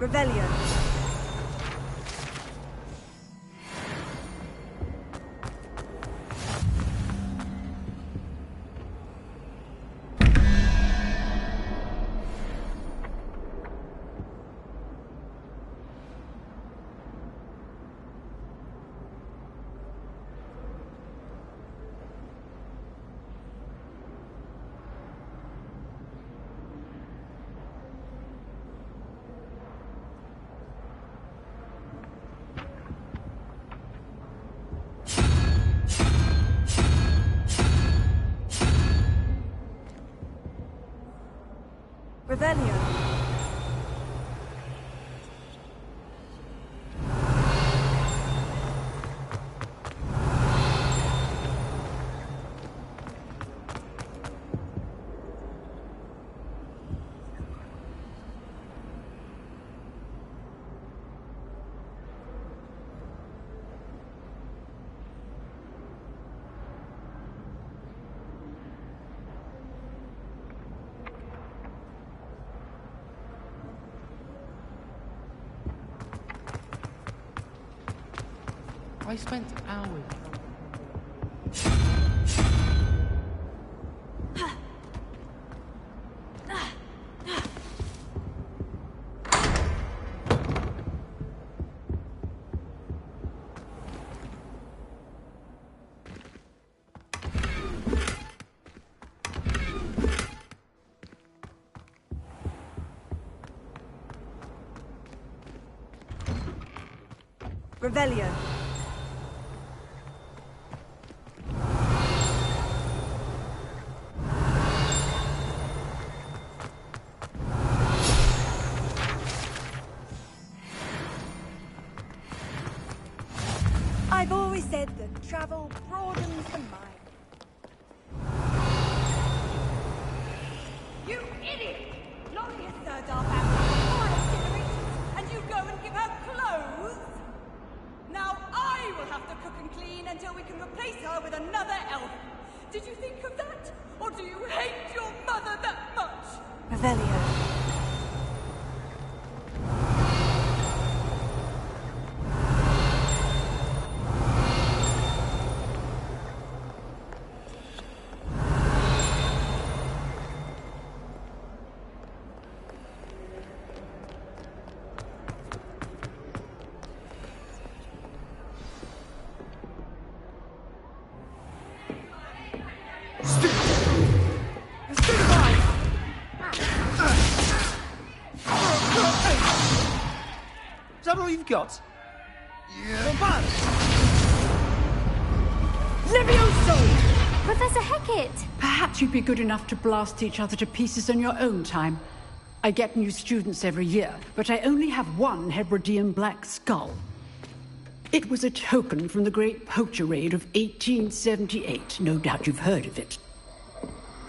Revelio. Revelio. I spent hours. Revelio. I've always said that travel broadens the mind. You idiot! Laurie has served our family 5 generations, and you go and give her clothes? Now I will have to cook and clean until we can replace her with another elf. Did you think of that? Or do you hate your mother that much? Revelio. Is that all you've got? Yeah. Levioso! Professor Hecat! Perhaps you'd be good enough to blast each other to pieces in your own time. I get new students every year, but I only have one Hebridean black skull. It was a token from the Great Poacher Raid of 1878. No doubt you've heard of it.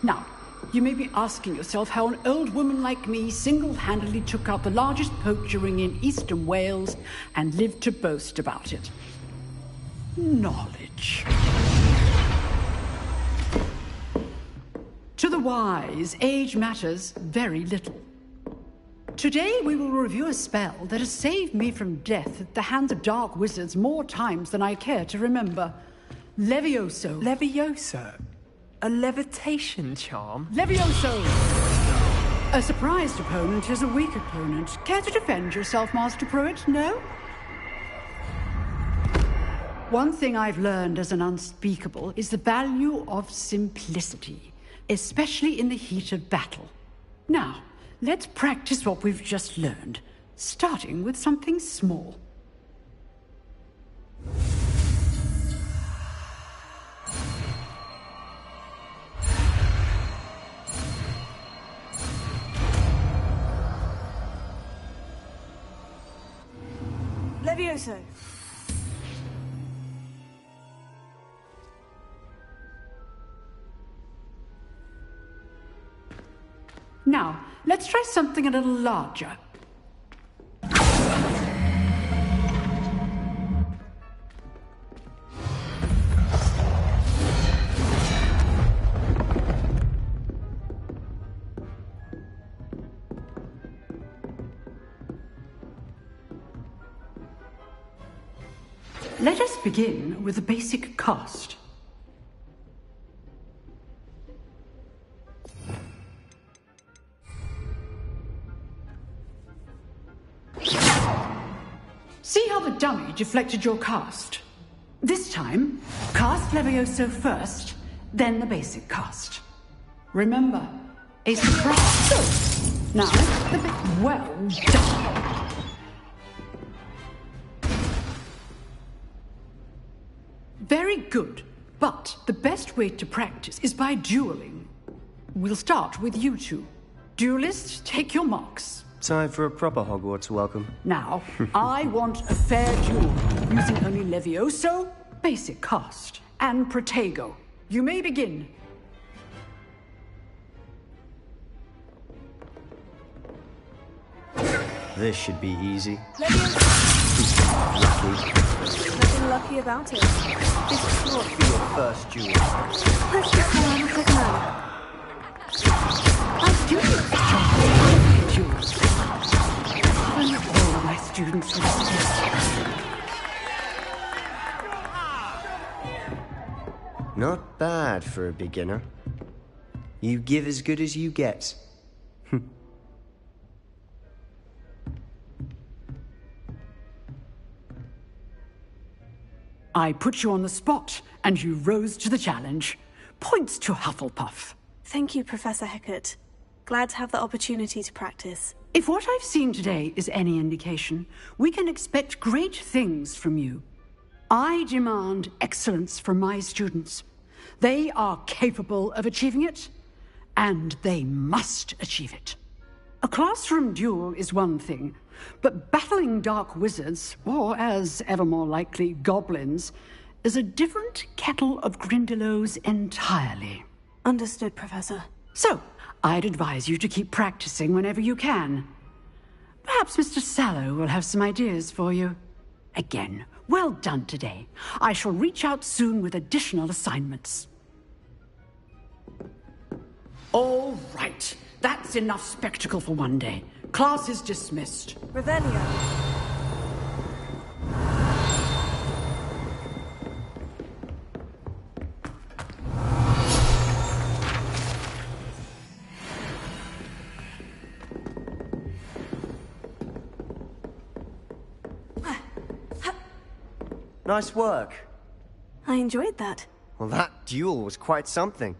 Now, you may be asking yourself how an old woman like me single-handedly took out the largest poacher ring in eastern Wales and lived to boast about it. Knowledge. To the wise, age matters very little. Today we will review a spell that has saved me from death at the hands of dark wizards more times than I care to remember. Levioso. Levioso? A levitation charm? Levioso! A surprised opponent is a weak opponent. Care to defend yourself, Master Pruitt? No? One thing I've learned as an unspeakable is the value of simplicity, especially in the heat of battle. Now, let's practice what we've just learned, starting with something small. Levioso. Now, let's try something a little larger. Let us begin with the basic cast. See how the dummy deflected your cast? This time, cast Levioso first, then the basic cast. Remember, a surprise. Now, the bit well done. Very good, but the best way to practice is by dueling. We'll start with you two. Duelists, take your marks. Time for a proper Hogwarts welcome. Now, I want a fair duel, using only Levioso, basic cast, and Protego. You may begin. This should be easy. Nothing lucky about it. This can't be your first duel. Let's just go on a quick man. I do enjoy duels. And all my students will see. Not bad for a beginner. You give as good as you get. I put you on the spot, and you rose to the challenge. Points to Hufflepuff. Thank you, Professor Hecat. Glad to have the opportunity to practice. If what I've seen today is any indication, we can expect great things from you. I demand excellence from my students. They are capable of achieving it, and they must achieve it. A classroom duel is one thing, but battling dark wizards, or as ever more likely, goblins, is a different kettle of Grindylows entirely. Understood, Professor. So, I'd advise you to keep practicing whenever you can. Perhaps Mr. Sallow will have some ideas for you. Again, well done today. I shall reach out soon with additional assignments. All right. That's enough spectacle for one day. Class is dismissed. Revelio. Nice work. I enjoyed that. Well, that duel was quite something.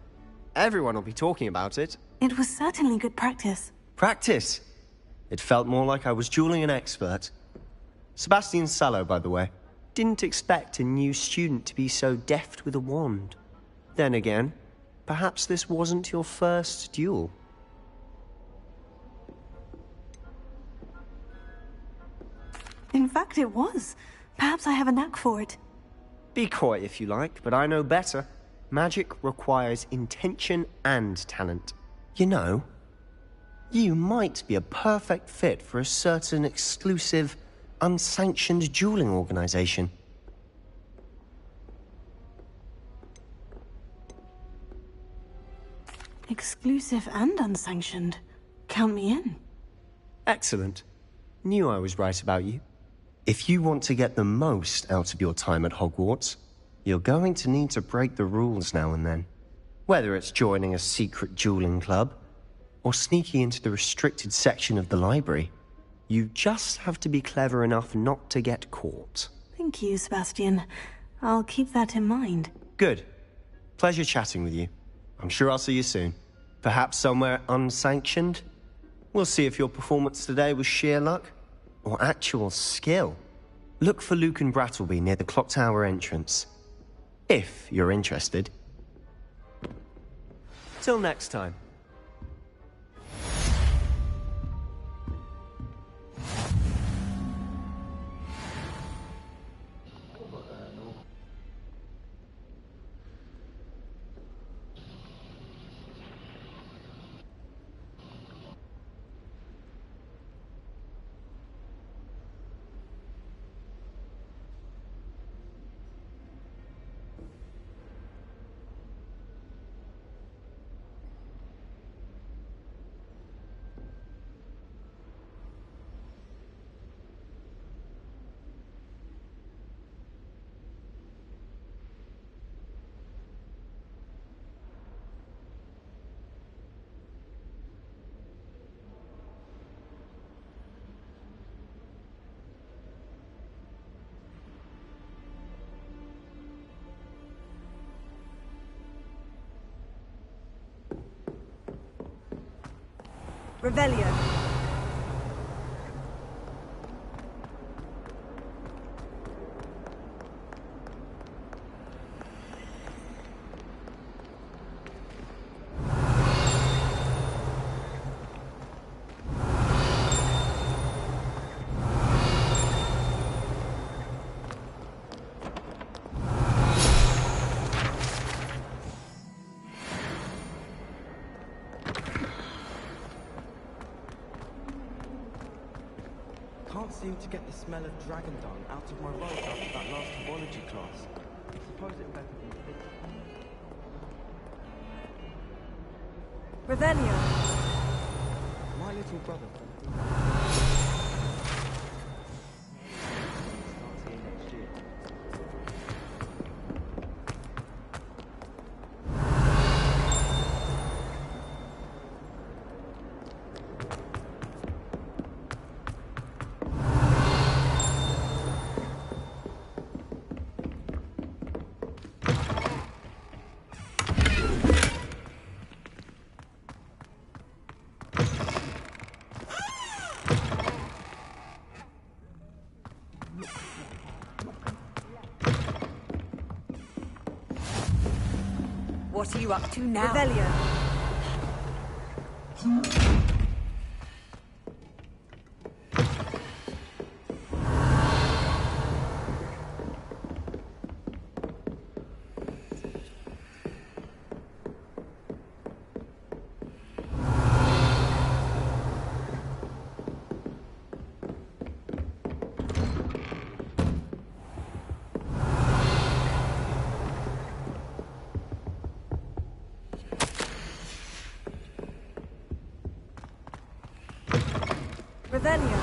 Everyone will be talking about it. It was certainly good practice. Practice? It felt more like I was dueling an expert. Sebastian Sallow, by the way. Didn't expect a new student to be so deft with a wand. Then again, perhaps this wasn't your first duel. In fact, it was. Perhaps I have a knack for it. Be coy if you like, but I know better. Magic requires intention and talent. You know, you might be a perfect fit for a certain exclusive, unsanctioned dueling organization. Exclusive and unsanctioned. Count me in. Excellent. Knew I was right about you. If you want to get the most out of your time at Hogwarts, you're going to need to break the rules now and then. Whether it's joining a secret dueling club, or sneaking into the restricted section of the library, you just have to be clever enough not to get caught. Thank you, Sebastian. I'll keep that in mind. Good. Pleasure chatting with you. I'm sure I'll see you soon. Perhaps somewhere unsanctioned? We'll see if your performance today was sheer luck or actual skill. Look for Luke and Brattleby near the clock tower entrance. If you're interested. Till next time. Revelio. Can't seem to get the smell of dragon dung out of my robes after that last biology class. Suppose it better than Revelio. my little brother. Starts here next year. What are you up to now? Revelio. Revelio.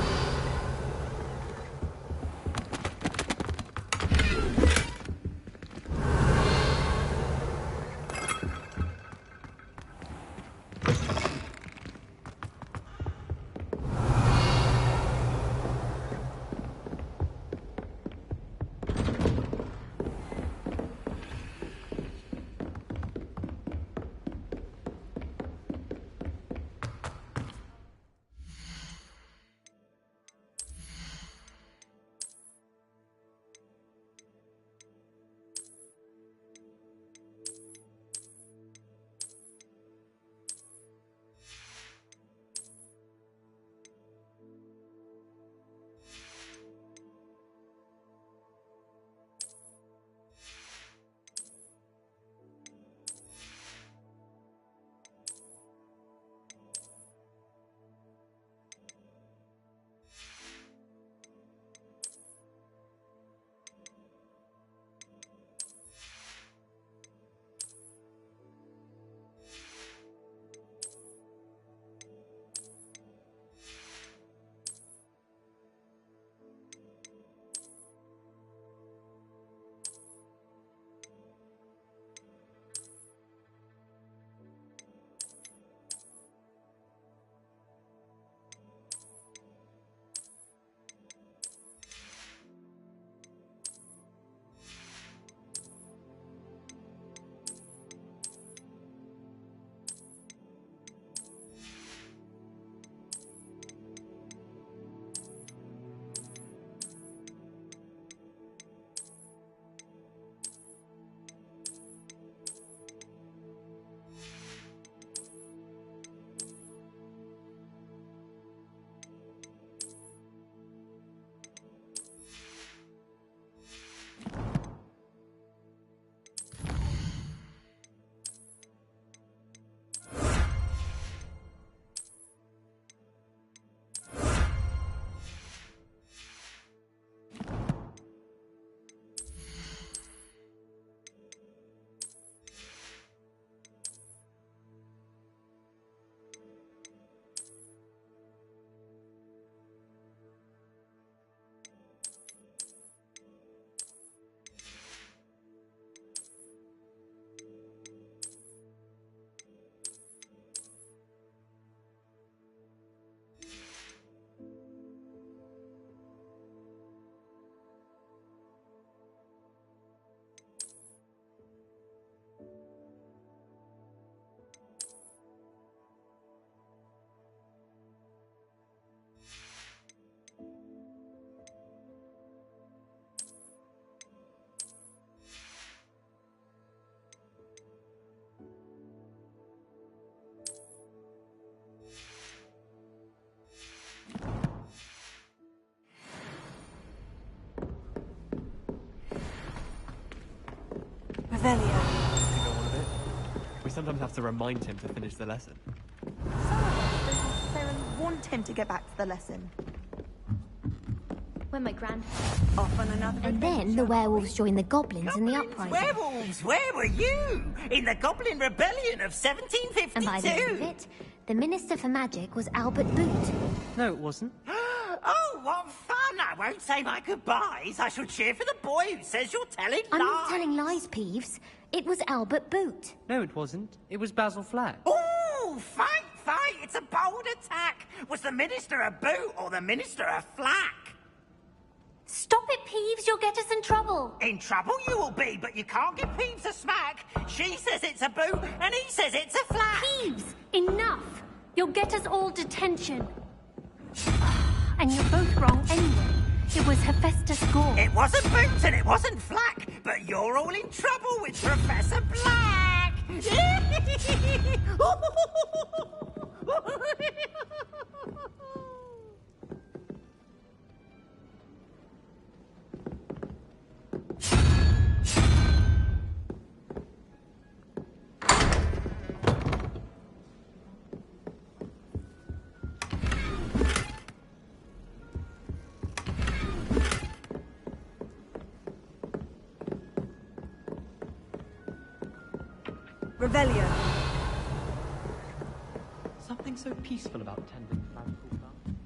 Revelio. Go on a bit. We sometimes have to remind him to finish the lesson. Some of us don't necessarily want him to get back to the lesson. When my grandpa... Off on another And then the werewolves joined the goblins in the uprising. Werewolves, where were you? In the Goblin Rebellion of 1752? And by the end of it, the Minister for Magic was Albert Boot. No, it wasn't. Oh, what fun! I won't say my goodbyes. I shall cheer for the boy who says you're telling I'm lies. not telling lies, Peeves. It was Albert Boot. No, it wasn't. It was Basil Flack. Ooh, fight! It's a bold attack. Was the Minister a boot or the Minister a flack? Stop it, Peeves. You'll get us in trouble. In trouble you will be, but you can't give Peeves a smack. She says it's a boot, and he says it's a flack. Peeves, enough. You'll get us all detention. And you're both wrong anyway. It was Hephaestus Gore. It wasn't boot and it wasn't flack, but you're all in trouble with Professor Black. Revelio. Something so peaceful about tending magical plants.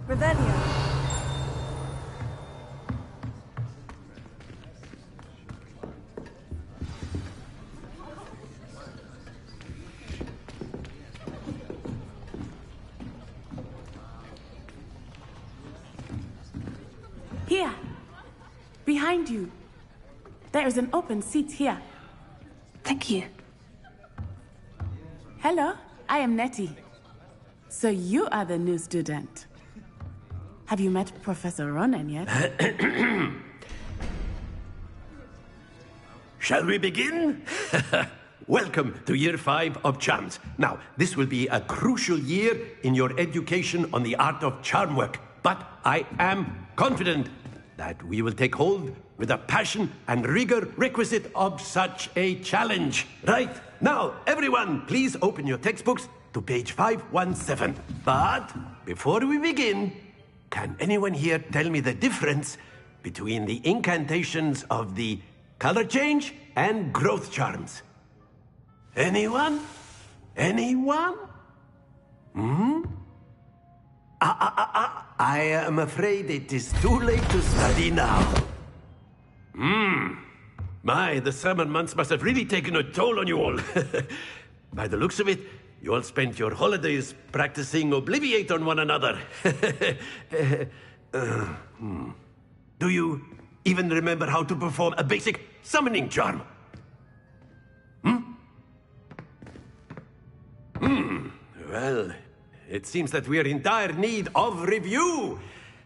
Revelio. Here, behind you. There is an open seat here. Thank you. Hello, I am Nettie. So you are the new student. Have you met Professor Ronan yet? Shall we begin? Welcome to Year 5 of Charms. Now, this will be a crucial year in your education on the art of charm work, but I am confident that we will take hold with the passion and rigor requisite of such a challenge. Right, now, everyone, please open your textbooks to page 517. But before we begin, can anyone here tell me the difference between the incantations of the color change and growth charms? Anyone? Anyone? I am afraid it is too late to study now. My, the summer months must have really taken a toll on you all. By the looks of it, you all spent your holidays practicing Obliviate on one another. Do you even remember how to perform a basic summoning charm? Well, it seems that we are in dire need of review.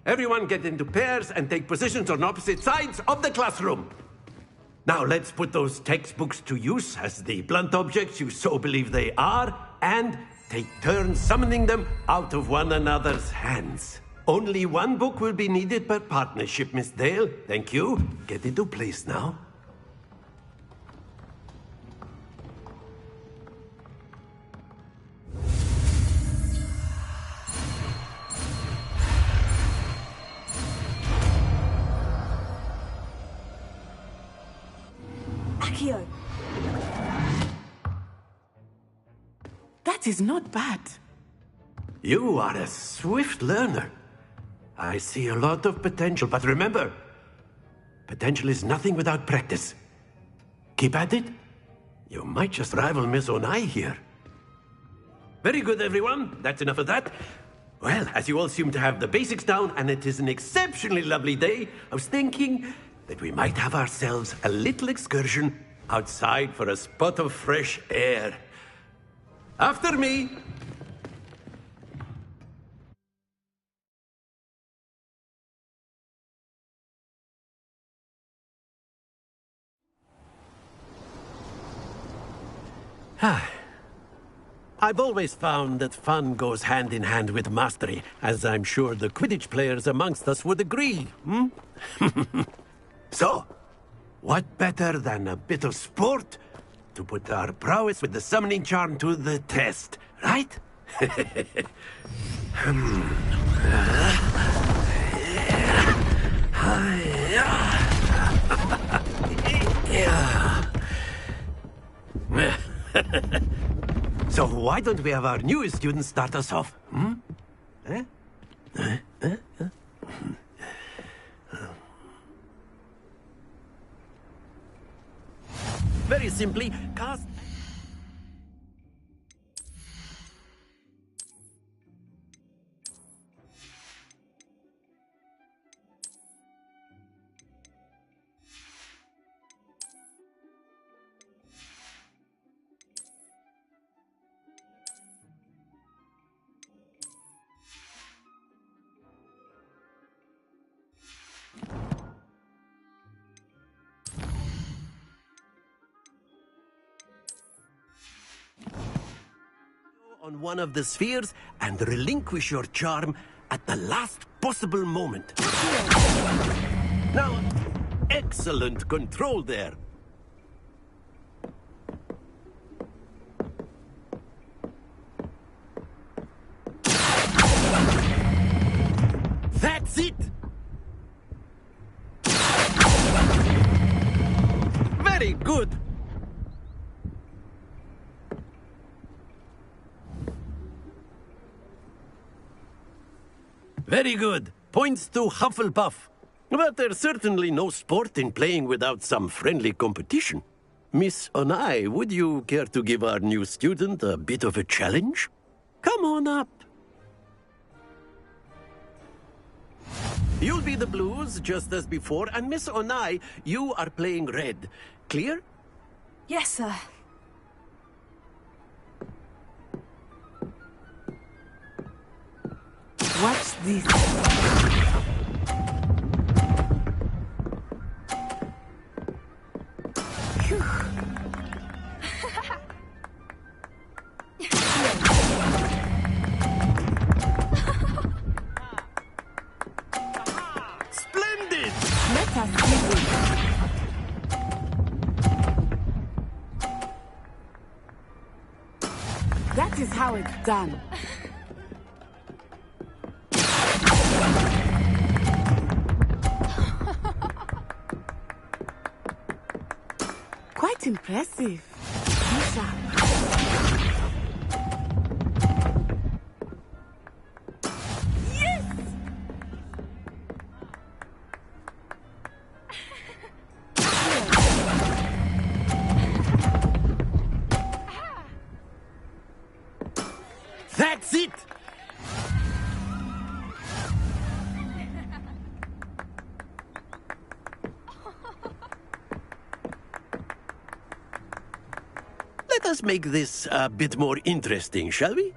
Everyone get into pairs and take positions on opposite sides of the classroom. Now let's put those textbooks to use as the blunt objects you so believe they are, and take turns summoning them out of one another's hands. Only one book will be needed per partnership, Miss Dale. Thank you. Get into place now. Accio. That is not bad. You are a swift learner. I see a lot of potential, but remember, potential is nothing without practice. Keep at it. You might just rival Miss Onai here. Very good, everyone. That's enough of that. Well, as you all seem to have the basics down, and it is an exceptionally lovely day, I was thinking that we might have ourselves a little excursion outside for a spot of fresh air. After me. I've always found that fun goes hand in hand with mastery, as I'm sure the Quidditch players amongst us would agree, hmm? So, what better than a bit of sport to put our prowess with the summoning charm to the test, right? So why don't we have our newest student start us off? Hmm? Very simply, cast... on one of the spheres and relinquish your charm at the last possible moment. Now, excellent control there. That's it! Very good! Very good. Points to Hufflepuff. But there's certainly no sport in playing without some friendly competition. Miss Onai, would you care to give our new student a bit of a challenge? Come on up. You'll be the blues, just as before, and Miss Onai, you are playing red. Clear? Yes, sir. Watch this. Splendid! Let us give it. That is how it's done. Quite impressive. Bishop. Yes! That's it! Let us make this a bit more interesting, shall we?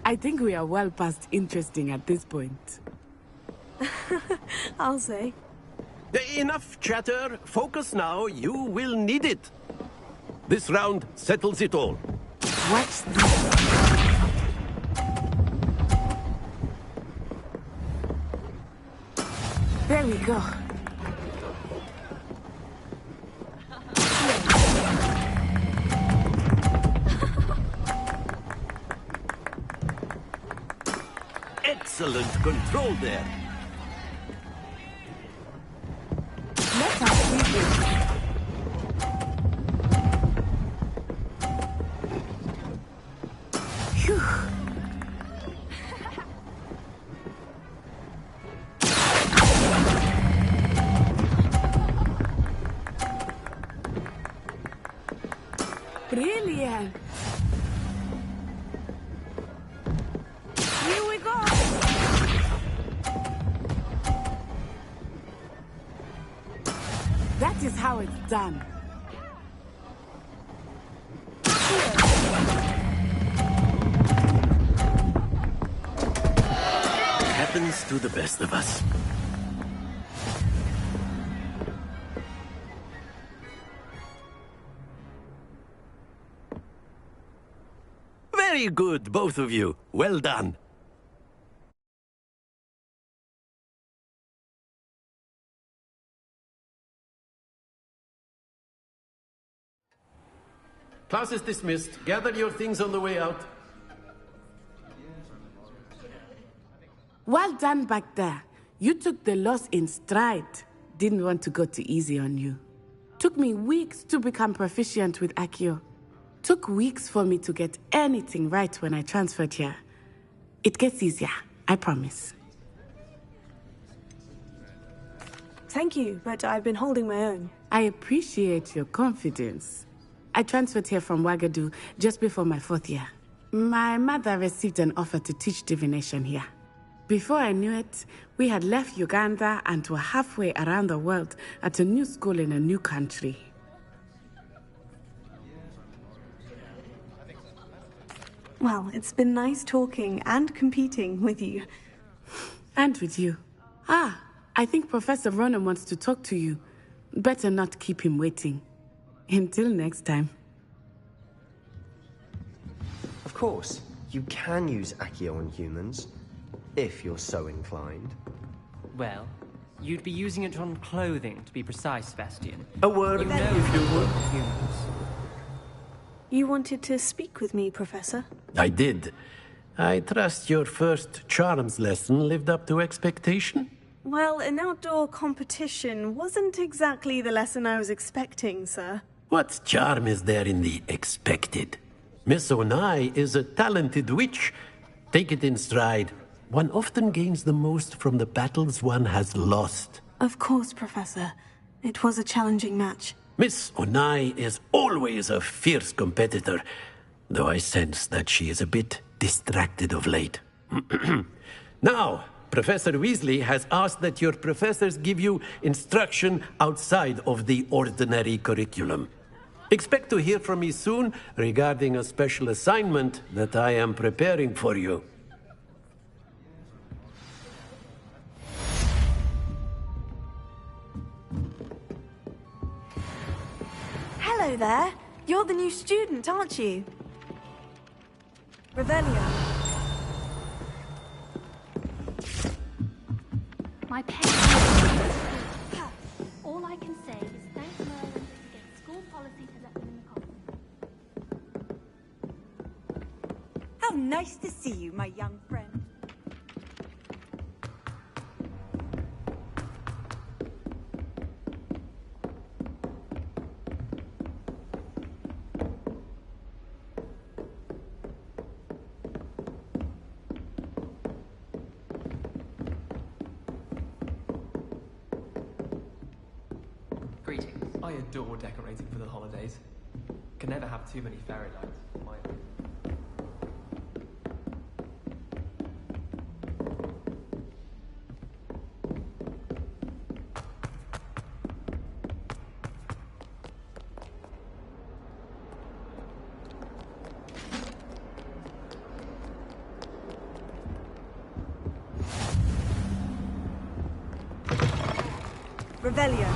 I think we are well past interesting at this point. I'll say. Enough chatter. Focus now. You will need it. This round settles it all. Watch this. There we go. Excellent control there. Let us see this. Phew. Brilliant. Here we go. That is how it's done. Happens happens to the best of us. Very good, both of you. Well done. Class is dismissed. Gather your things on the way out. Well done back there. You took the loss in stride. Didn't want to go too easy on you. Took me weeks to become proficient with Accio. Took weeks for me to get anything right when I transferred here. It gets easier, I promise. Thank you, but I've been holding my own. I appreciate your confidence. I transferred here from Wagadu just before my 4th year. My mother received an offer to teach divination here. Before I knew it, we had left Uganda and were halfway around the world at a new school in a new country. Well, it's been nice talking and competing with you. And with you. I think Professor Ronan wants to talk to you. Better not keep him waiting. Until next time. Of course, you can use Accio on humans, if you're so inclined. Well, you'd be using it on clothing, to be precise, Sebastian. A word, You know if you would. humans. You wanted to speak with me, Professor? I did. I trust your first charms lesson lived up to expectation? Well, an outdoor competition wasn't exactly the lesson I was expecting, sir. What charm is there in the expected? Miss Onai is a talented witch. Take it in stride. One often gains the most from the battles one has lost. Of course, Professor. It was a challenging match. Miss Onai is always a fierce competitor, though I sense that she is a bit distracted of late. Now, Professor Weasley has asked that your professors give you instruction outside of the ordinary curriculum. Expect to hear from me soon regarding a special assignment that I am preparing for you. Hello there. You're the new student, aren't you? Revelio. My pet. All I can say is thank Merlin against school policy to let them in the common. How nice to see you, my young friend. Greetings. I adore decorating for the holidays. Can never have too many fairy lights. Revelio.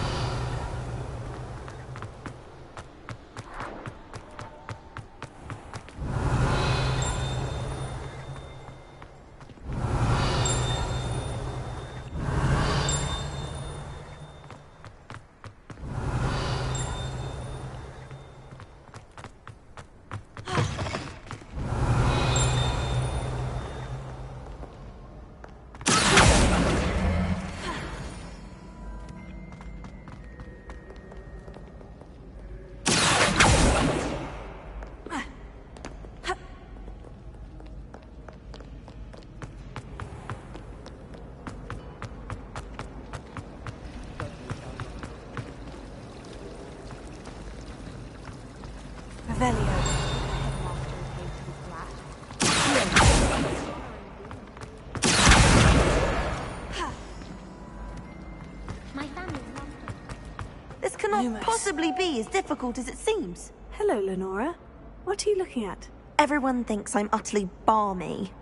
My family's lost it. This cannot Loomis. possibly be as difficult as it seems. Hello, Lenora. What are you looking at? Everyone thinks I'm utterly balmy.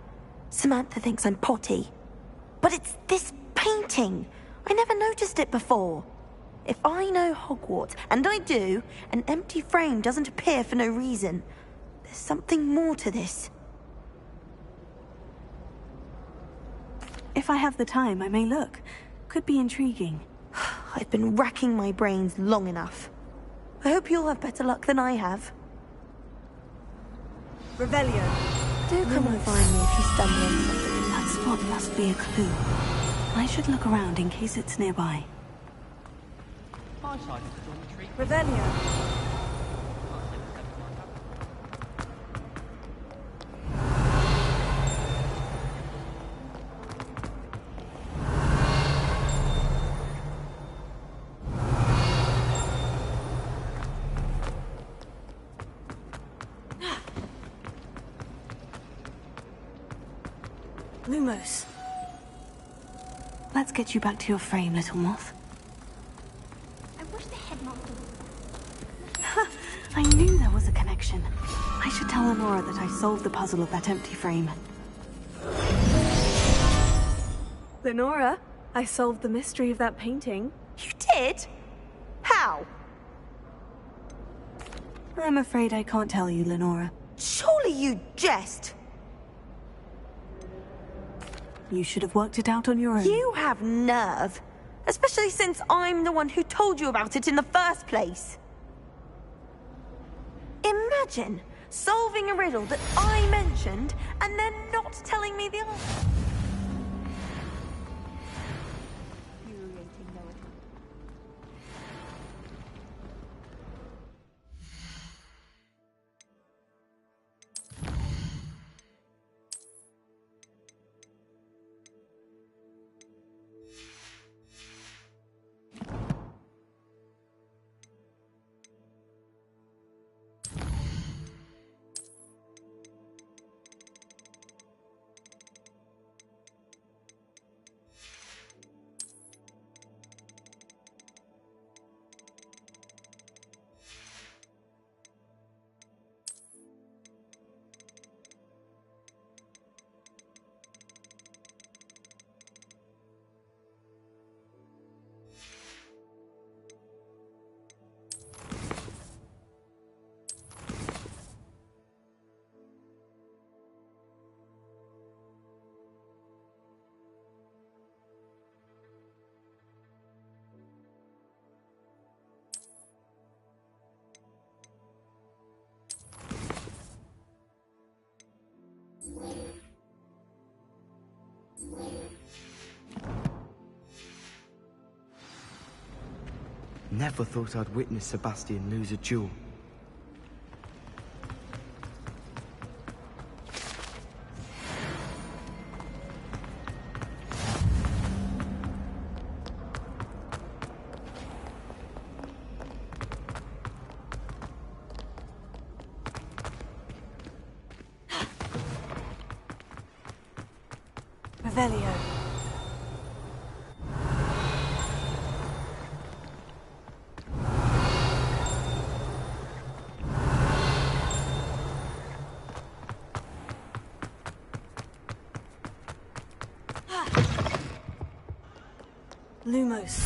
Samantha thinks I'm potty. But it's this painting. I never noticed it before. If I know Hogwarts, and I do, an empty frame doesn't appear for no reason. There's something more to this. If I have the time, I may look. Could be intriguing. I've been racking my brains long enough. I hope you'll have better luck than I have. Revelio. Do come and find me if you stumble on something. That spot must be a clue. I should look around in case it's nearby. My side of the dormitory. Revelio. Lumos. Let's get you back to your frame, little moth. I wish the headmaster I knew there was a connection. I should tell Lenora that I solved the puzzle of that empty frame. Lenora, I solved the mystery of that painting. You did? How? I'm afraid I can't tell you, Lenora. Surely you jest. You should have worked it out on your own. You have nerve. Especially since I'm the one who told you about it in the first place. Imagine solving a riddle that I mentioned and then not telling me the answer. Infuriating, though it is. Never thought I'd witness Sebastian lose a duel. Revelio. Lumos.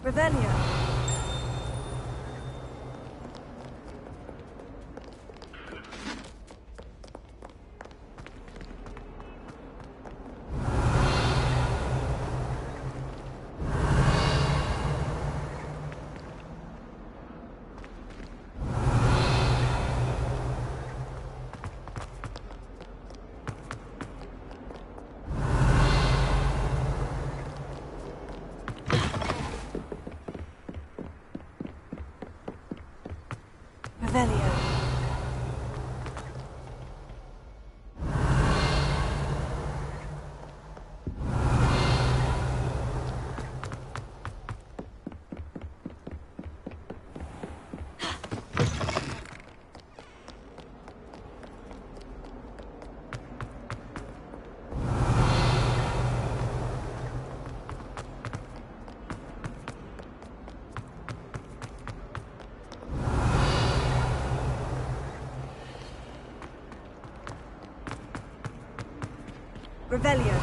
Revelio. Revelio. Revelio.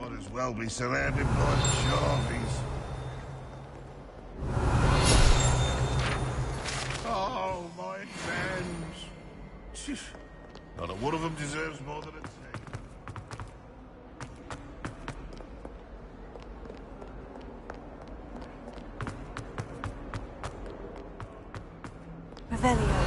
Might as well be surrounded by Jarvies. Oh, my exams. Not a one of them deserves more than a 10. Revelio.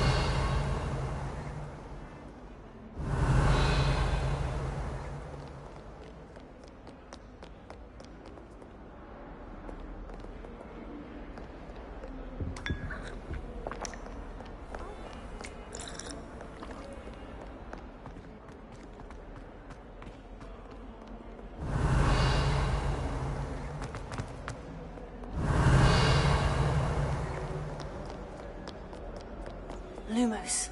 Lumos.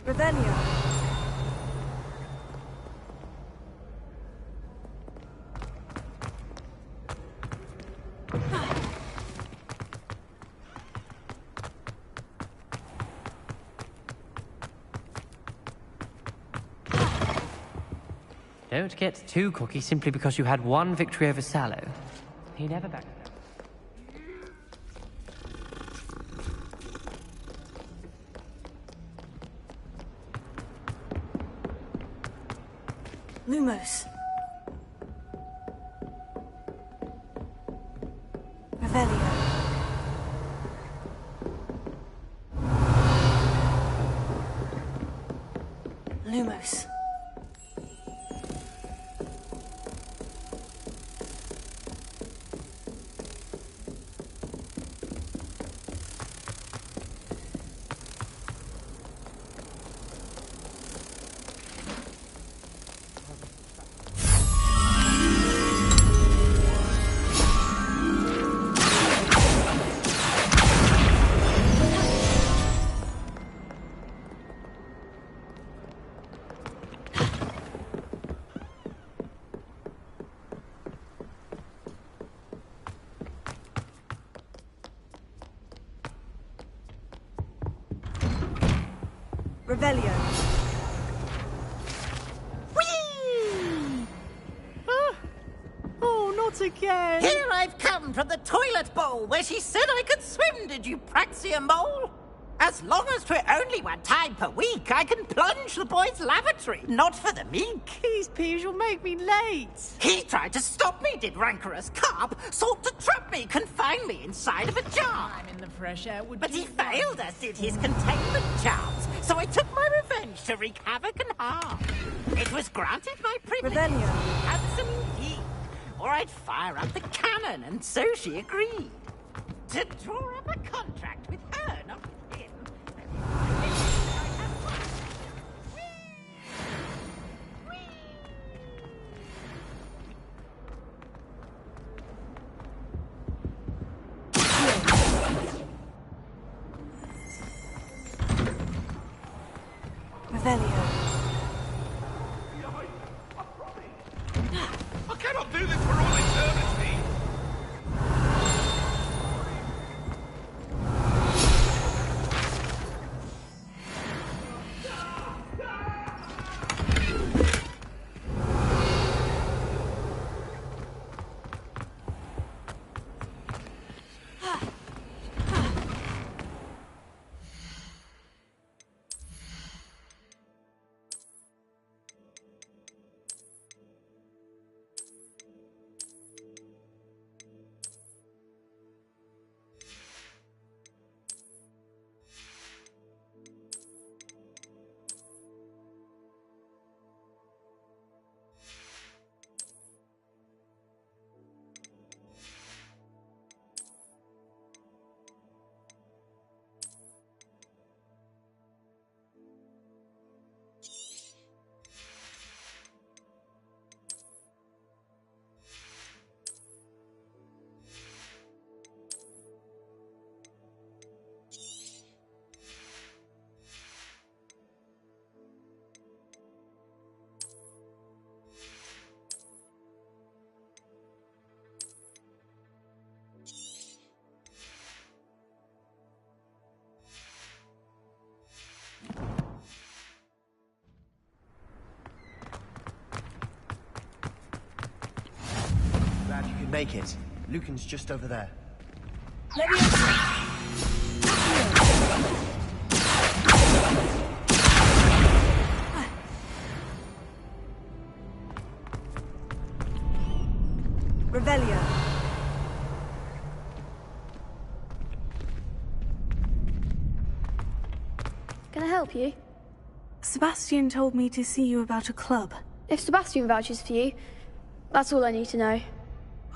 Revelio. Don't get too cocky simply because you had one victory over Sallow. He never backed down. Lumos. Revelio. Lumos. Revelio. Whee! Oh, not again. Here I've come from the toilet bowl where she said I could swim, did you praxia mole? As long as 'twere only one time per week, I can plunge the boy's lavatory, not for the meek. Please, Peeves, you'll make me late. He tried to stop me, did rancorous carp, sought to trap me, confine me inside of a jar. I'm in the fresh air. But he failed, as did his containment charms, so I took my revenge to wreak havoc and harm. It was granted my privilege, Revelio. handsome indeed, or I'd fire up the cannon, and so she agreed. To draw up a contract with her, not with him. Revelio. I cannot do this for all eternity! make it. Lucan's just over there. Revelio. Can I help you? Sebastian told me to see you about a club. If Sebastian vouches for you, that's all I need to know.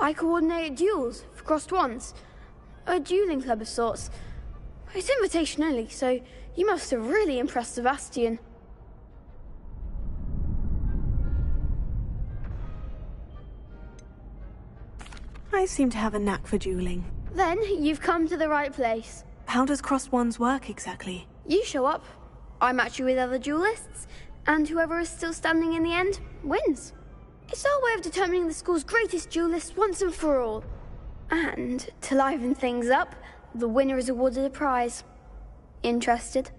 I coordinate duels for crossed wands. A dueling club of sorts. It's invitation only, so you must have really impressed Sebastian. I seem to have a knack for dueling. Then you've come to the right place. How does crossed wands work exactly? You show up, I match you with other duelists, and whoever is still standing in the end wins. It's our way of determining the school's greatest duelist once and for all. And to liven things up, the winner is awarded a prize. Interested?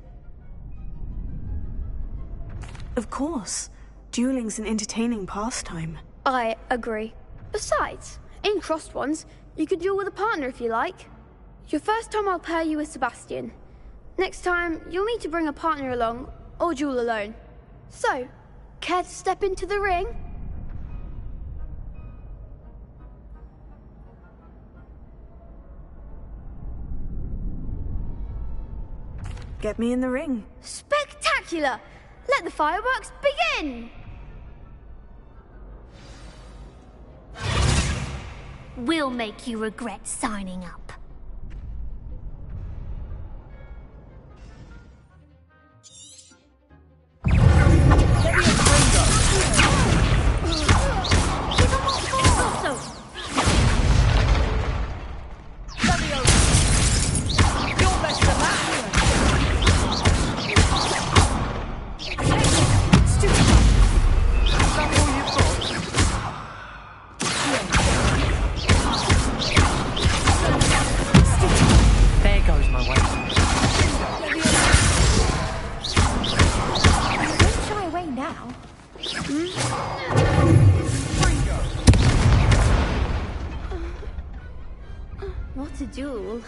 Of course. Dueling's an entertaining pastime. I agree. Besides, in crossed ones, you could duel with a partner if you like. Your first time I'll pair you with Sebastian. Next time, you'll need to bring a partner along, or duel alone. So, care to step into the ring? Get me in the ring. Spectacular! Let the fireworks begin! We'll make you regret signing up. What a duel.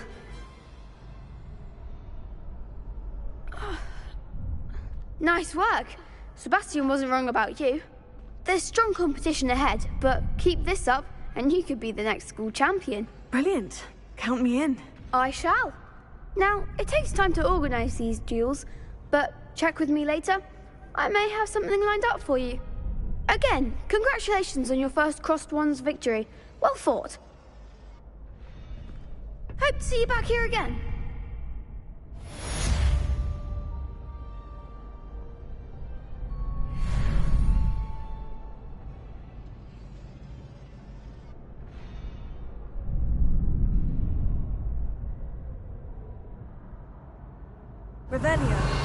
Nice work. Sebastian wasn't wrong about you. There's strong competition ahead, but keep this up and you could be the next school champion. Brilliant. Count me in. I shall. Now, it takes time to organise these duels, but check with me later. I may have something lined up for you. Again, congratulations on your first crossed wands victory. Well fought. Hope to see you back here again. Revelio.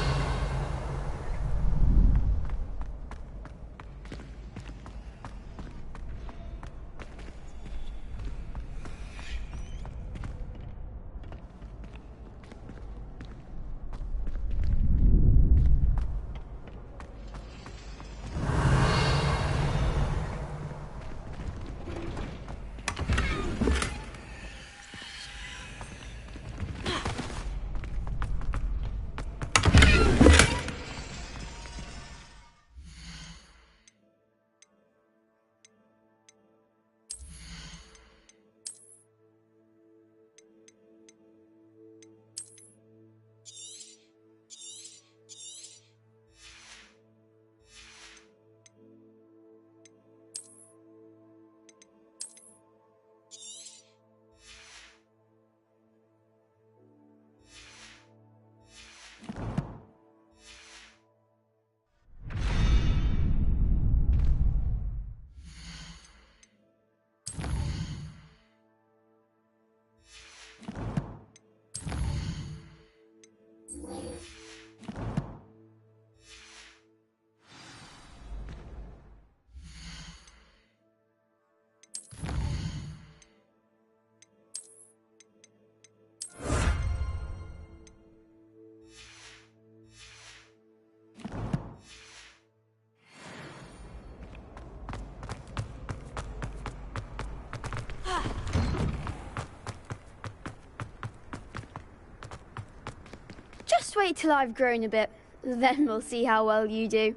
wait till I've grown a bit. Then we'll see how well you do.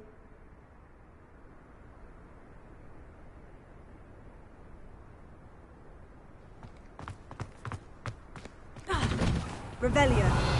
Revelio.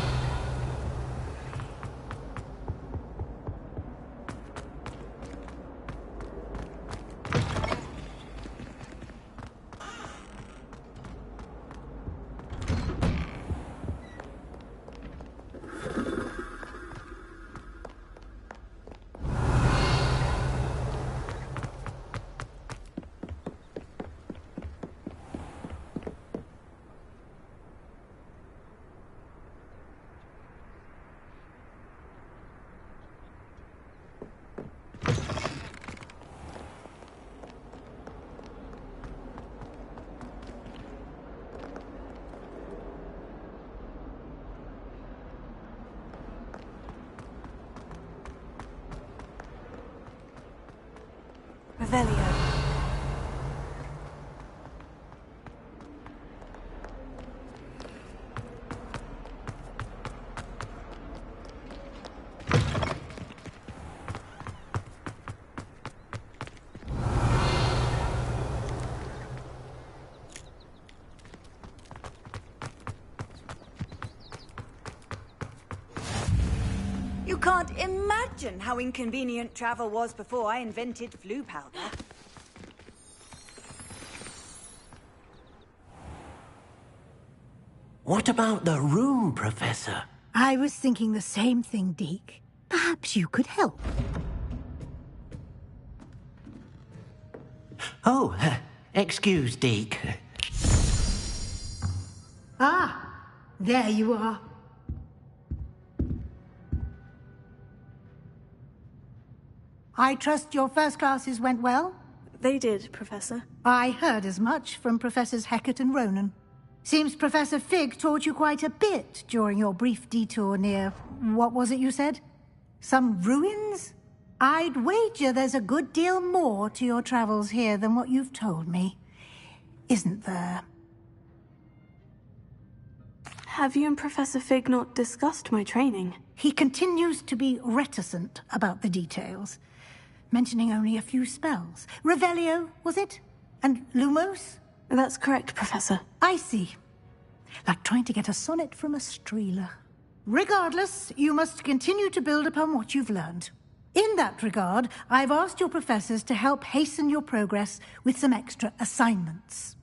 Revelio. You can't imagine how inconvenient travel was before I invented flu powder. What about the room, Professor? I was thinking the same thing, Deke. Perhaps you could help. Oh, excuse, Deke. Ah, there you are. I trust your first classes went well? They did, Professor. I heard as much from Professors Hecat and Ronan. Seems Professor Fig taught you quite a bit during your brief detour near... what was it you said? Some ruins? I'd wager there's a good deal more to your travels here than what you've told me. Isn't there? Have you and Professor Fig not discussed my training? He continues to be reticent about the details, mentioning only a few spells. Revelio, was it? And Lumos? That's correct, Professor. I see. Like trying to get a sonnet from a streeler. Regardless, you must continue to build upon what you've learned. In that regard, I've asked your professors to help hasten your progress with some extra assignments.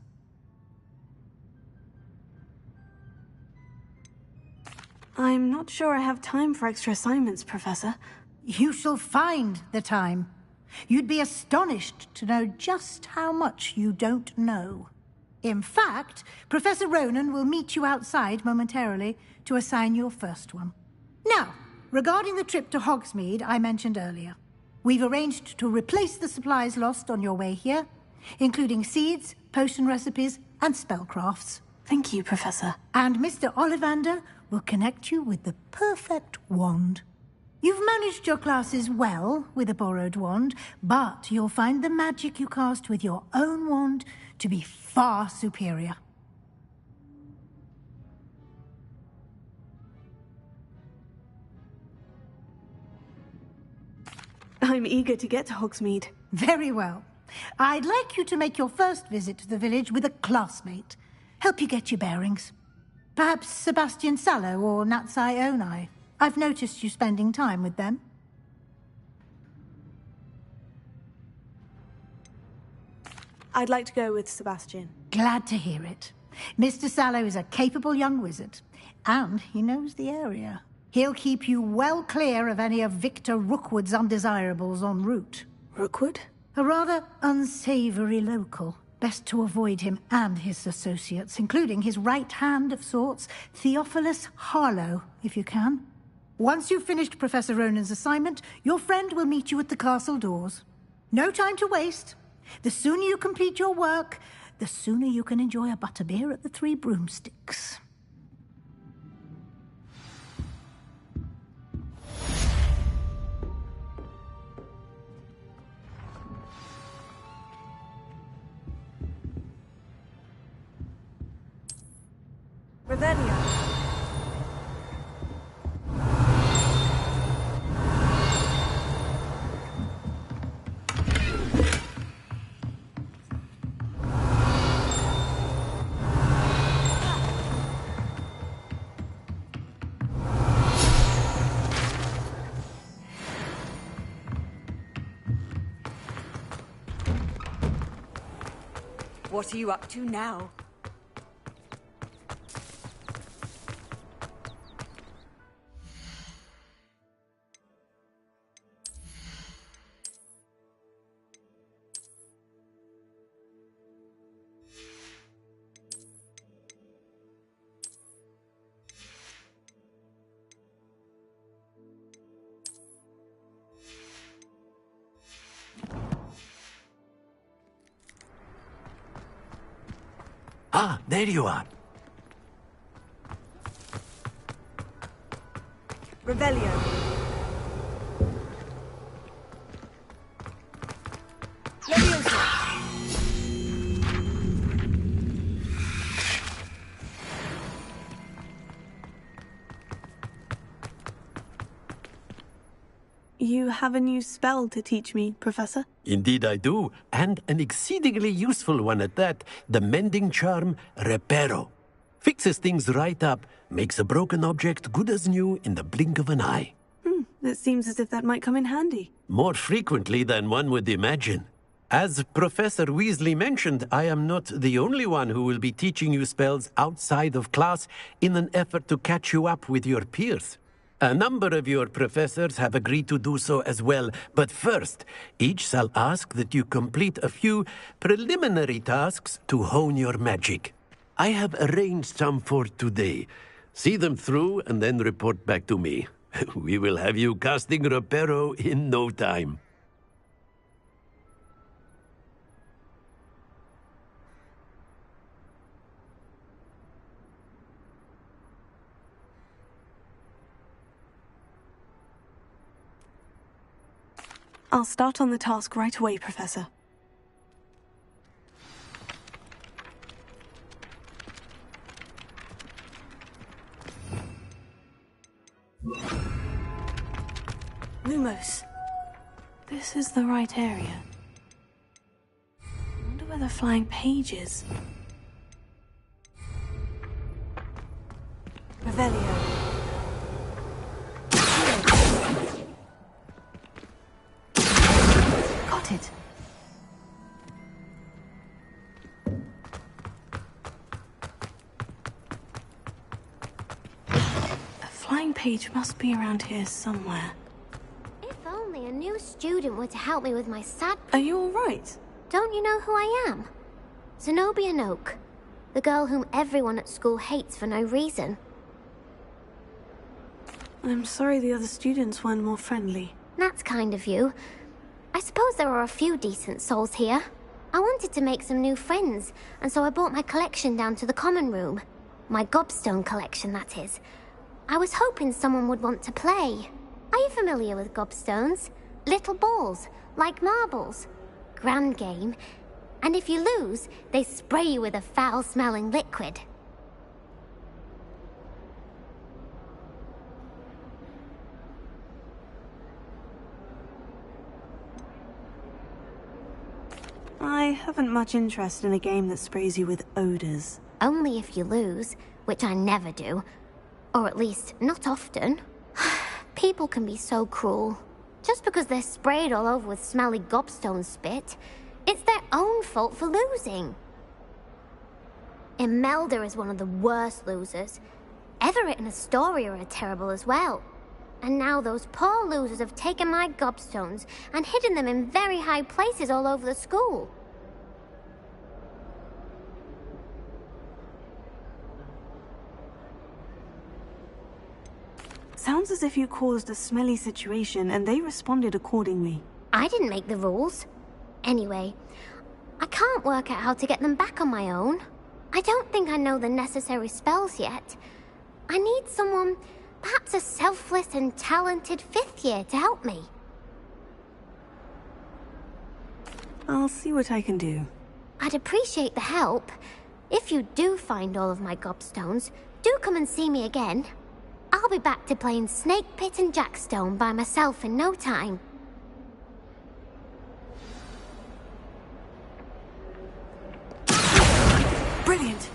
I'm not sure I have time for extra assignments, Professor. You shall find the time. You'd be astonished to know just how much you don't know. In fact, Professor Ronan will meet you outside momentarily to assign your first one. Now, regarding the trip to Hogsmeade I mentioned earlier, we've arranged to replace the supplies lost on your way here, including seeds, potion recipes, and spellcrafts. Thank you, Professor. And Mr. Ollivander will connect you with the perfect wand. You've managed your classes well with a borrowed wand, but you'll find the magic you cast with your own wand to be far superior. I'm eager to get to Hogsmeade. Very well. I'd like you to make your first visit to the village with a classmate. Help you get your bearings. Perhaps Sebastian Sallow or Natsai Onai. I've noticed you spending time with them. I'd like to go with Sebastian. Glad to hear it. Mr. Sallow is a capable young wizard, and he knows the area. He'll keep you well clear of any of Victor Rookwood's undesirables en route. Rookwood? A rather unsavory local. Best to avoid him and his associates, including his right hand of sorts, Theophilus Harlow, if you can. Once you've finished Professor Ronan's assignment, your friend will meet you at the castle doors. No time to waste. The sooner you complete your work, the sooner you can enjoy a butterbeer at the Three Broomsticks. Revelio. What are you up to now? Ah, there you are. Revelio. Leviosa. You have a new spell to teach me, Professor? Indeed I do, and an exceedingly useful one at that. The mending charm, Reparo. Fixes things right up, makes a broken object good as new in the blink of an eye. It seems as if that might come in handy. More frequently than one would imagine. As Professor Weasley mentioned, I am not the only one who will be teaching you spells outside of class in an effort to catch you up with your peers. A number of your professors have agreed to do so as well, but first, each shall ask that you complete a few preliminary tasks to hone your magic. I have arranged some for today. See them through and then report back to me. We will have you casting Reparo in no time. I'll start on the task right away, Professor. Lumos. This is the right area. I wonder where the flying page is. Revelio. Got it. A flying page must be around here somewhere. If only a new student were to help me with my sad... Are you all right? Don't you know who I am? Zenobia Noak. The girl whom everyone at school hates for no reason. I'm sorry the other students weren't more friendly. That's kind of you. I suppose there are a few decent souls here. I wanted to make some new friends, and so I brought my collection down to the common room. My gobstone collection, that is. I was hoping someone would want to play. Are you familiar with gobstones? Little balls, like marbles. Grand game. And if you lose, they spray you with a foul-smelling liquid. I haven't much interest in a game that sprays you with odors. Only if you lose, which I never do. Or at least, not often. People can be so cruel. Just because they're sprayed all over with smelly gobstone spit, it's their own fault for losing. Imelda is one of the worst losers. Everett and Astoria are terrible as well. And now those poor losers have taken my gobstones and hidden them in very high places all over the school. Sounds as if you caused a smelly situation and they responded accordingly. I didn't make the rules. Anyway, I can't work out how to get them back on my own. I don't think I know the necessary spells yet. I need someone, perhaps a selfless and talented 5th year to help me. I'll see what I can do. I'd appreciate the help. If you do find all of my gobstones, do come and see me again. I'll be back to playing Snake Pit and Jackstone by myself in no time. Brilliant!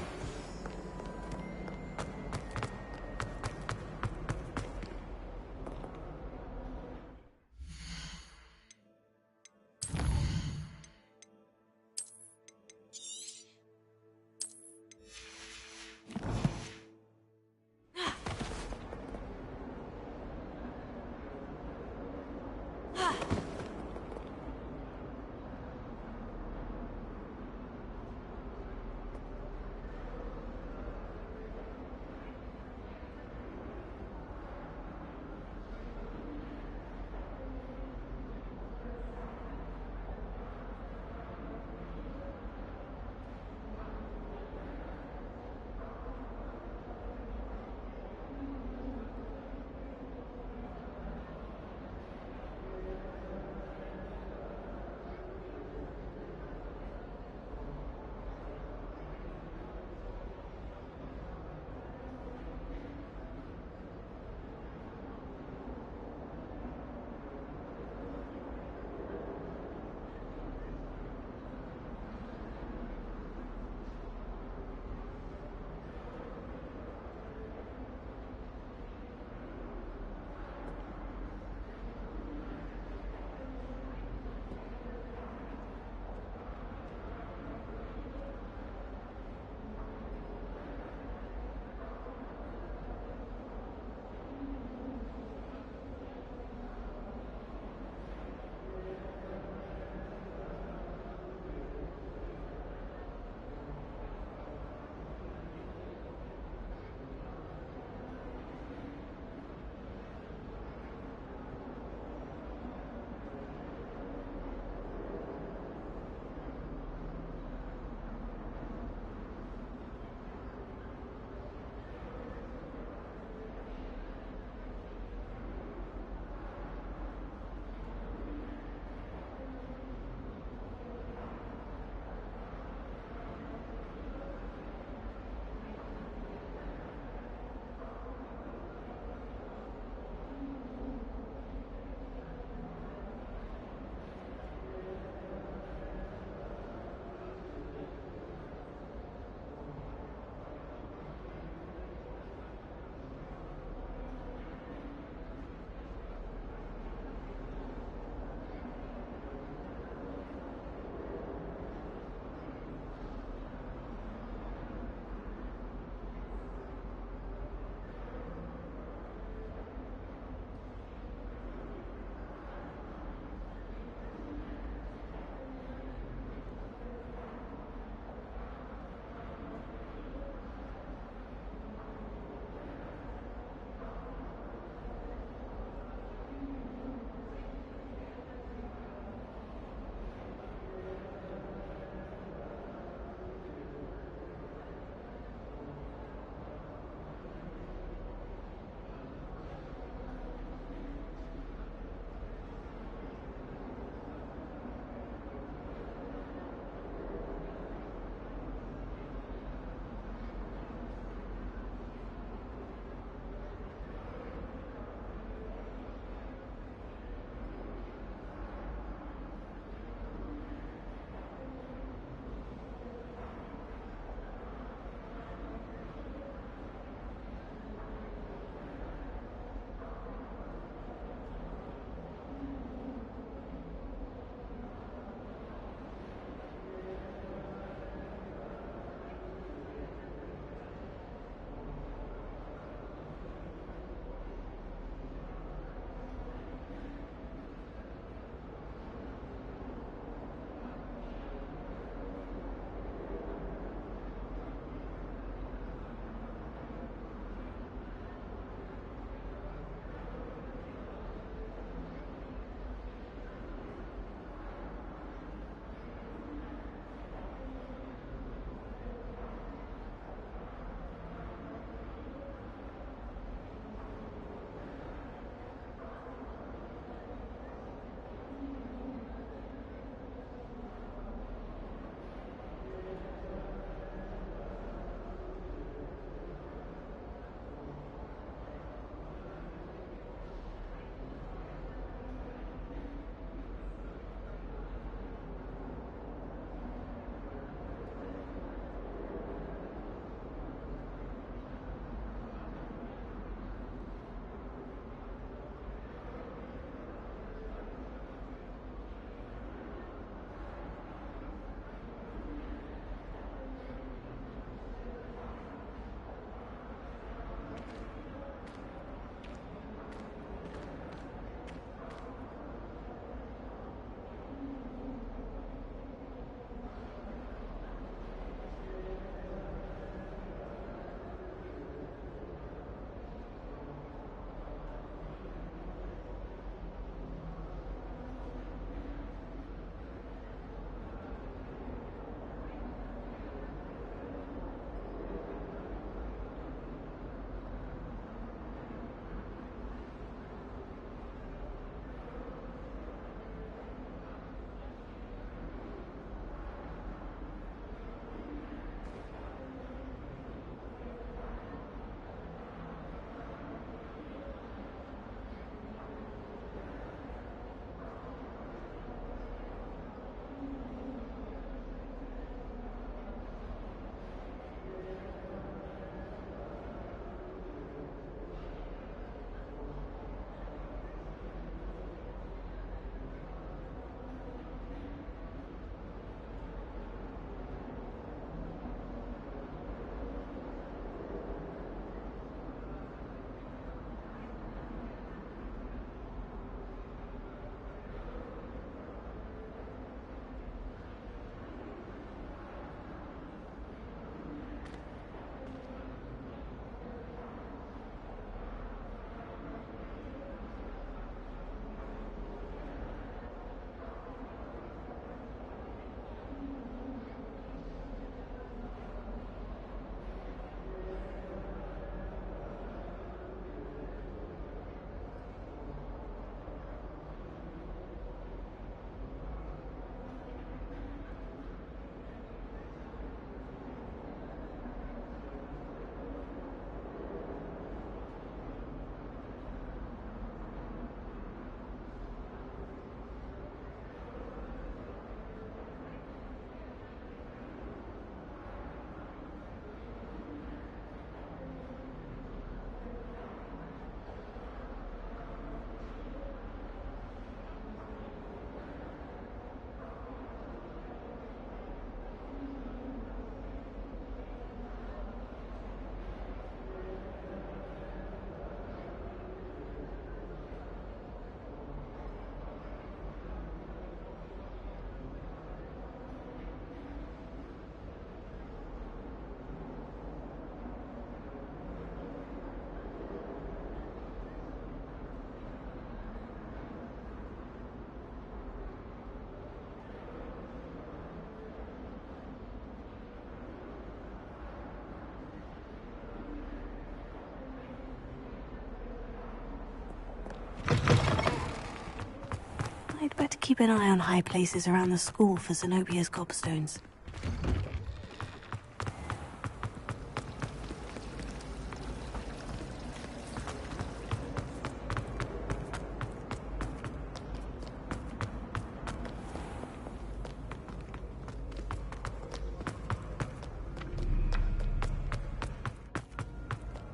keep an eye on high places around the school for Zenobia's gobstones.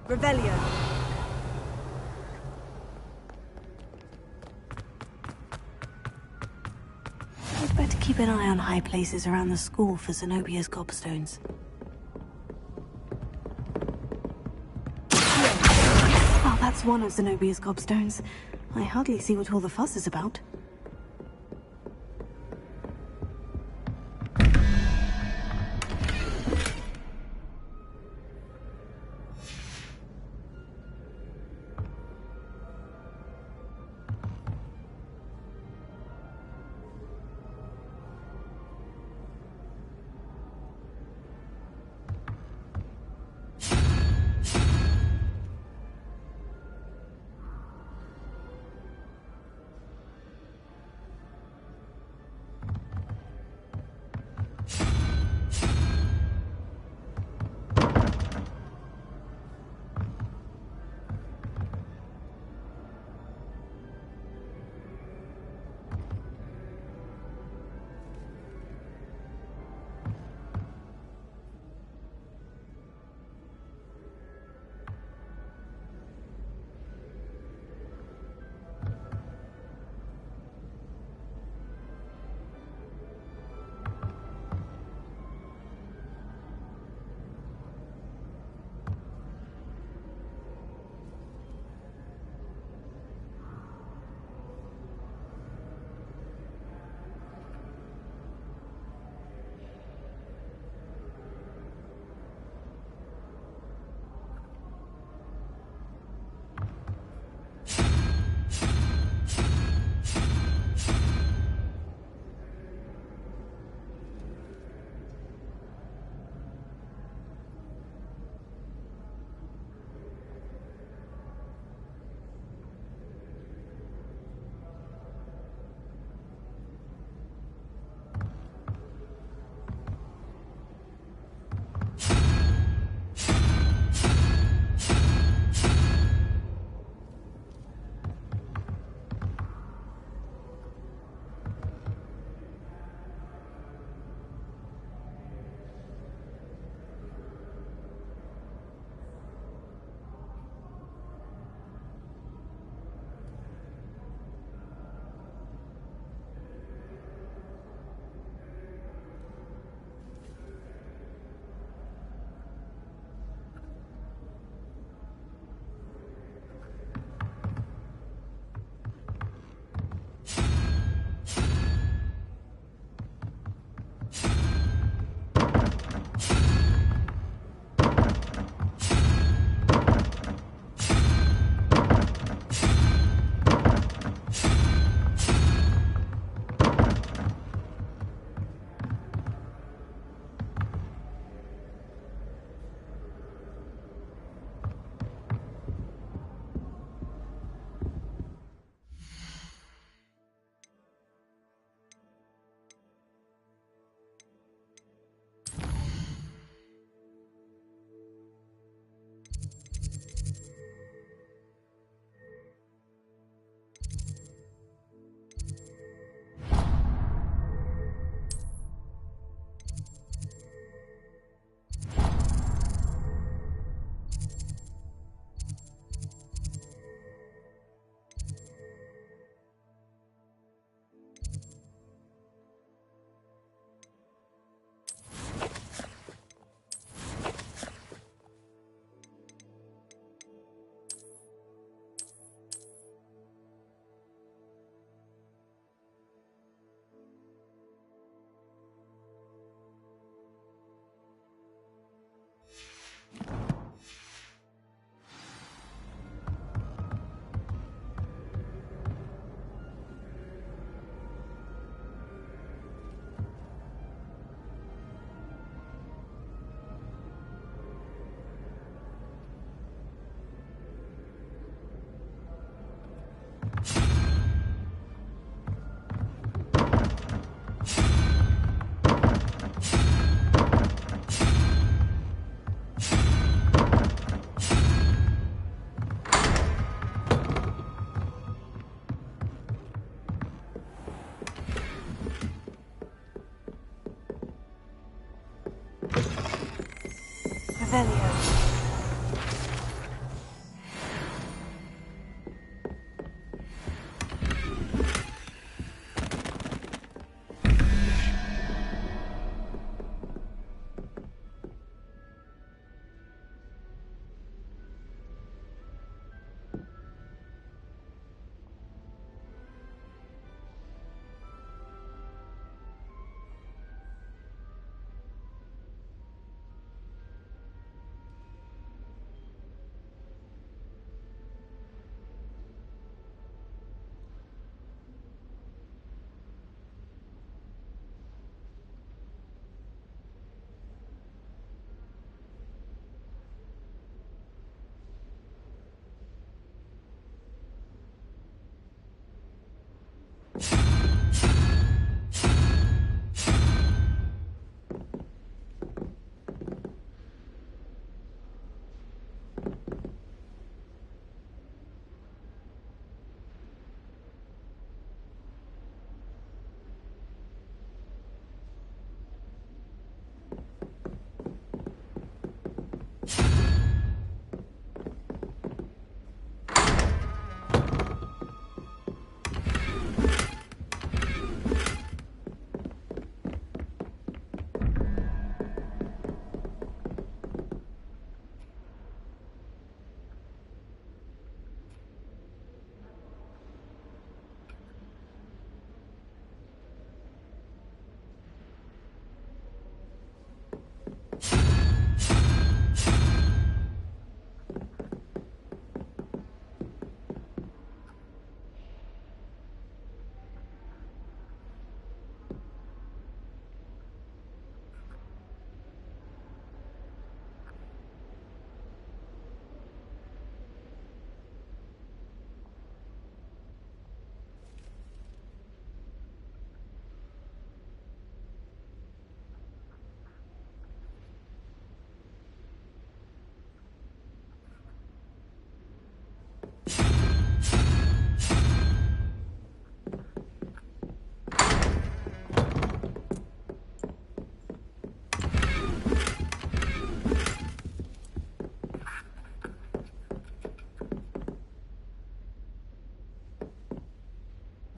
Revelio. I'd better keep an eye on high places around the school for Zenobia's gobstones. Well, that's one of Zenobia's gobstones. I hardly see what all the fuss is about.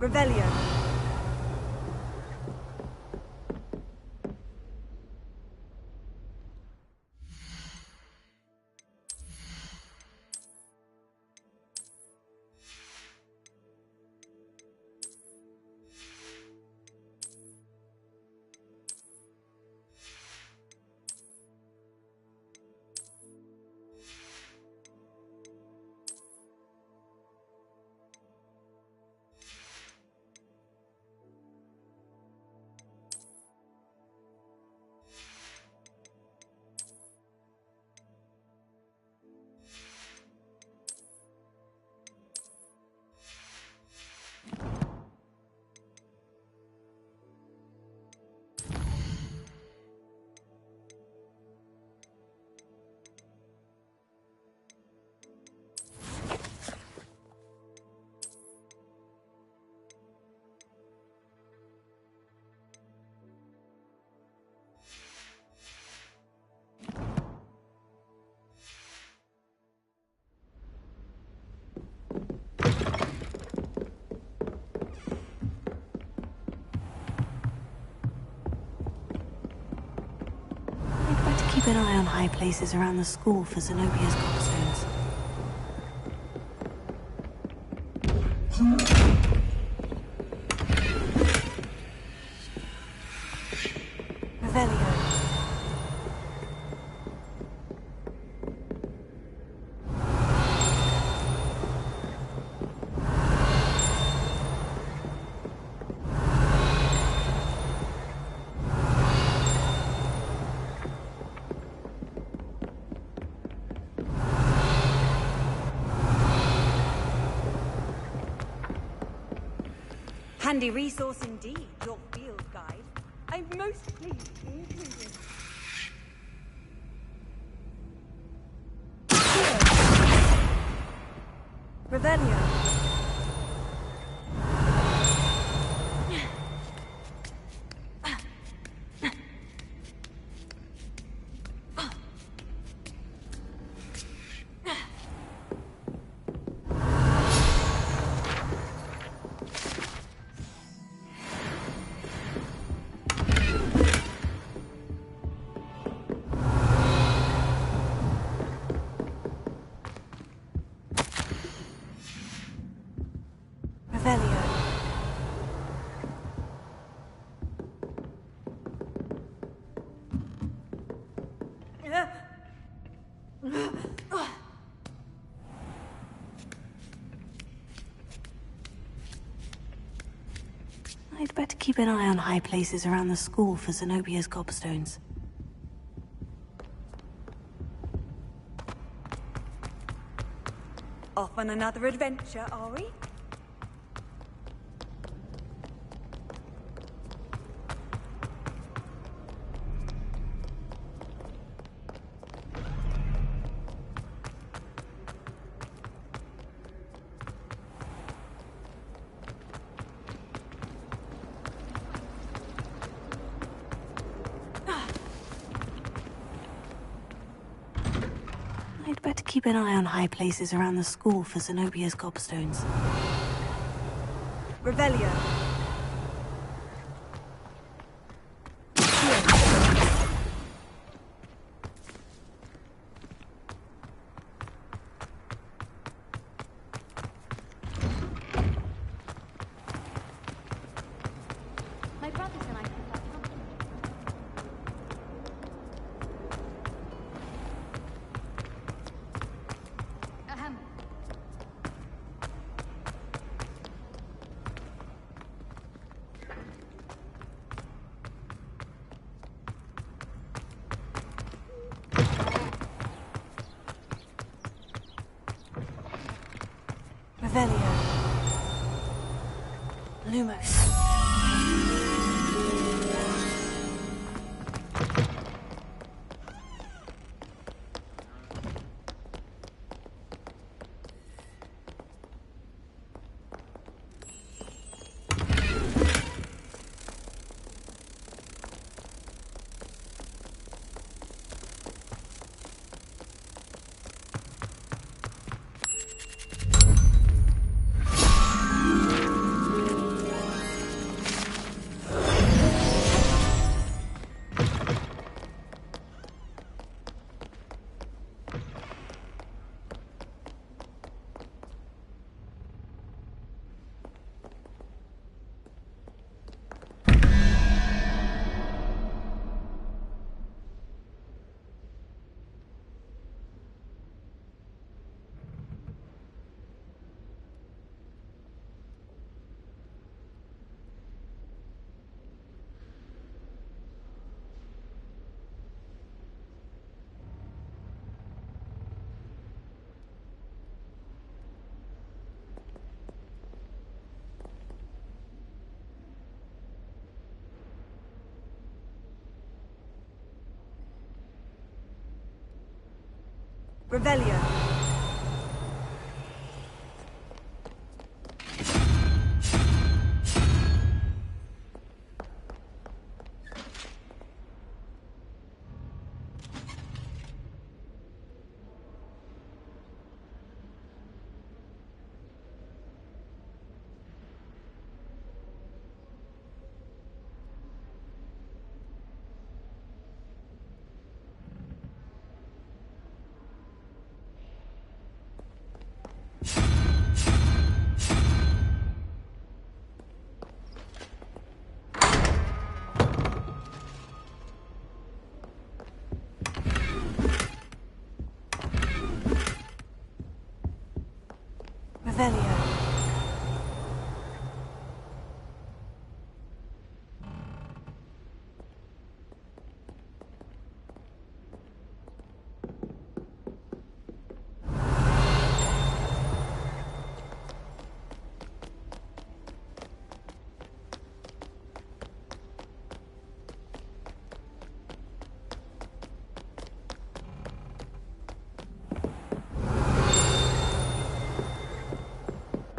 Revelio. Keep an eye on high places around the school for Zenobia's gobstones. Revelio. Handy resource indeed, your field guide. I'm most pleased to include it. Revelio. I'd better keep an eye on high places around the school for Zenobia's gobstones. Off on another adventure, are we? I'd better keep an eye on high places around the school for Zenobia's gobstones. Revelio. My brothers and I prefer company. Ahem. Revelio. Lumos. Revelio. Revelio.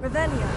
Revelio.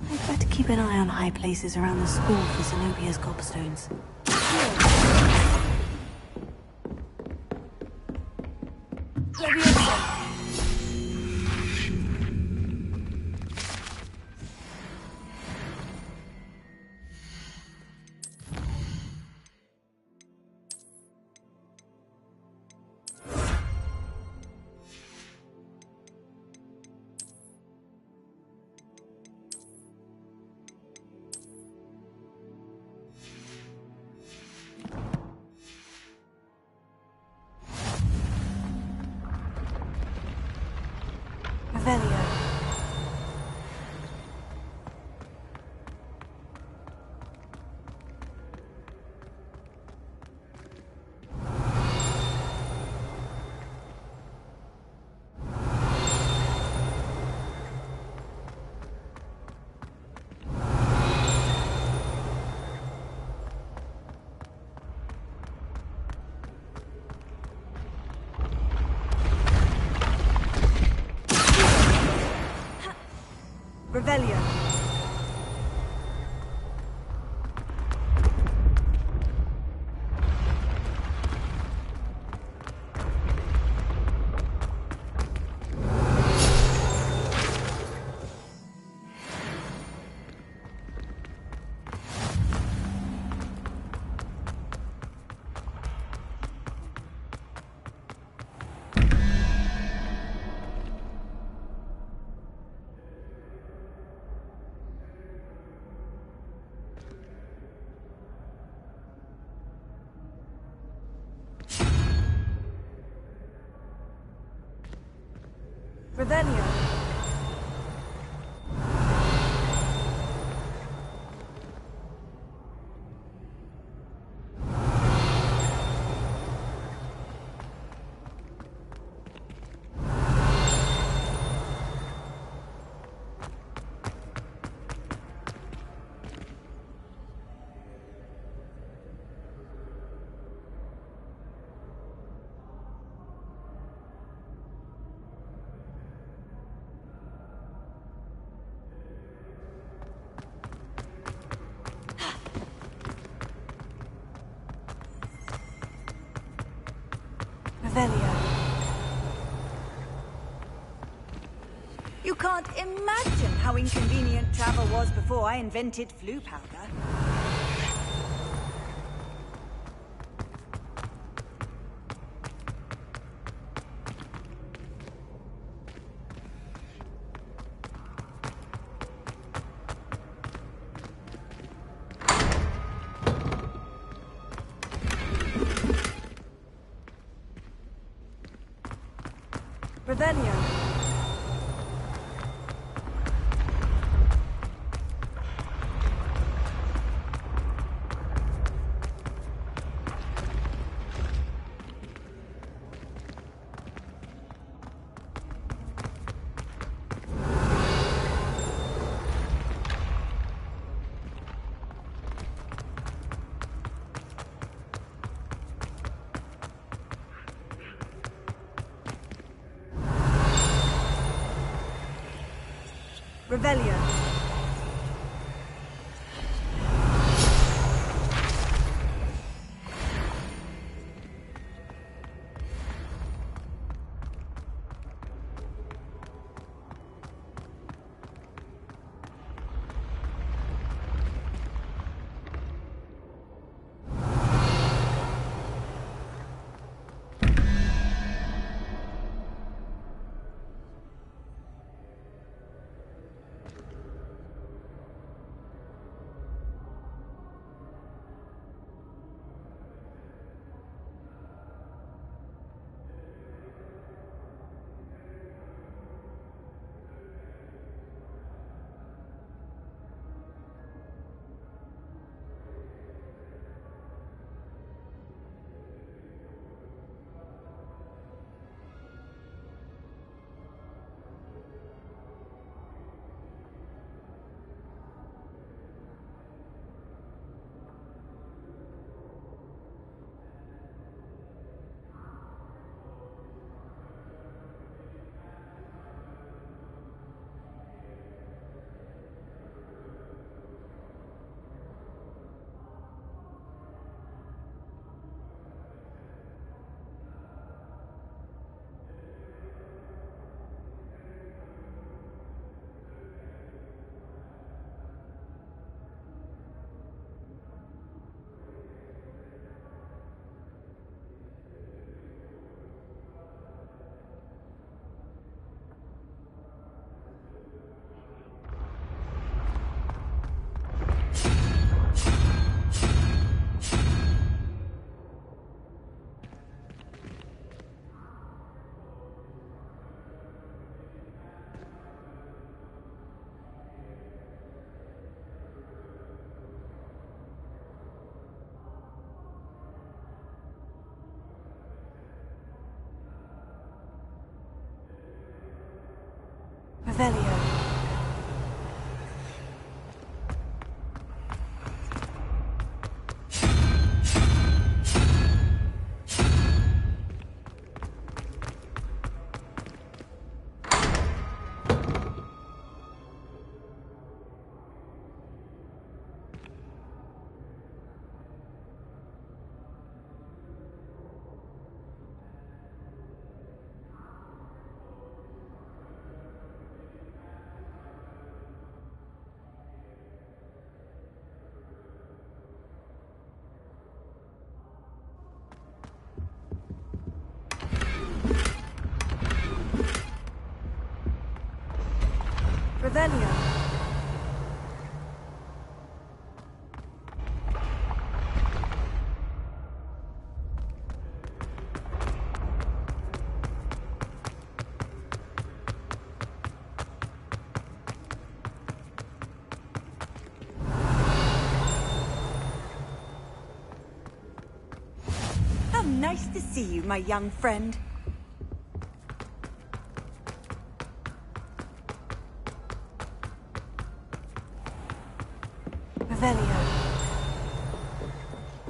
I'd better keep an eye on high places around the school for Zenobia's gobstones. Revelio. Revelio. Revelio. Revelio. You can't imagine how inconvenient travel was before I invented flu powder. Revelio. Revelio. Revelio. Revelio. How nice to see you, my young friend. Revelio.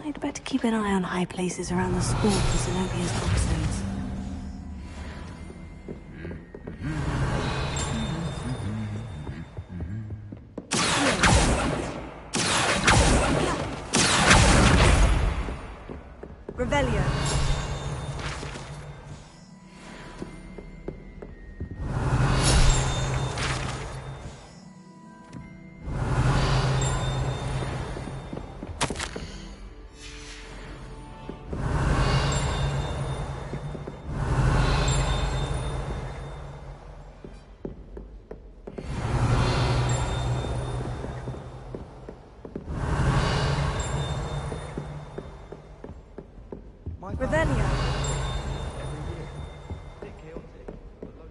I'd better keep an eye on high places around the school for Zenobia's gobstones. Revelio. Revelio. Every year. Bit chaotic, but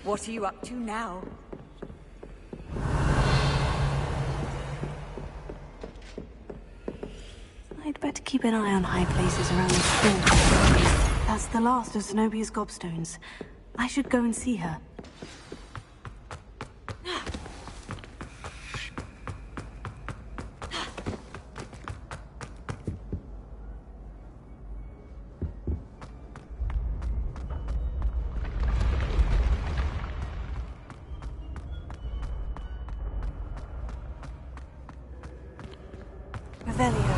What are you up to now? I'd better keep an eye on high places around the school. That's the last of Zenobia's gobstones. I should go and see her. Revelio.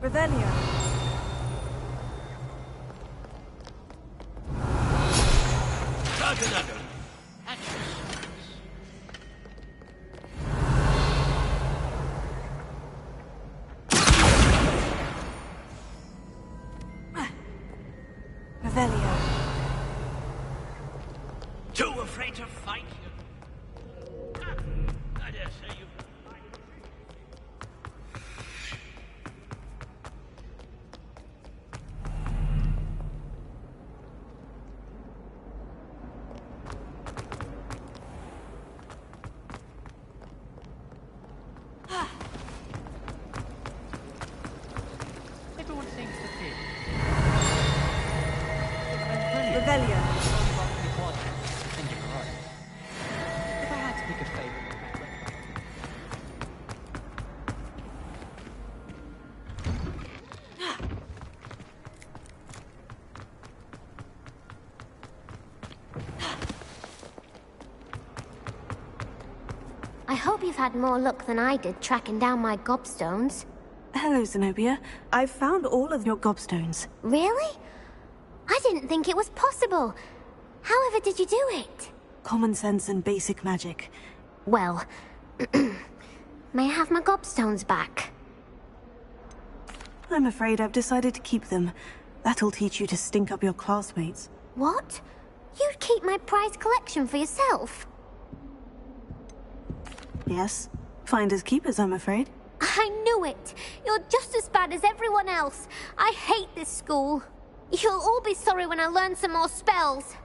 Revelio. Revelio. Too afraid to fight? I dare say you. Everyone seems to fit. Revelio. I think you're right. If I had to pick a favourite, I hope you've had more luck than I did tracking down my gobstones. Hello, Zenobia. I've found all of your gobstones. Really? I didn't think it was possible. However did you do it? Common sense and basic magic. Well, may I have my gobstones back? I'm afraid I've decided to keep them. That'll teach you to stink up your classmates. What? You'd keep my prized collection for yourself? Yes. Finders keepers, I'm afraid. I knew it! You're just as bad as everyone else. I hate this school. You'll all be sorry when I learn some more spells.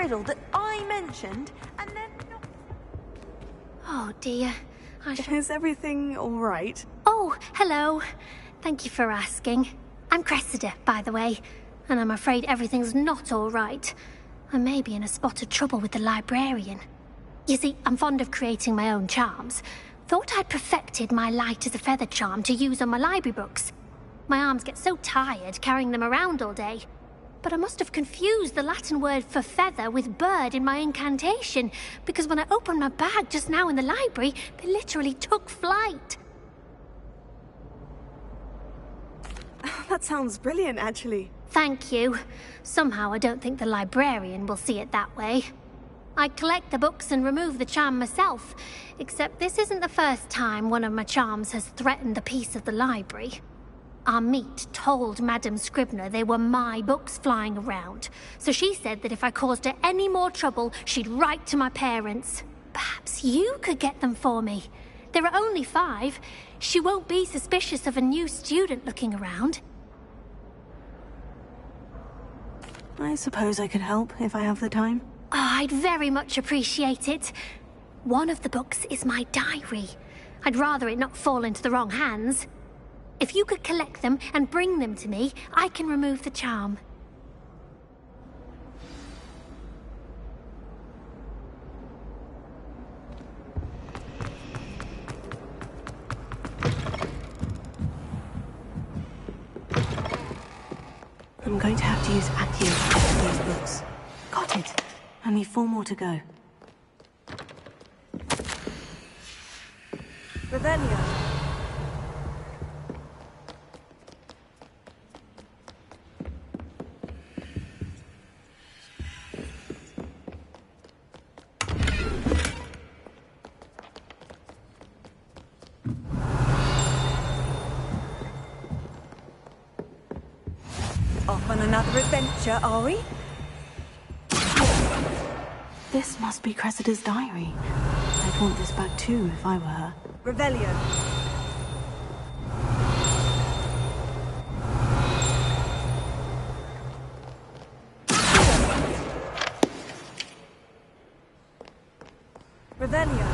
riddle that I mentioned, and then not... Oh dear. Is everything all right? Oh, hello. Thank you for asking. I'm Cressida, by the way, and I'm afraid everything's not all right. I may be in a spot of trouble with the librarian. You see, I'm fond of creating my own charms. Thought I'd perfected my light as a feather charm to use on my library books. My arms get so tired carrying them around all day. But I must have confused the Latin word for feather with bird in my incantation, because when I opened my bag just now in the library, they literally took flight. That sounds brilliant, actually. Thank you. Somehow I don't think the librarian will see it that way. I collect the books and remove the charm myself, except this isn't the first time one of my charms has threatened the peace of the library. Our meet told Madame Scribner they were my books flying around, so she said that if I caused her any more trouble, she'd write to my parents. Perhaps you could get them for me. There are only 5. She won't be suspicious of a new student looking around. I suppose I could help if I have the time. Oh, I'd very much appreciate it. One of the books is my diary. I'd rather it not fall into the wrong hands. If you could collect them and bring them to me, I can remove the charm. I'm going to have to use Accio to get those books. Got it. Only 4 more to go. Revelio. Off on another adventure, are we? This must be Cressida's diary. I'd want this back too if I were her. Revelio. Revelio.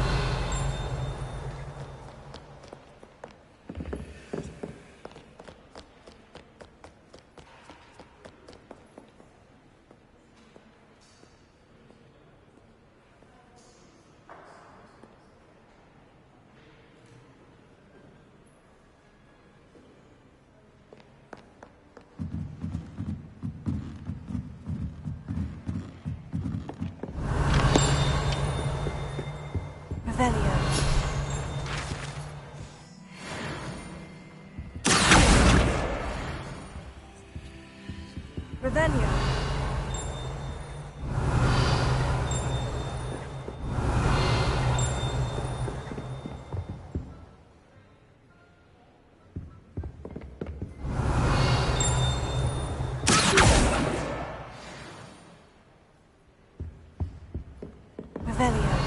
Revelio. Revelio. Revelio.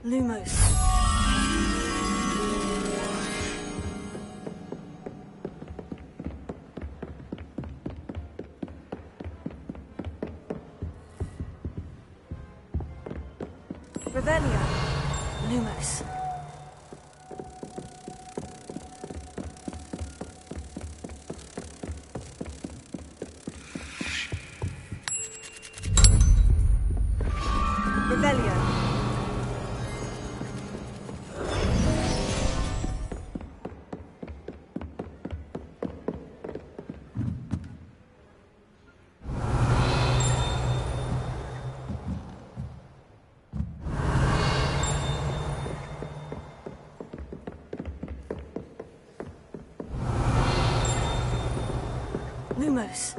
Lumos. Revelio. Lumos. Revelio. Lumos.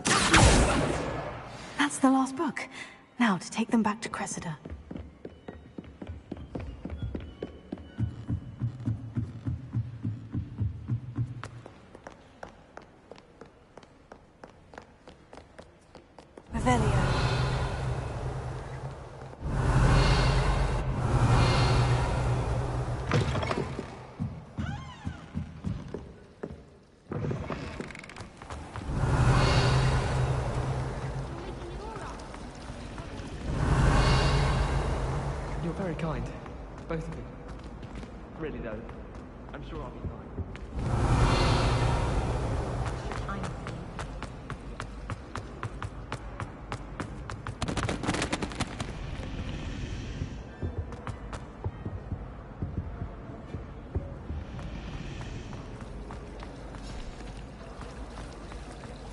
That's the last book. Now to take them back to Cressida. Revelio. very kind. Both of you. Really though, I'm sure I'll be fine.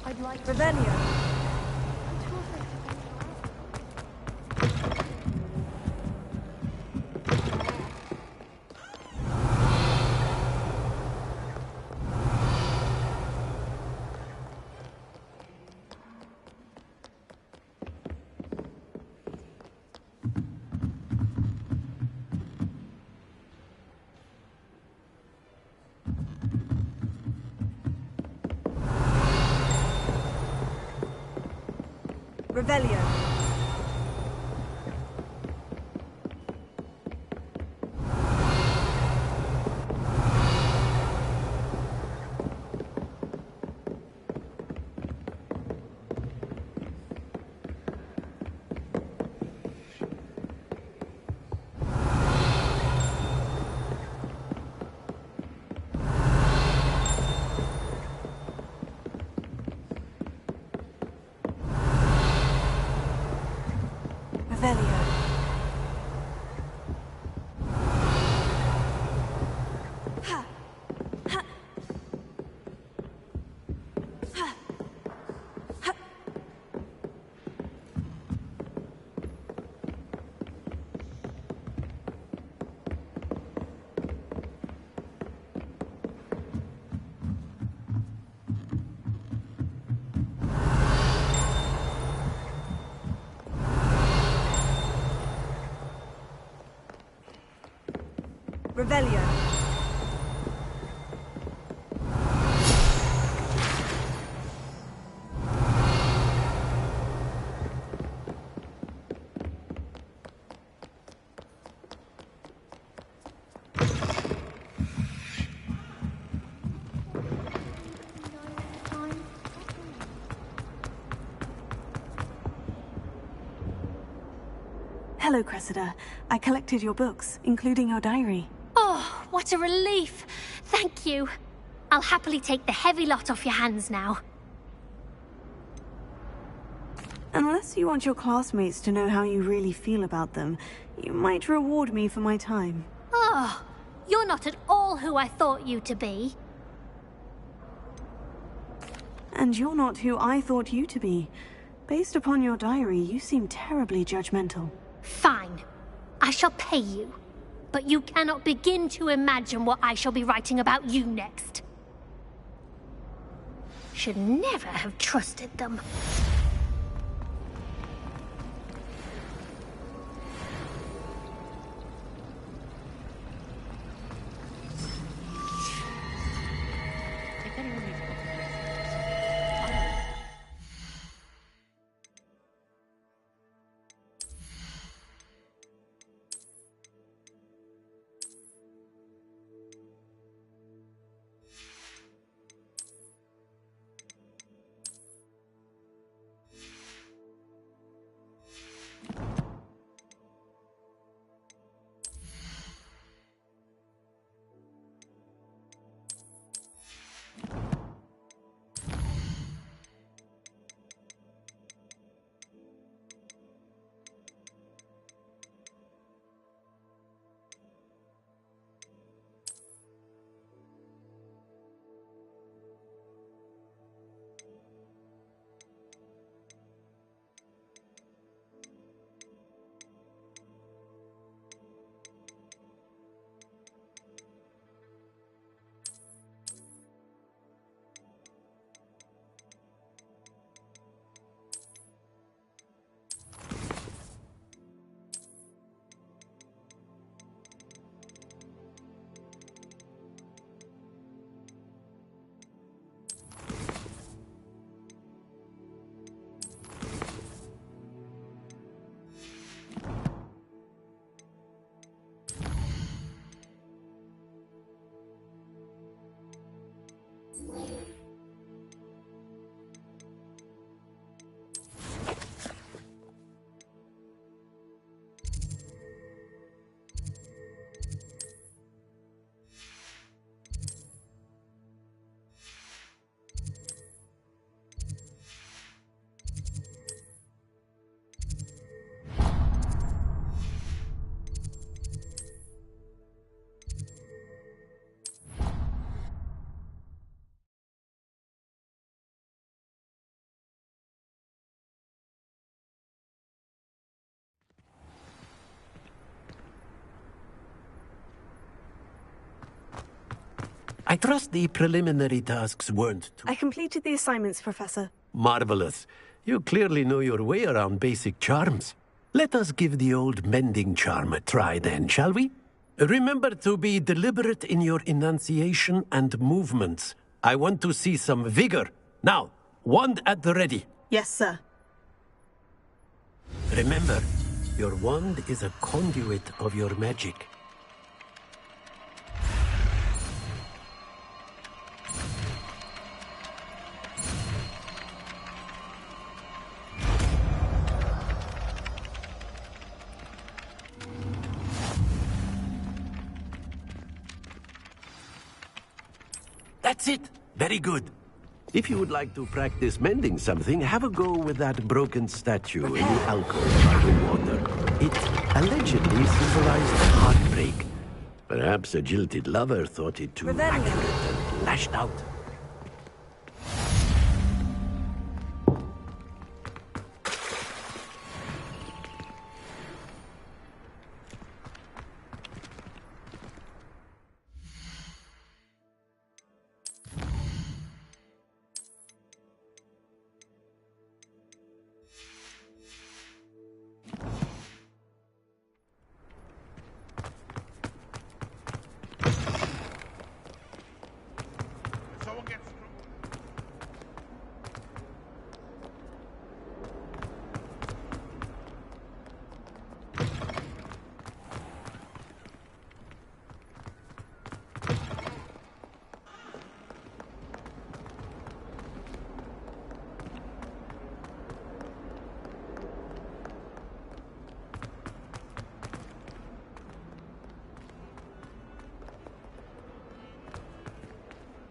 I'd like Revelio. Revelio. Revelio. Hello, Cressida. I collected your books, including your diary. Oh, what a relief! Thank you. I'll happily take the heavy lot off your hands now. Unless you want your classmates to know how you really feel about them, you might reward me for my time. Oh, you're not at all who I thought you to be. And you're not who I thought you to be. Based upon your diary, you seem terribly judgmental. Fine. I shall pay you. But you cannot begin to imagine what I shall be writing about you next. Should never have trusted them. I trust the preliminary tasks weren't too I completed the assignments, Professor. marvelous. You clearly know your way around basic charms. Let us give the old mending charm a try then, shall we? Remember to be deliberate in your enunciation and movements. I want to see some vigor. Now, wand at the ready. Yes, sir. Remember, your wand is a conduit of your magic. That's it. Very good. If you would like to practice mending something, have a go with that broken statue in the alcove by the water. It allegedly symbolized heartbreak. Perhaps a jilted lover thought it too accurate and lashed out.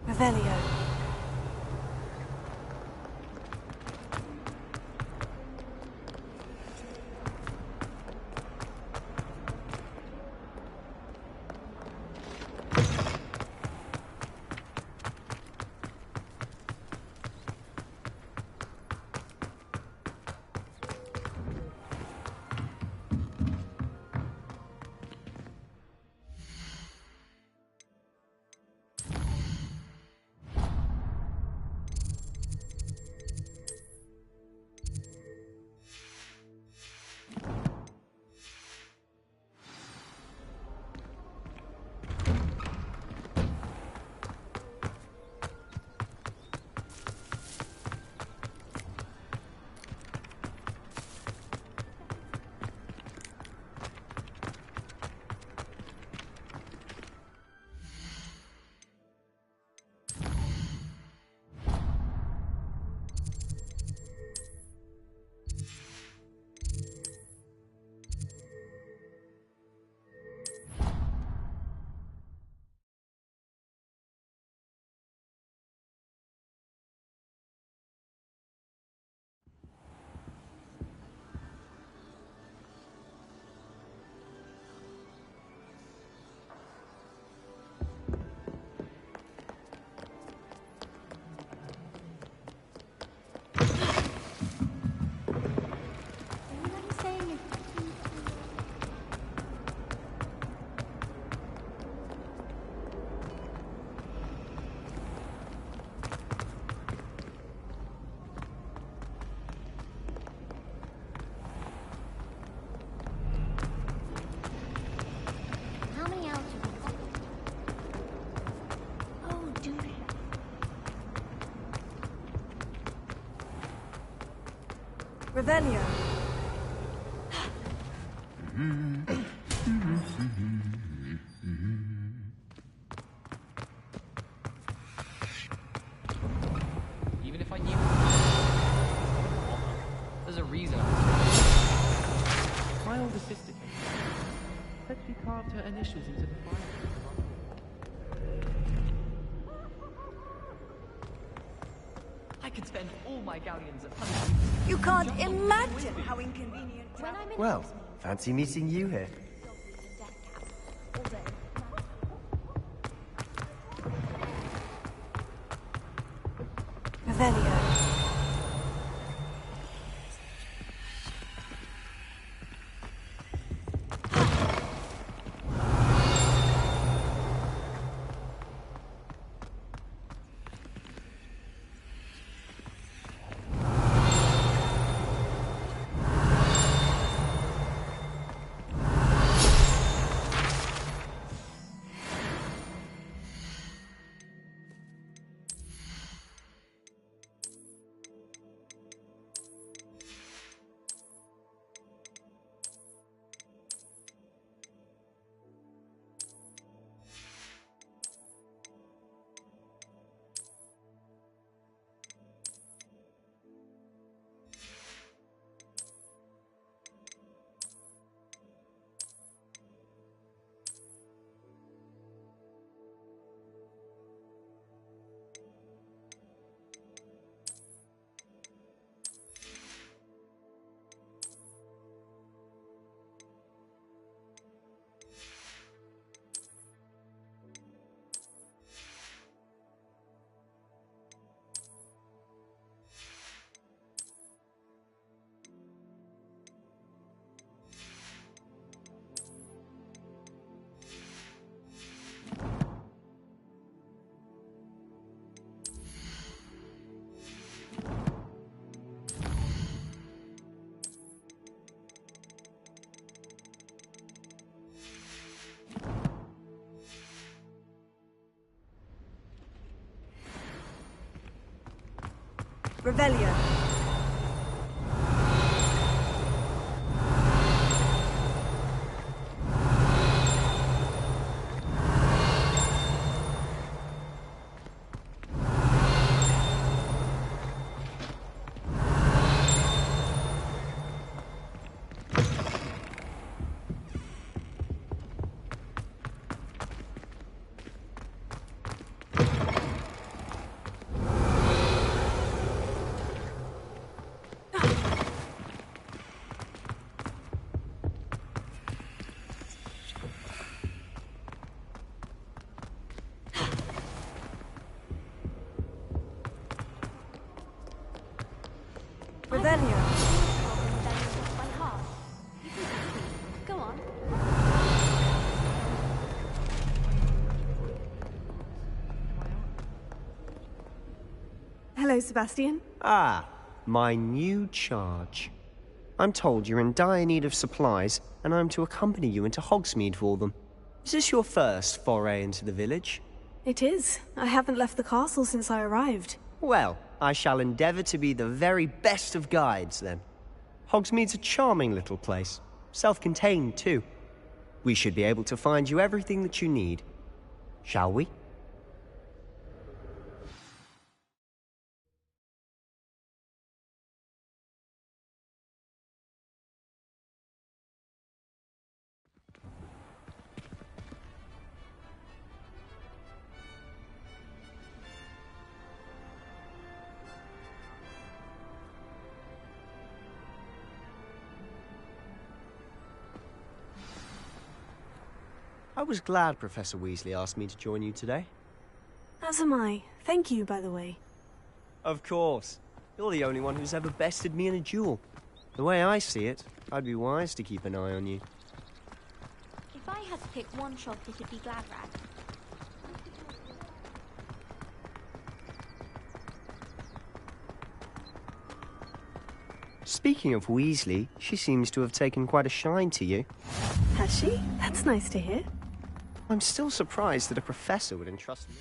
Revelio. Revelio. Even if I knew... There's a reason. My older sister said she carved her initials into the fire. I could spend all my galleons of honey. You can't imagine how inconvenient. Well, fancy meeting you here. Revelio. Revelio. Revelio. Go on. Hello, Sebastian. Ah, my new charge. I'm told you're in dire need of supplies, and I'm to accompany you into Hogsmeade for them. Is this your first foray into the village? It is. I haven't left the castle since I arrived. Well, I shall endeavour to be the very best of guides, then. Hogsmeade's a charming little place. Self-contained, too. We should be able to find you everything that you need. Shall we? I was glad Professor Weasley asked me to join you today. As am I. Thank you, by the way. Of course. You're the only one who's ever bested me in a duel. The way I see it, I'd be wise to keep an eye on you. If I had to pick one shop, it'd be Gladrag. Speaking of Weasley, she seems to have taken quite a shine to you. Has she? That's nice to hear. I'm still surprised that a professor would entrust me.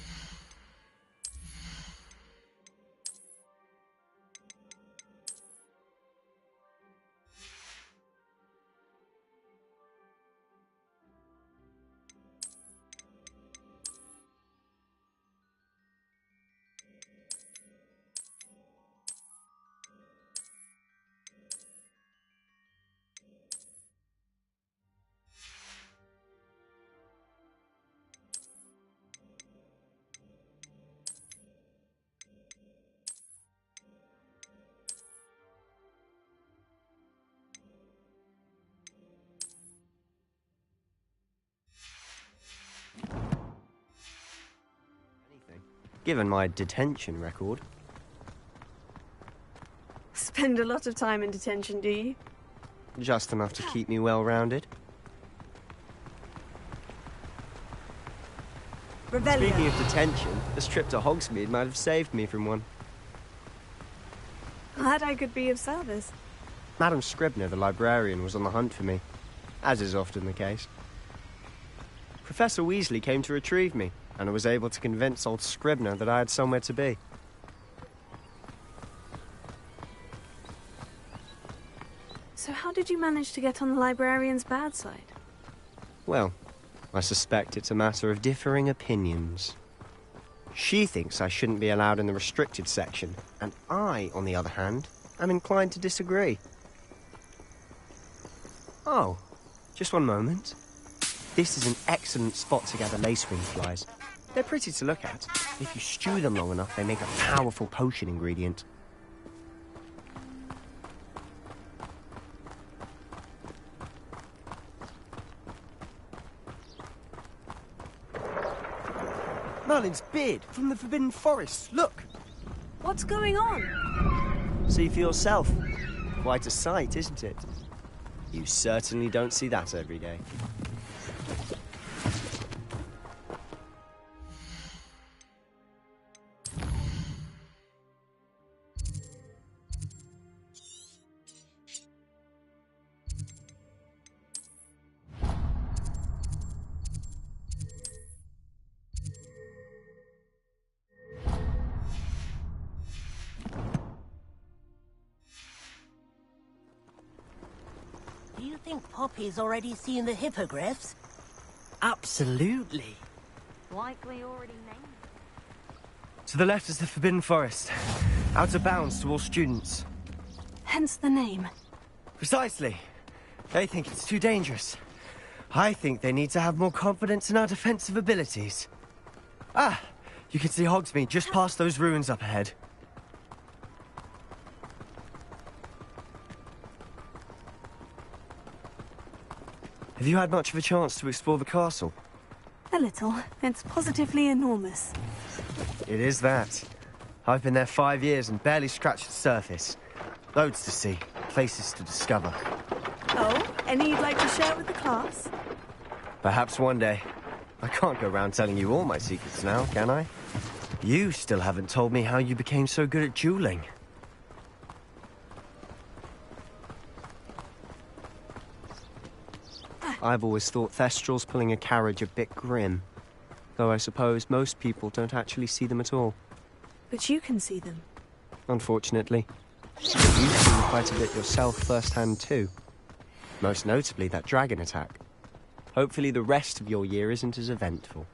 Given my detention record. Spend a lot of time in detention, do you? Just enough to keep me well-rounded. Revelio. Speaking of detention, this trip to Hogsmeade might have saved me from one. Glad I could be of service. Madam Scribner, the librarian, was on the hunt for me, as is often the case. Professor Weasley came to retrieve me, and I was able to convince old Scribner that I had somewhere to be. So how did you manage to get on the librarian's bad side? Well, I suspect it's a matter of differing opinions. She thinks I shouldn't be allowed in the restricted section, and I, on the other hand, am inclined to disagree. Oh, just one moment. This is an excellent spot to gather lacewing flies. They're pretty to look at. If you stew them long enough, they make a powerful potion ingredient. Merlin's beard from the Forbidden Forest. Look! What's going on? See for yourself. Quite a sight, isn't it? You certainly don't see that every day. you think Poppy's already seen the hippogriffs? Absolutely. Like we already named. To the left is the Forbidden Forest. Out of bounds to all students. Hence the name. Precisely. They think it's too dangerous. I think they need to have more confidence in our defensive abilities. Ah, you can see Hogsmeade just past those ruins up ahead. Have you had much of a chance to explore the castle? A little. It's positively enormous. It is that. I've been there 5 years and barely scratched the surface. Loads to see, places to discover. Oh, any you'd like to share with the class? Perhaps one day. I can't go around telling you all my secrets now, can I? You still haven't told me how you became so good at dueling. I've always thought Thestrals pulling a carriage a bit grim. Though I suppose most people don't actually see them at all. But you can see them. Unfortunately. You've seen quite a bit yourself firsthand too. Most notably that dragon attack. Hopefully the rest of your year isn't as eventful.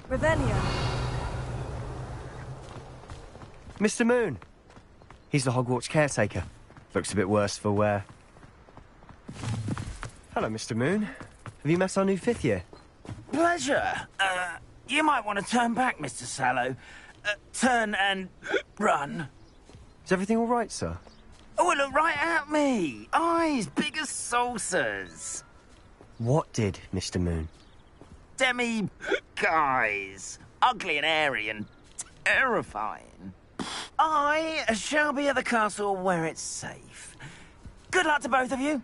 Revelio. Mr. Moon! He's the Hogwarts caretaker. Looks a bit worse for wear. Hello, Mr. Moon. Have you met our new 5th year? Pleasure. You might want to turn back, Mr. Sallow. Turn and run. Is everything all right, sir? Oh, look right at me. Eyes big as saucers. What did, Mr. Moon? Guys. Ugly and airy and terrifying. I shall be at the castle where it's safe. Good luck to both of you.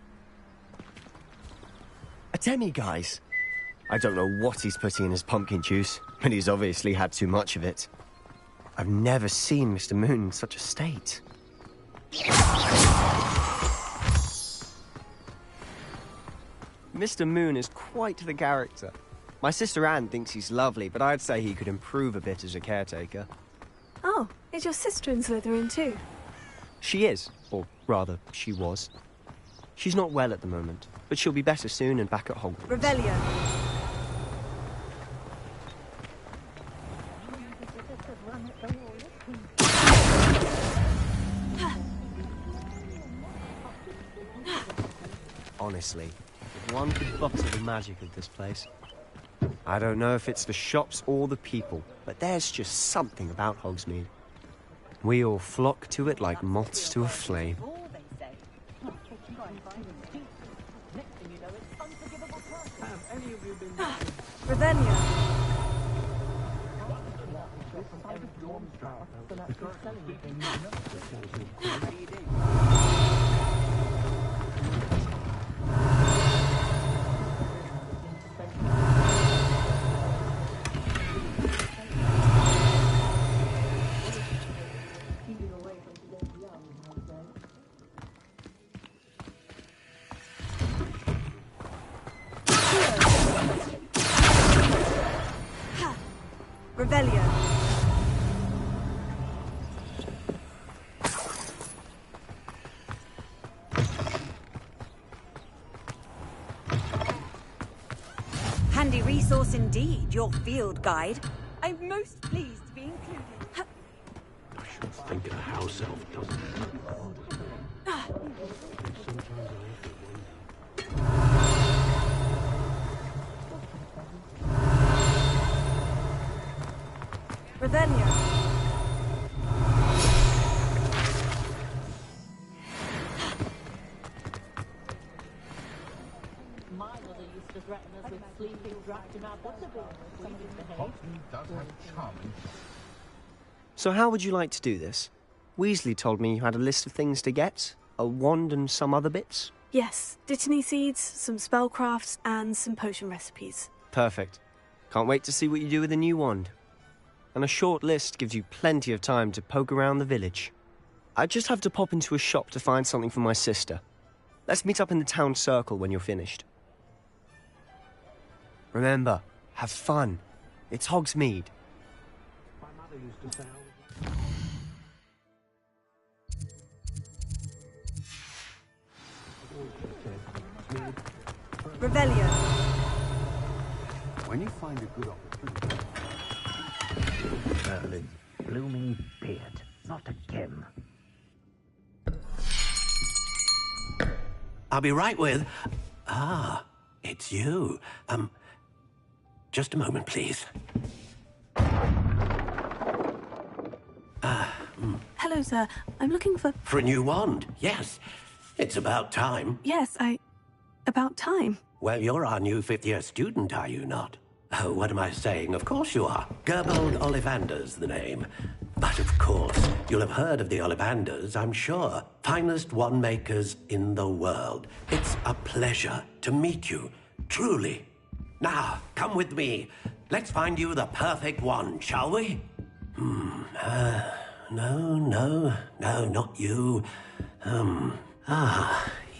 A demi-guise? I don't know what he's putting in his pumpkin juice, but he's obviously had too much of it. I've never seen Mr. Moon in such a state. Mr. Moon is quite the character. My sister Anne thinks he's lovely, but I'd say he could improve a bit as a caretaker. Oh, is your sister in Slytherin too? She is, or rather, she was. She's not well at the moment, but she'll be better soon and back at Hogwarts. Revelio. Honestly, if one could butter the magic of this place. I don't know if it's the shops or the people, but there's just something about Hogsmeade. We all flock to it like moths to a flame. Revelio. Revelio. Handy resource indeed, your field guide. I'm most pleased to be included. I should think a house elf doesn't. Revelio. My mother used to threaten us with sleeping draft in our butterbean if we misbehaved. So how would you like to do this? Weasley told me you had a list of things to get, a wand and some other bits. Yes, Dittany seeds, some spellcrafts, and some potion recipes. Perfect. Can't wait to see what you do with the new wand. And a short list gives you plenty of time to poke around the village. I just have to pop into a shop to find something for my sister. Let's meet up in the town circle when you're finished. Remember, have fun. It's Hogsmeade. Revelio. When you find a good opportunity. Merlin's blooming beard. Not again. I'll be right with... Ah, it's you. Just a moment, please. Hello, sir. I'm looking for... For a new wand, yes. It's about time. Yes, About time. Well, you're our new fifth-year student, are you not? Oh, what am I saying? Of course you are. Gerbold Ollivander's the name. But of course, you'll have heard of the Ollivanders, I'm sure. Finest wand makers in the world. It's a pleasure to meet you, truly. Now, come with me. Let's find you the perfect wand, shall we? No, not you.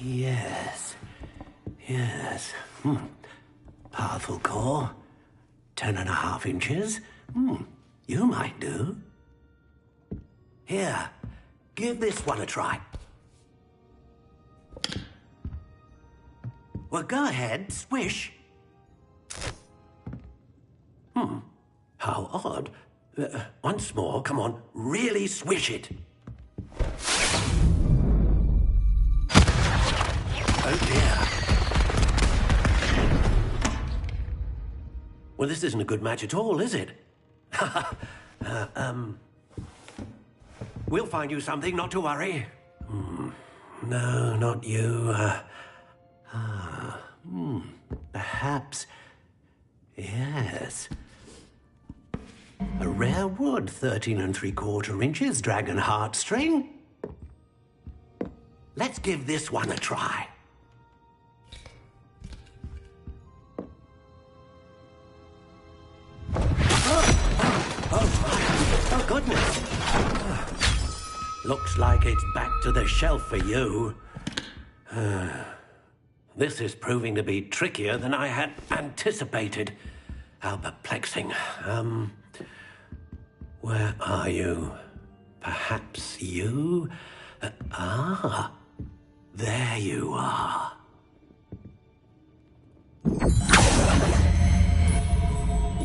Yes. Yes. Powerful core. 10.5 inches. You might do. Here, give this one a try. Well, go ahead, swish. How odd. Once more, come on, really swish it. Oh dear. Well, this isn't a good match at all, is it? We'll find you something, not to worry. No, not you. Perhaps. Yes. A rare wood, 13 3/4 inches, dragon heartstring. Let's give this one a try. Oh, goodness. Looks like it's back to the shelf for you. This is proving to be trickier than I had anticipated. How perplexing. Where are you? Perhaps you? There you are.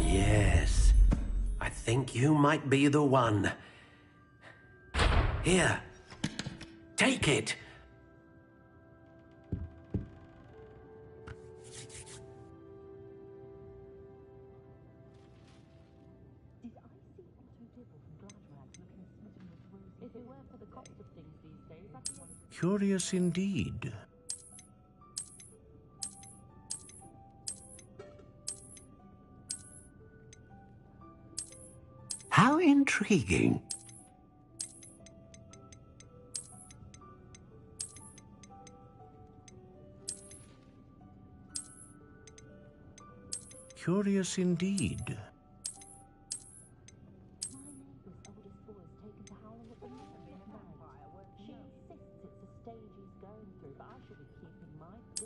Yes, I think you might be the one. Here, take it. Curious indeed. How intriguing. Curious indeed.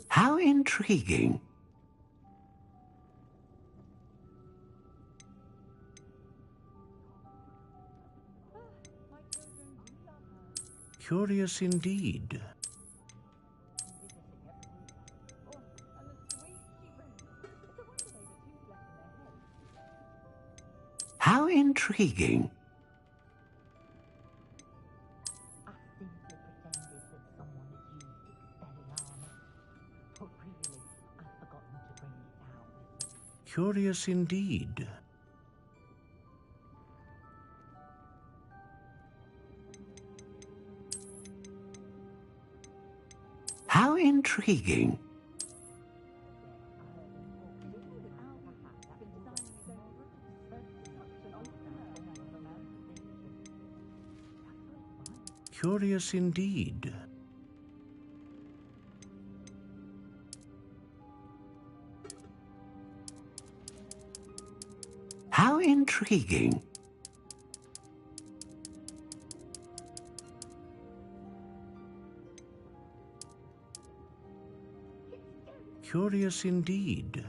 How intriguing. Curious indeed. How intriguing. Curious indeed. How intriguing. Curious indeed. How intriguing. Curious indeed.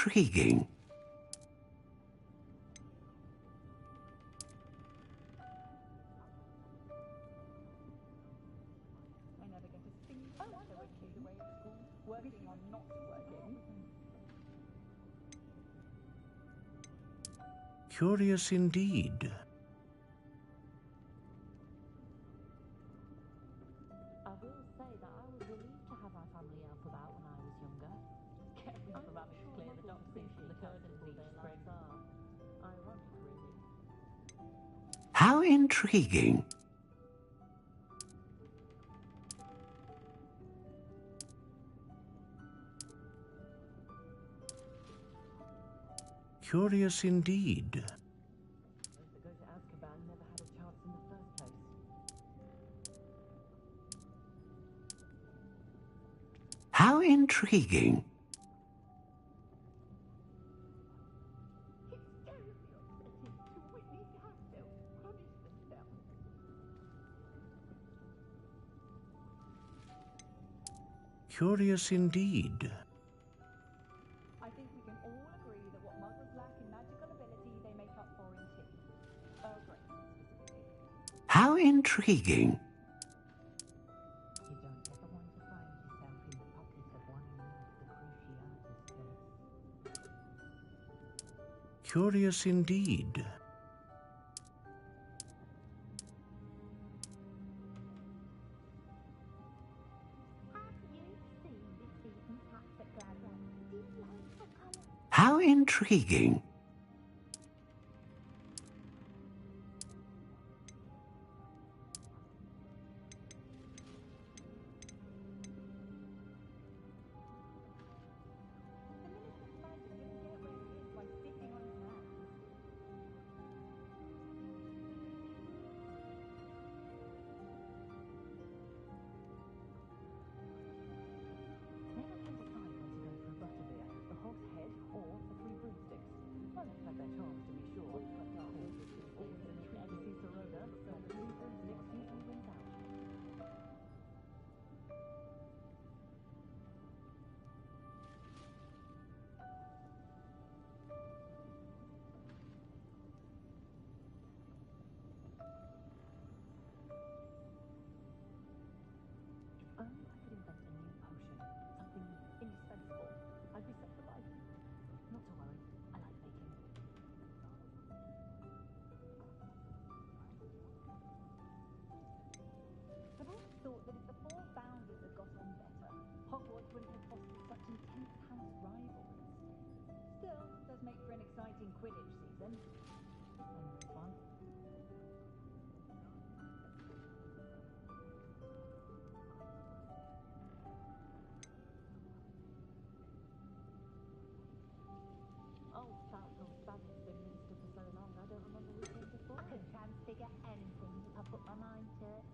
intriguing. Curious indeed. I will say that I was relieved to have our family help about when I was younger. Kept me from having to clear the toxins from the curtain beach spring. Ironic, really. How intriguing. Curious indeed. How intriguing. Curious indeed. I think we can all agree that what muggles lack in magical ability, they make up for in tea. Earl Grey, specifically. How intriguing. You don't ever want to find yourself in the pocket of one of the Cruciatus spirits. Curious indeed. How intriguing. Only I could invent a new potion, something indispensable, I'd be set for life. Not to worry, I like baking. I've always thought that if the four founders had got on better, Hogwarts wouldn't have fostered such intense house rivalries. Still, it does make for an exciting Quidditch season. I know this one. Old Falcon's Badger's been minister for so long, I don't remember who came before. I can transfigure anything if I put my mind to it.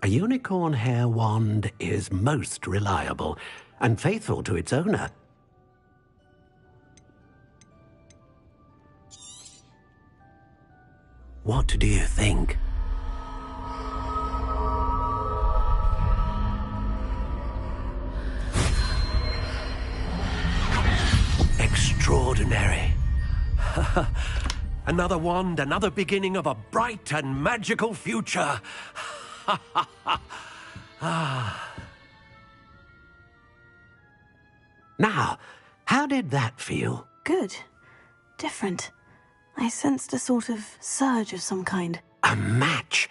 A unicorn hair wand is most reliable and faithful to its owner. What do you think? Extraordinary. Another wand, another beginning of a bright and magical future. Now, how did that feel? Good. Different. I sensed a sort of surge of some kind. A match.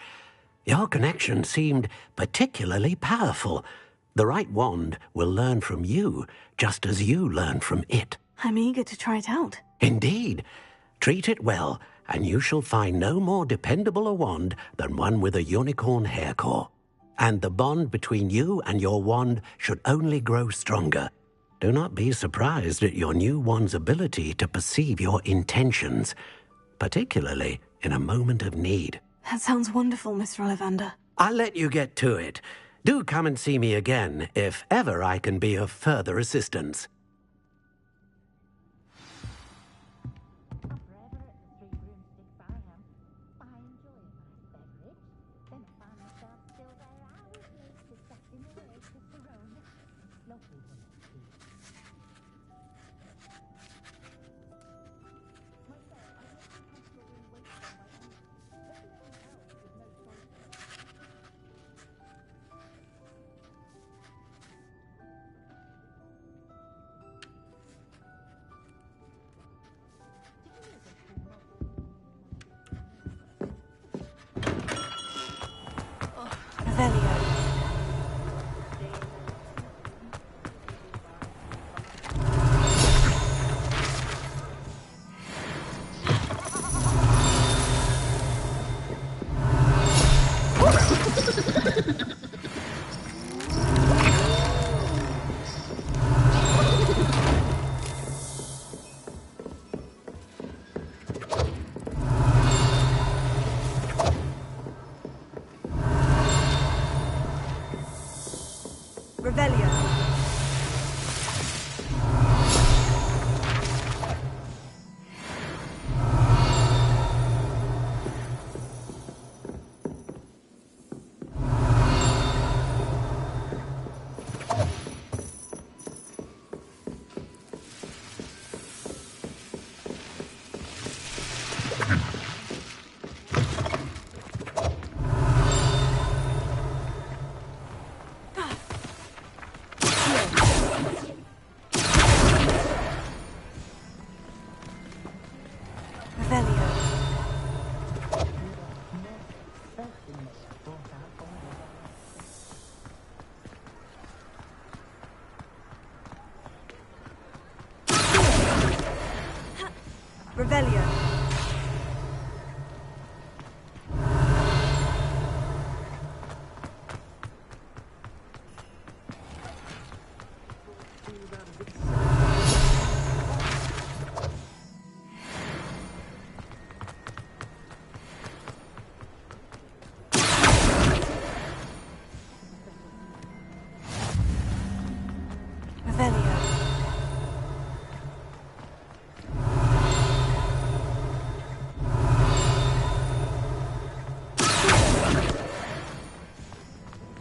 Your connection seemed particularly powerful. The right wand will learn from you, just as you learn from it. I'm eager to try it out. Indeed. Treat it well, and you shall find no more dependable a wand than one with a unicorn hair core. And the bond between you and your wand should only grow stronger. Do not be surprised at your new wand's ability to perceive your intentions, particularly in a moment of need. That sounds wonderful, Mr. Ollivander. I'll let you get to it. Do come and see me again if ever I can be of further assistance. Revelio. Revelio.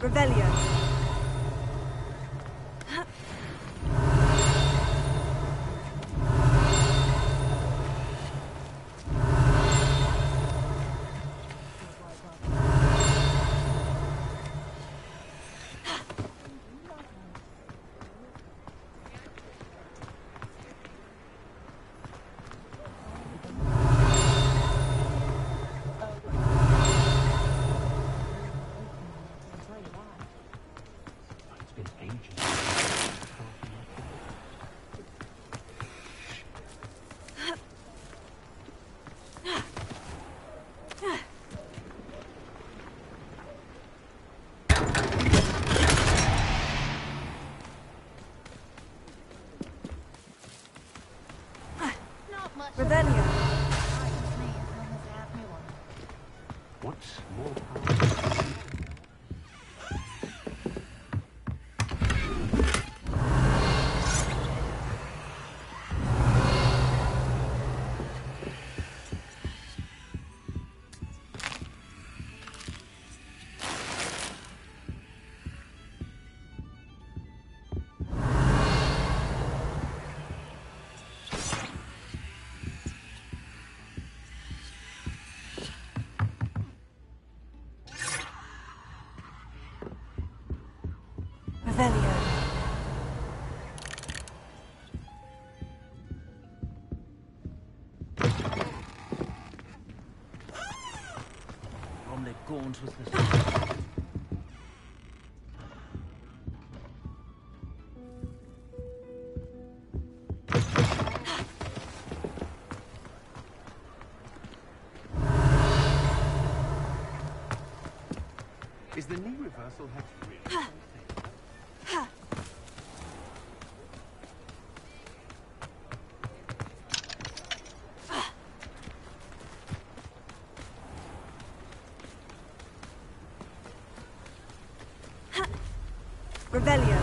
Revelio. Revelio. What's more powerful? Revelio. Bromley Gaunt was the... Is the knee reversal hex really? Revelio.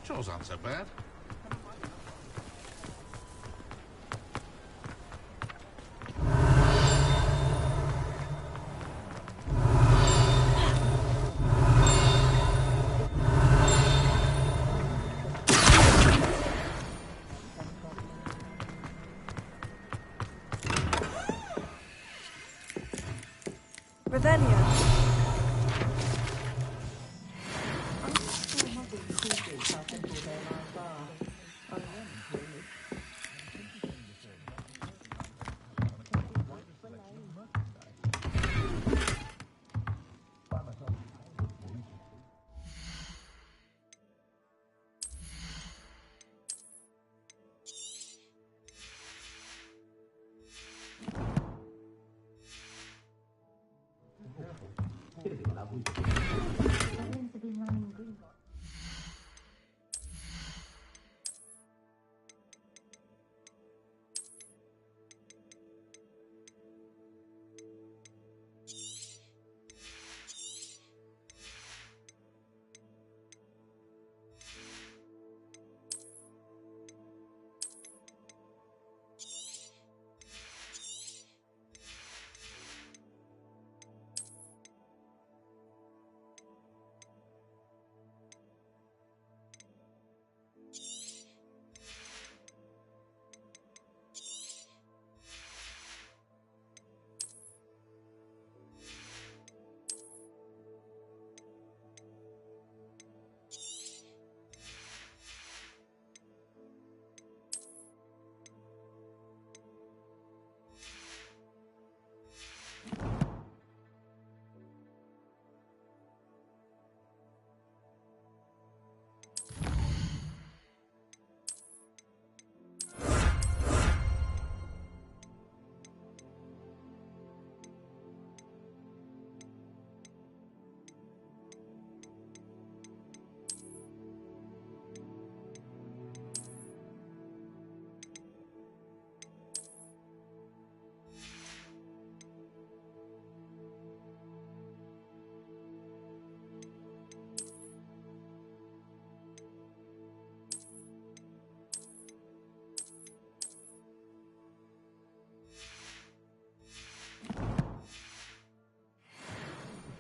Chores aren't so bad. Revelio.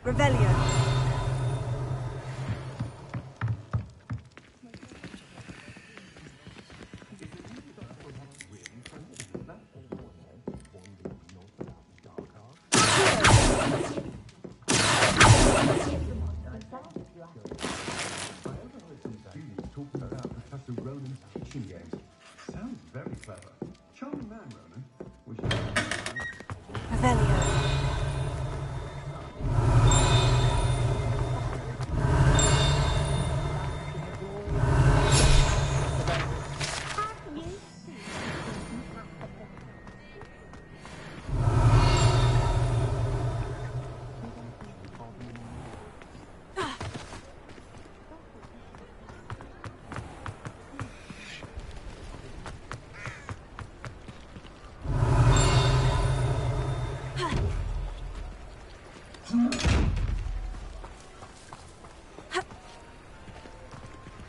Revelio. Talking about Professor Ronan's teaching games. Sounds very clever. Charming man, Ronan. Wish Revelio.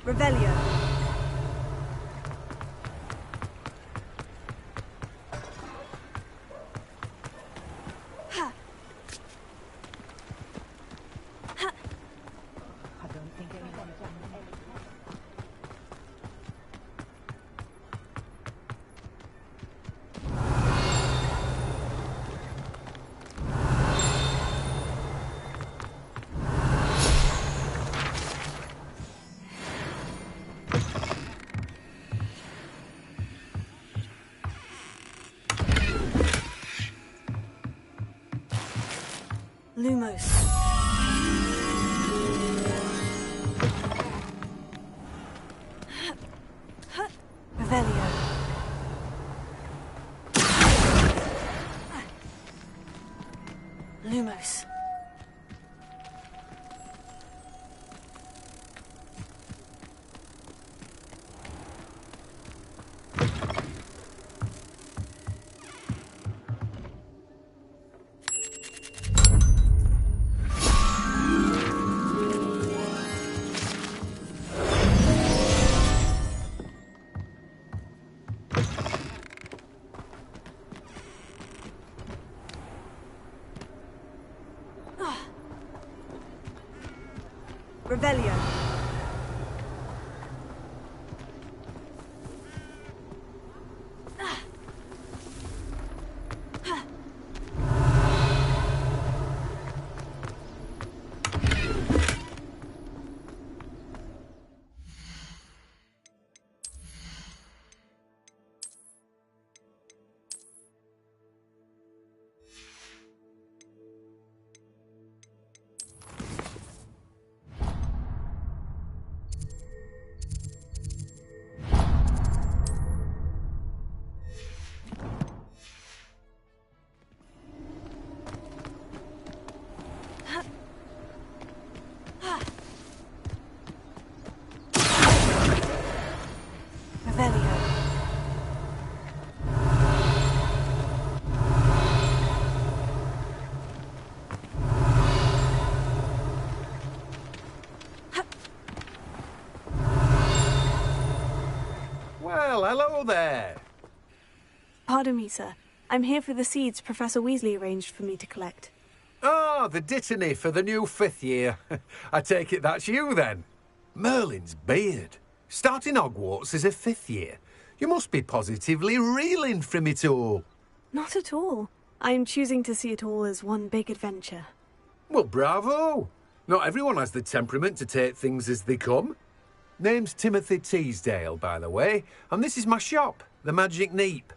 Revelio. Lumos. Revelio. Lumos. Revelio. Well, hello there. Pardon me, sir. I'm here for the seeds Professor Weasley arranged for me to collect. Ah, the dittany for the new 5th year. I take it that's you, then. Merlin's beard. Starting Hogwarts as a 5th year. You must be positively reeling from it all. Not at all. I'm choosing to see it all as one big adventure. Well, bravo. Not everyone has the temperament to take things as they come. Name's Timothy Teasdale, by the way, and this is my shop, the Magic Neep.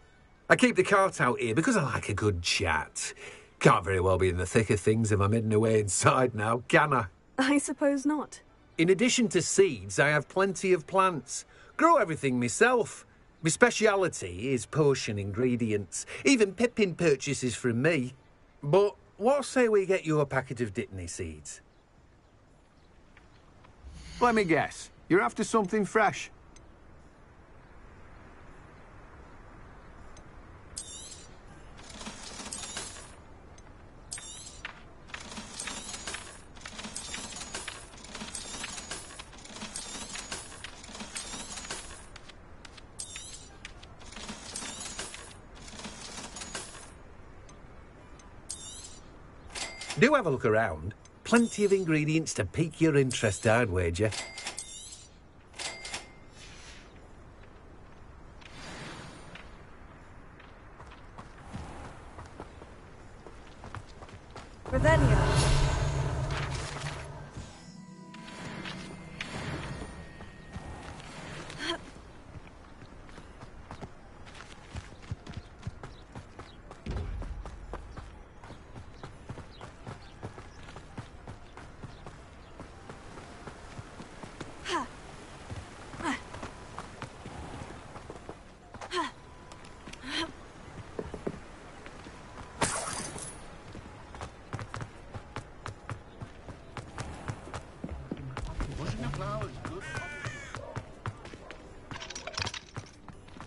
I keep the cart out here because I like a good chat. Can't very well be in the thick of things if I'm hidden away inside now, can I? I suppose not. In addition to seeds, I have plenty of plants. Grow everything myself. My speciality is potion ingredients. Even Pippin purchases from me. But what say we get you a packet of dittany seeds? Let me guess. You're after something fresh. Do have a look around. Plenty of ingredients to pique your interest, I'd wager. Revelio.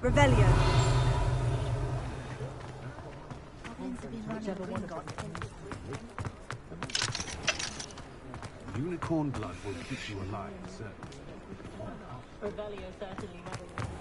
Revelio. Unicorn blood will keep you alive, sir. Revelio certainly never will.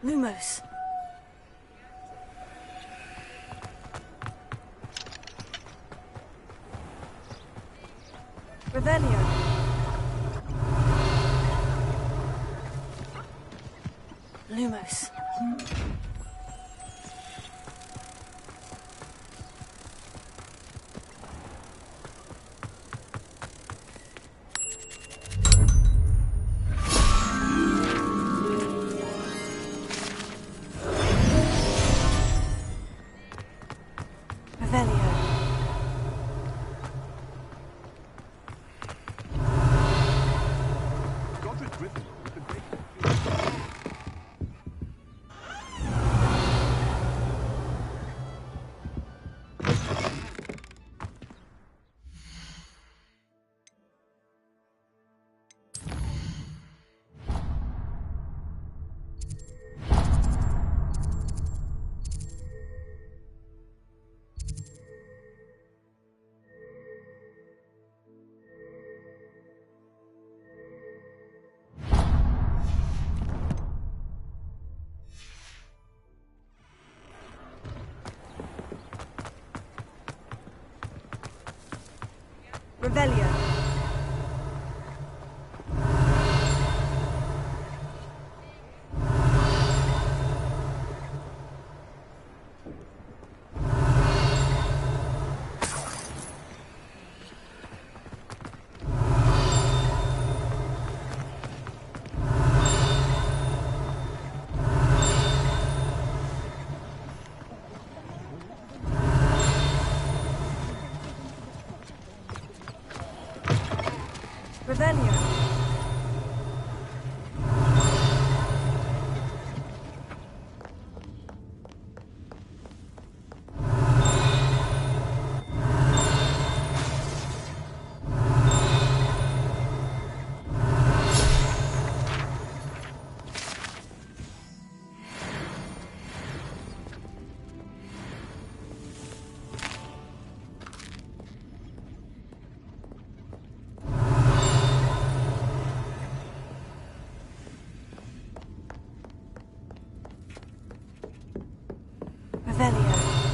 Lumos. Revelio. Lumos. Revelio. Godric's rhythm with the great Revelio. Revelio. Revelio.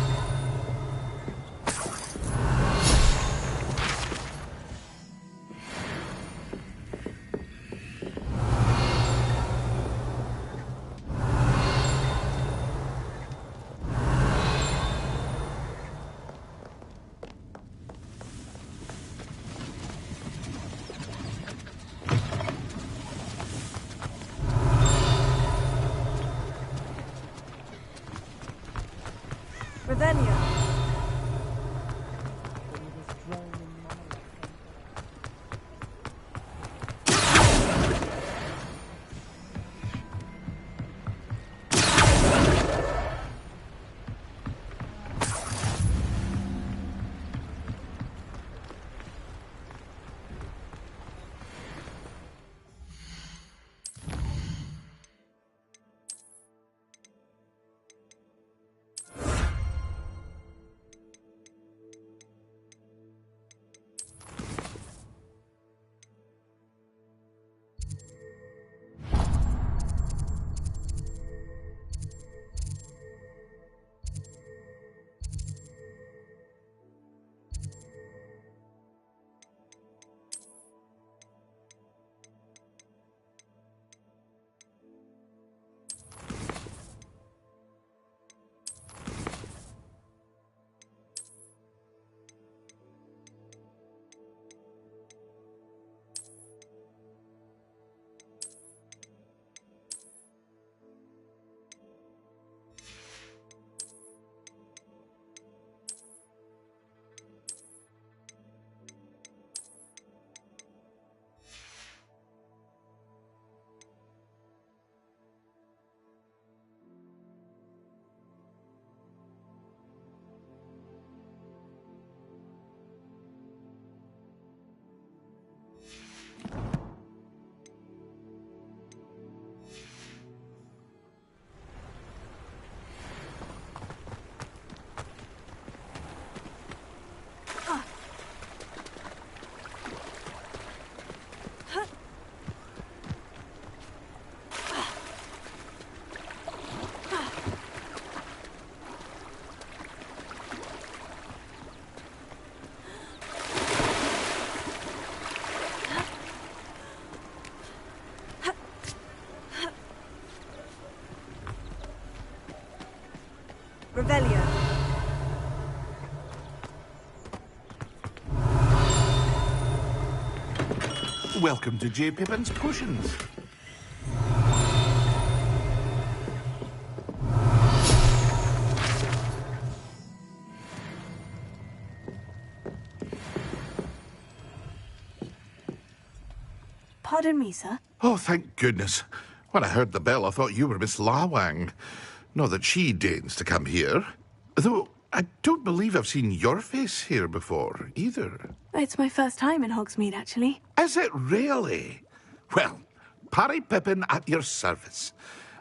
Revelio. Revelio. Welcome to J. Pippin's Potions. Pardon me, sir. Oh, thank goodness. When I heard the bell, I thought you were Miss Lawang. Not that she deigns to come here. Though I don't believe I've seen your face here before, either. It's my first time in Hogsmeade, actually. Is it really? Well, Parry Pippin at your service.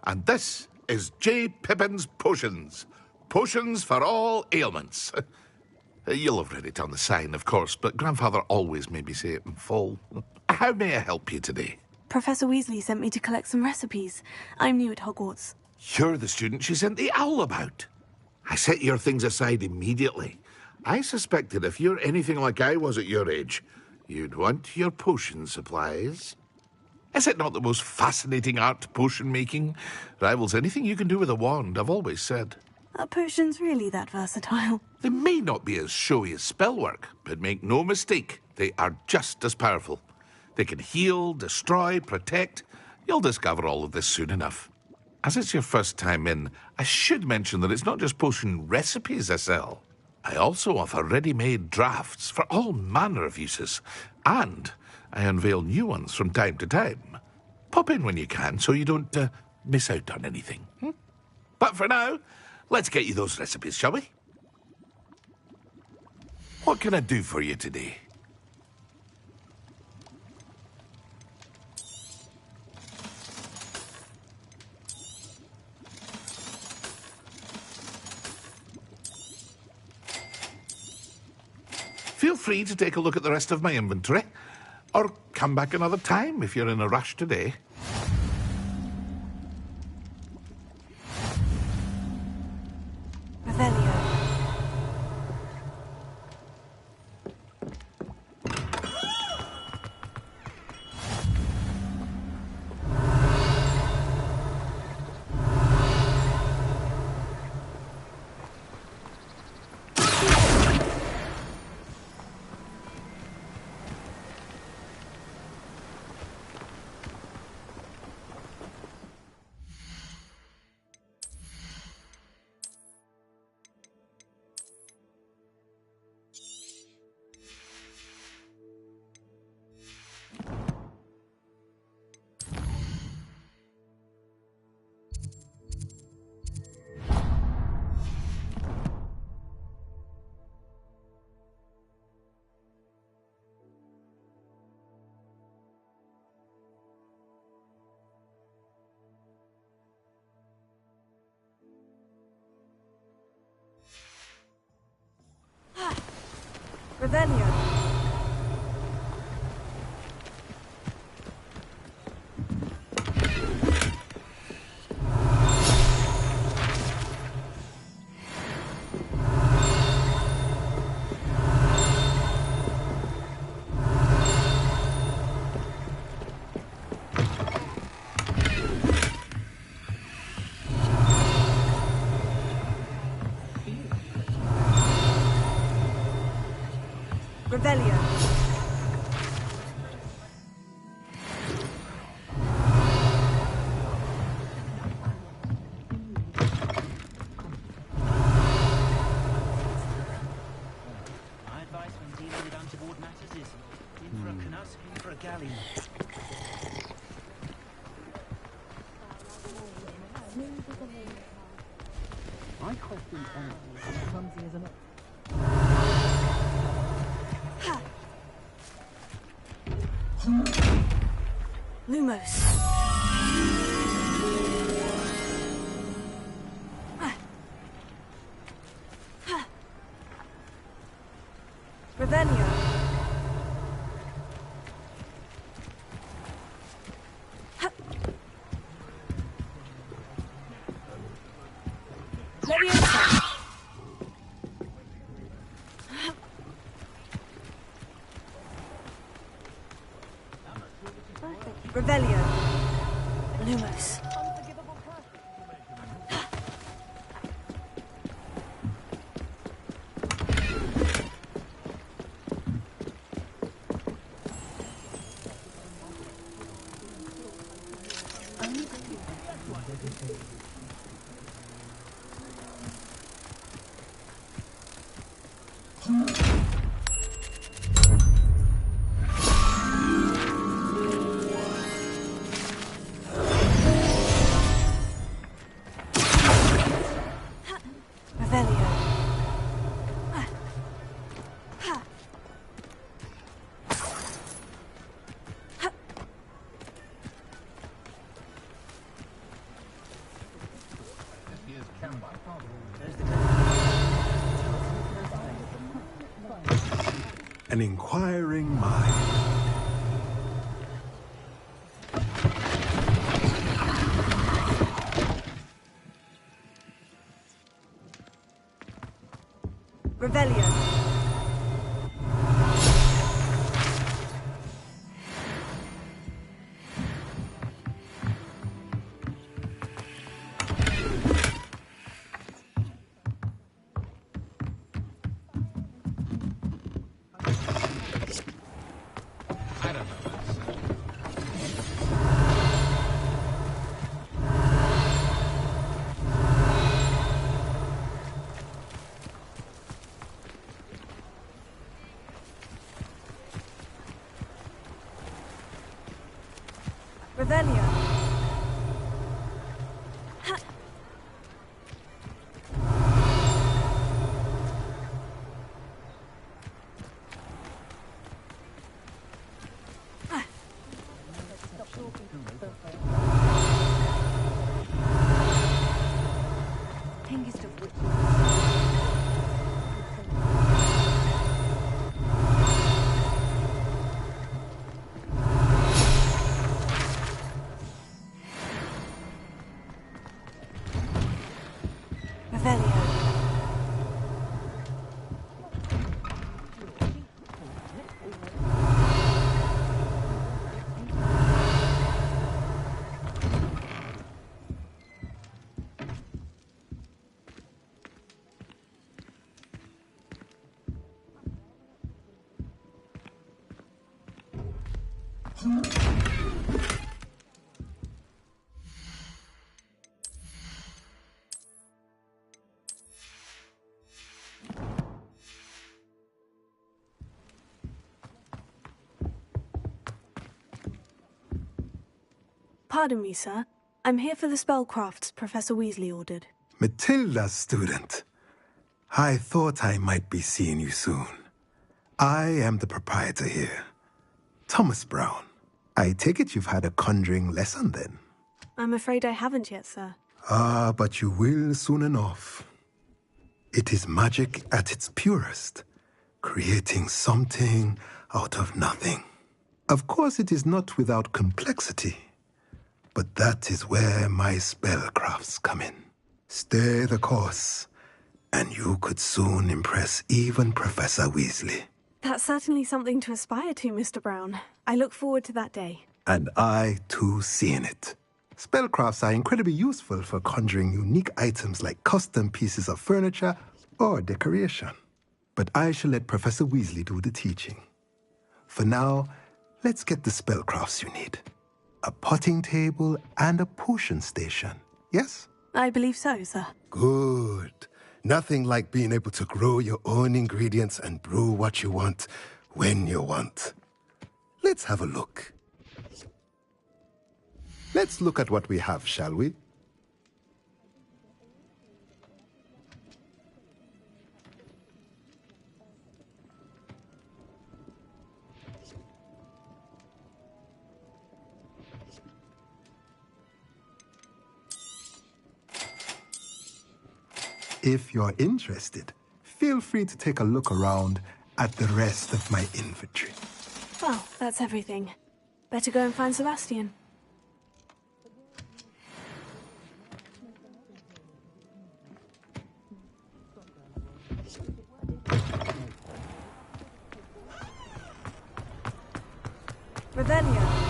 And this is J. Pippin's Potions. Potions for all ailments. You'll have read it on the sign, of course, but Grandfather always made me say it in full. How may I help you today? Professor Weasley sent me to collect some recipes. I'm new at Hogwarts. You're the student she sent the owl about. I set your things aside immediately. I suspected if you're anything like I was at your age, you'd want your potion supplies. Is it not the most fascinating art, potion making? Rivals anything you can do with a wand, I've always said. Are potions really that versatile? They may not be as showy as spellwork, but make no mistake, they are just as powerful. They can heal, destroy, protect. You'll discover all of this soon enough. As it's your first time in, I should mention that it's not just potion recipes I sell. I also offer ready-made drafts for all manner of uses, and I unveil new ones from time to time. Pop in when you can so you don't miss out on anything. But for now, let's get you those recipes, shall we? What can I do for you today? Feel free to take a look at the rest of my inventory, or come back another time if you're in a rush today. Revelio. Revelio. Revelio. My advice when dealing with untoward matters is in for a canus, in for a galley. I question anything as clumsy as an... Lumos. Revelio. Leviosa. Revelio. Lumos. An inquiring mind. Revelio. Revelio. Pardon me, sir. I'm here for the spellcrafts Professor Weasley ordered. Matilda, student. I thought I might be seeing you soon. I am the proprietor here, Thomas Brown. I take it you've had a conjuring lesson then? I'm afraid I haven't yet, sir. Ah, but you will soon enough. It is magic at its purest, creating something out of nothing. Of course, it is not without complexity, but that is where my spellcrafts come in. Stay the course, and you could soon impress even Professor Weasley. That's certainly something to aspire to, Mr. Brown. I look forward to that day. And I, too, seeing it. Spellcrafts are incredibly useful for conjuring unique items like custom pieces of furniture or decoration. But I shall let Professor Weasley do the teaching. For now, let's get the spellcrafts you need. A potting table and a potion station, yes? I believe so, sir. Good. Nothing like being able to grow your own ingredients and brew what you want when you want. Let's have a look. Let's look at what we have, shall we? If you're interested, feel free to take a look around at the rest of my inventory. Well, that's everything. Better go and find Sebastian. Revelio.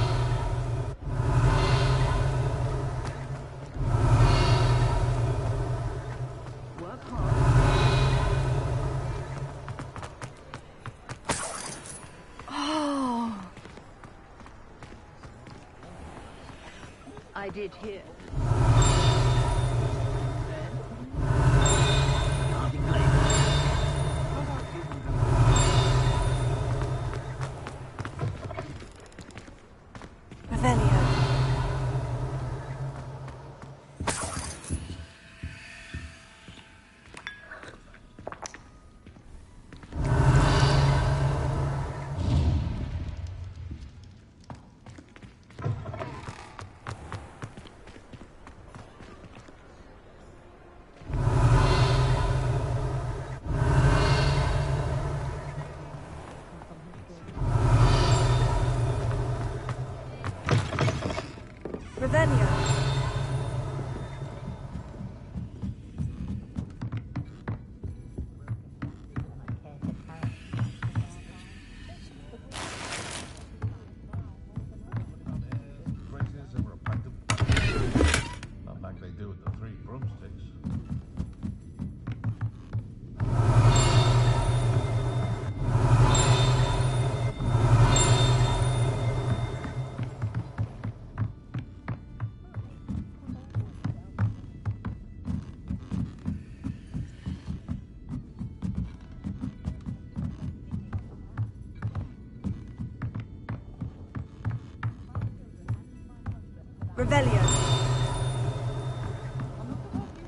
I did hear. Revelio. Not like they do with the three broomsticks. Revelio.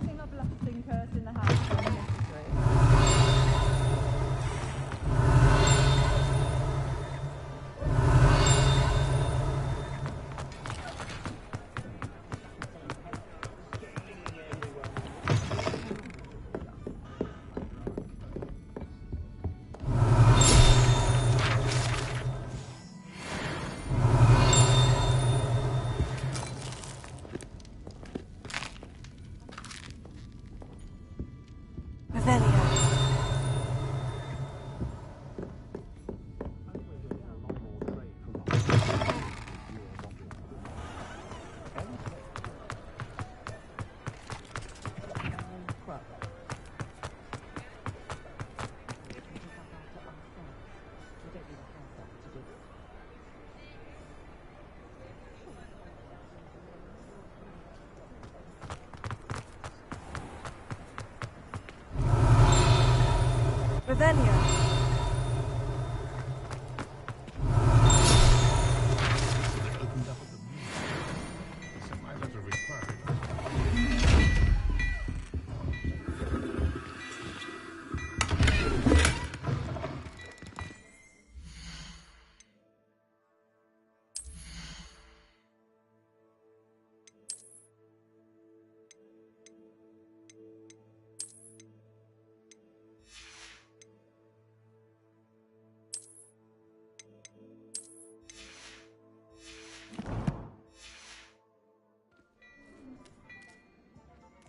Using a blasting curse in the house when necessary. Revelio. Revelio.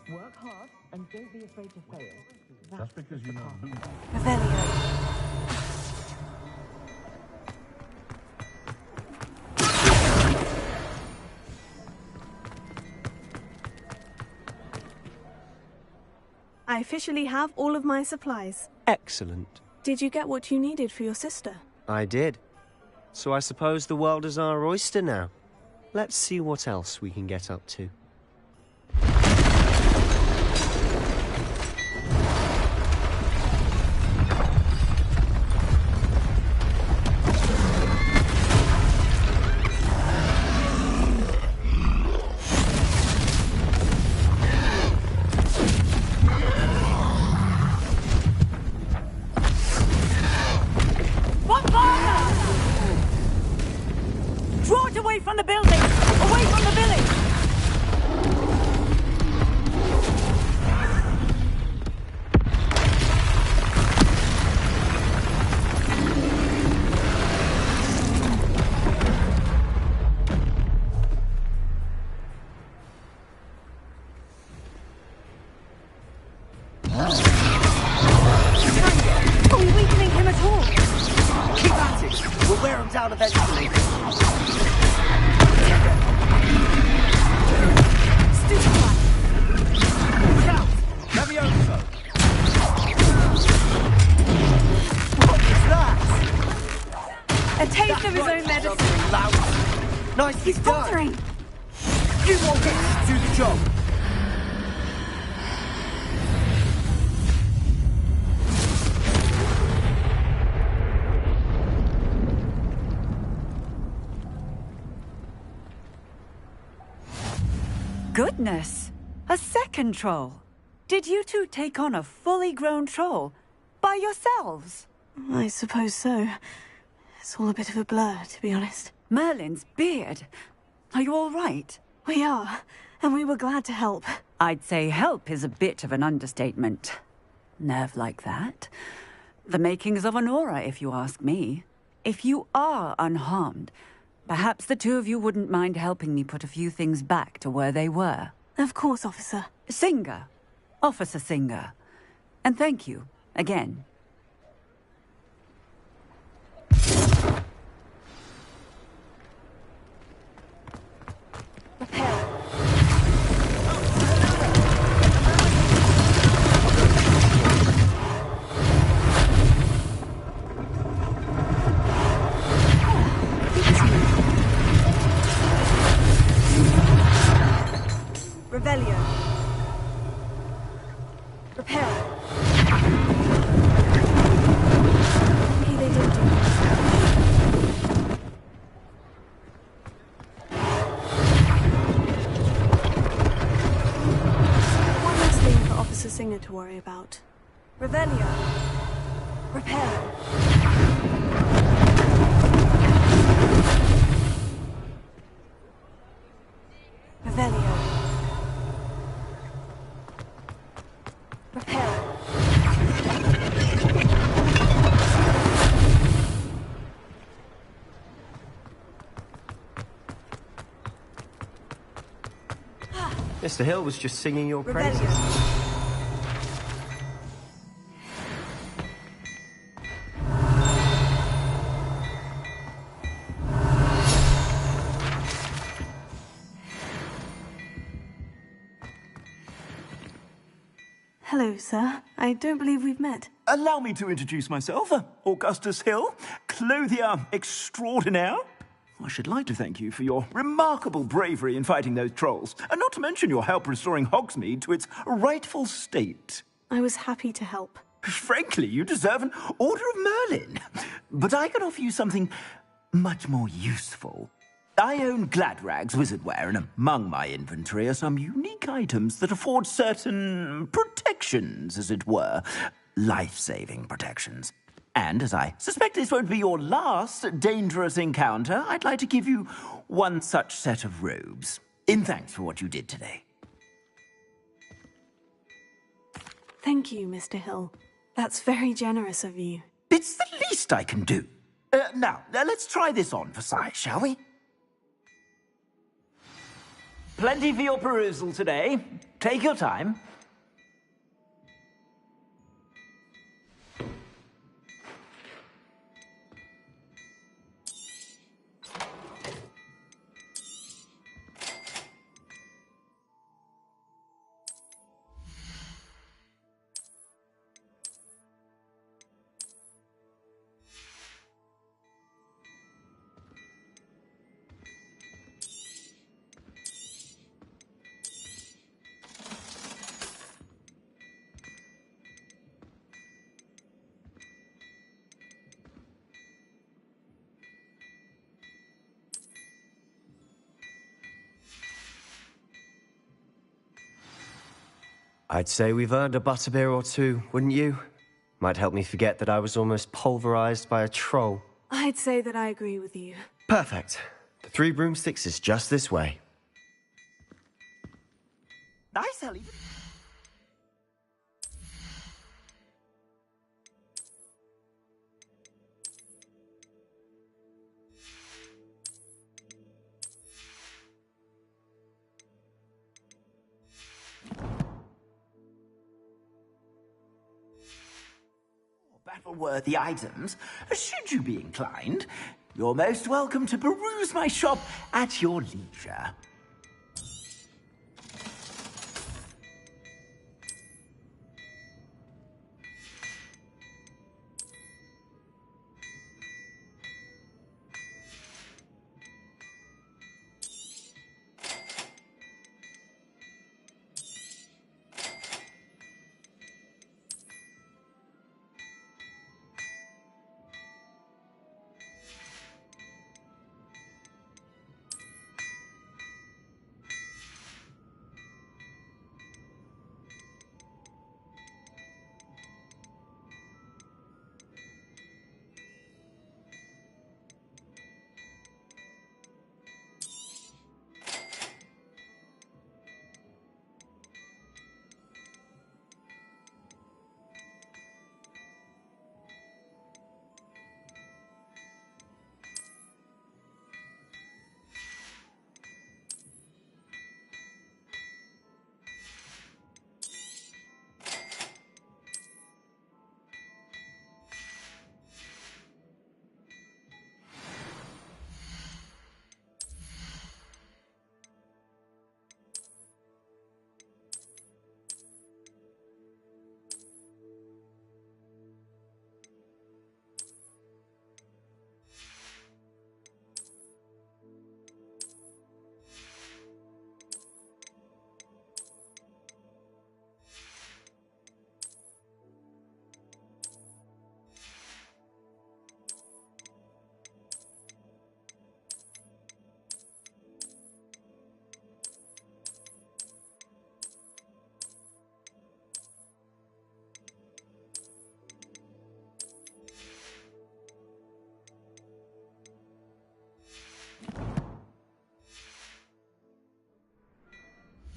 Work hard and don't be afraid to fail. Just because you know who. Revelio. I officially have all of my supplies. Excellent. Did you get what you needed for your sister? I did. So I suppose the world is our oyster now. Let's see what else we can get up to. Draw it away from the building! Away from the village! Are we weakening him at all? Keep at it. We'll wear him down eventually. Look out! Levioso! What was that? A taste of his own medicine. Something loud. Nicely He's done. faltering. Few more hits to do the job. Goodness! A second troll! Did you two take on a fully grown troll? By yourselves? I suppose so. It's all a bit of a blur, to be honest. Merlin's beard. Are you all right? We are, and we were glad to help. I'd say help is a bit of an understatement. Nerve like that. The makings of an aura, if you ask me. If you are unharmed, Perhaps the two of you wouldn't mind helping me put a few things back to where they were. Of course, officer. Singer. Officer Singer. And thank you, again. Revelio. Repair. Maybe they did do one less thing for Officer Singer to worry about. Revelio. Repair. Revelio. Repair. Mr. Hill was just singing your praises. Hello, sir. I don't believe we've met. Allow me to introduce myself, Augustus Hill, clothier extraordinaire. I should like to thank you for your remarkable bravery in fighting those trolls, and not to mention your help restoring Hogsmeade to its rightful state. I was happy to help. Frankly, you deserve an Order of Merlin. But I can offer you something much more useful. I own Gladrag's wizardware, and among my inventory are some unique items that afford certain protections, as it were. Life-saving protections. And as I suspect this won't be your last dangerous encounter, I'd like to give you one such set of robes, in thanks for what you did today. Thank you, Mr. Hill. That's very generous of you. It's the least I can do. Now, let's try this on for size, shall we? Plenty for your perusal today. Take your time. I'd say we've earned a butterbeer or two, wouldn't you? Might help me forget that I was almost pulverized by a troll. I'd say that I agree with you. Perfect. The 3 broomsticks is just this way. Nice, Ellie. Battle-worthy items, should you be inclined. You're most welcome to peruse my shop at your leisure.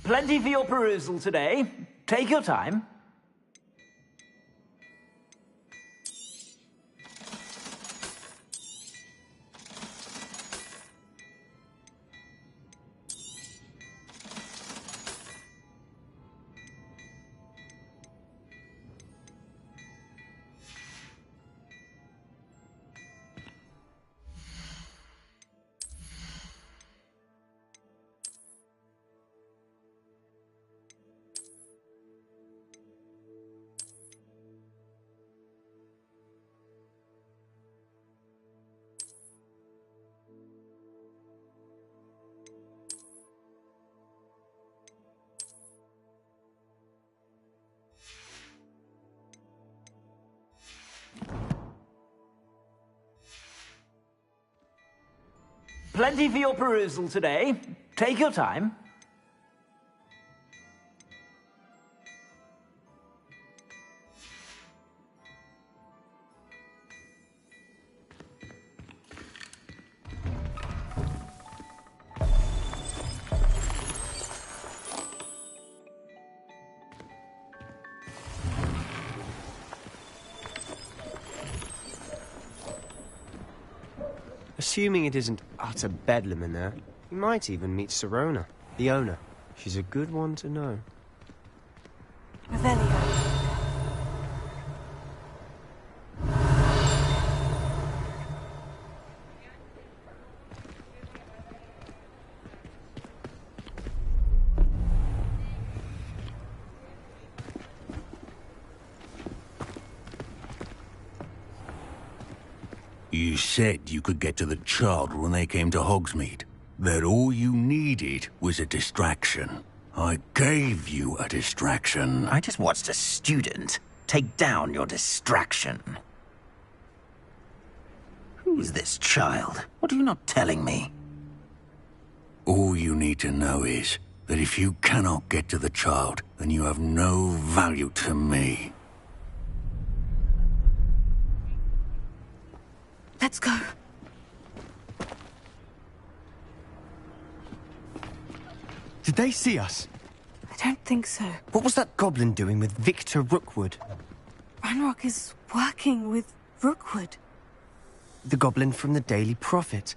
Plenty for your perusal today. Take your time. Plenty for your perusal today. Take your time. Assuming it isn't utter bedlam in there, you might even meet Sirona, the owner. She's a good one to know. Revelio. You said you could get to the child when they came to Hogsmeade. That all you needed was a distraction. I gave you a distraction. I just watched a student take down your distraction. Who is this child? What are you not telling me? All you need to know is that if you cannot get to the child, then you have no value to me. Let's go. Did they see us? I don't think so. What was that goblin doing with Victor Rookwood? Ranrock is working with Rookwood. The goblin from the Daily Prophet.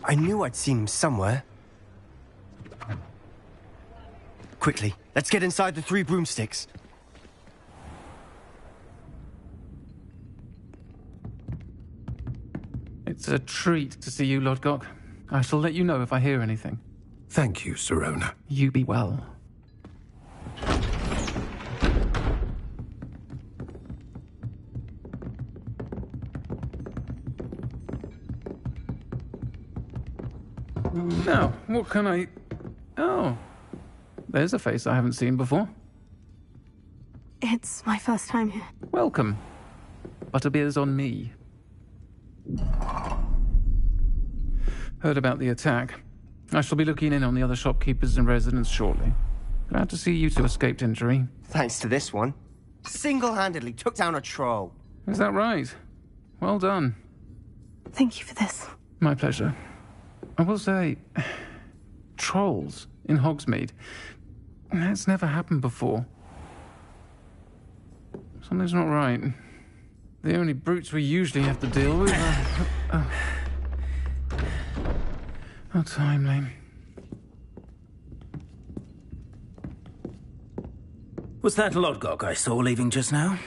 I knew I'd seen him somewhere. Quickly, let's get inside the 3 broomsticks. It's a treat to see you, Lodgok. I shall let you know if I hear anything. Thank you, Sirona. You be well. Now, what can I... Oh, there's a face I haven't seen before. It's my first time here. Welcome. Butterbeer's on me. Heard about the attack. I shall be looking in on the other shopkeepers and residents shortly. Glad to see you two escaped injury. Thanks to this one. Single-handedly took down a troll. Is that right? Well done. Thank you for this. My pleasure. I will say, trolls in Hogsmeade. That's never happened before. Something's not right. The only brutes we usually have to deal with are... How timely. Was that Lodgok I saw leaving just now?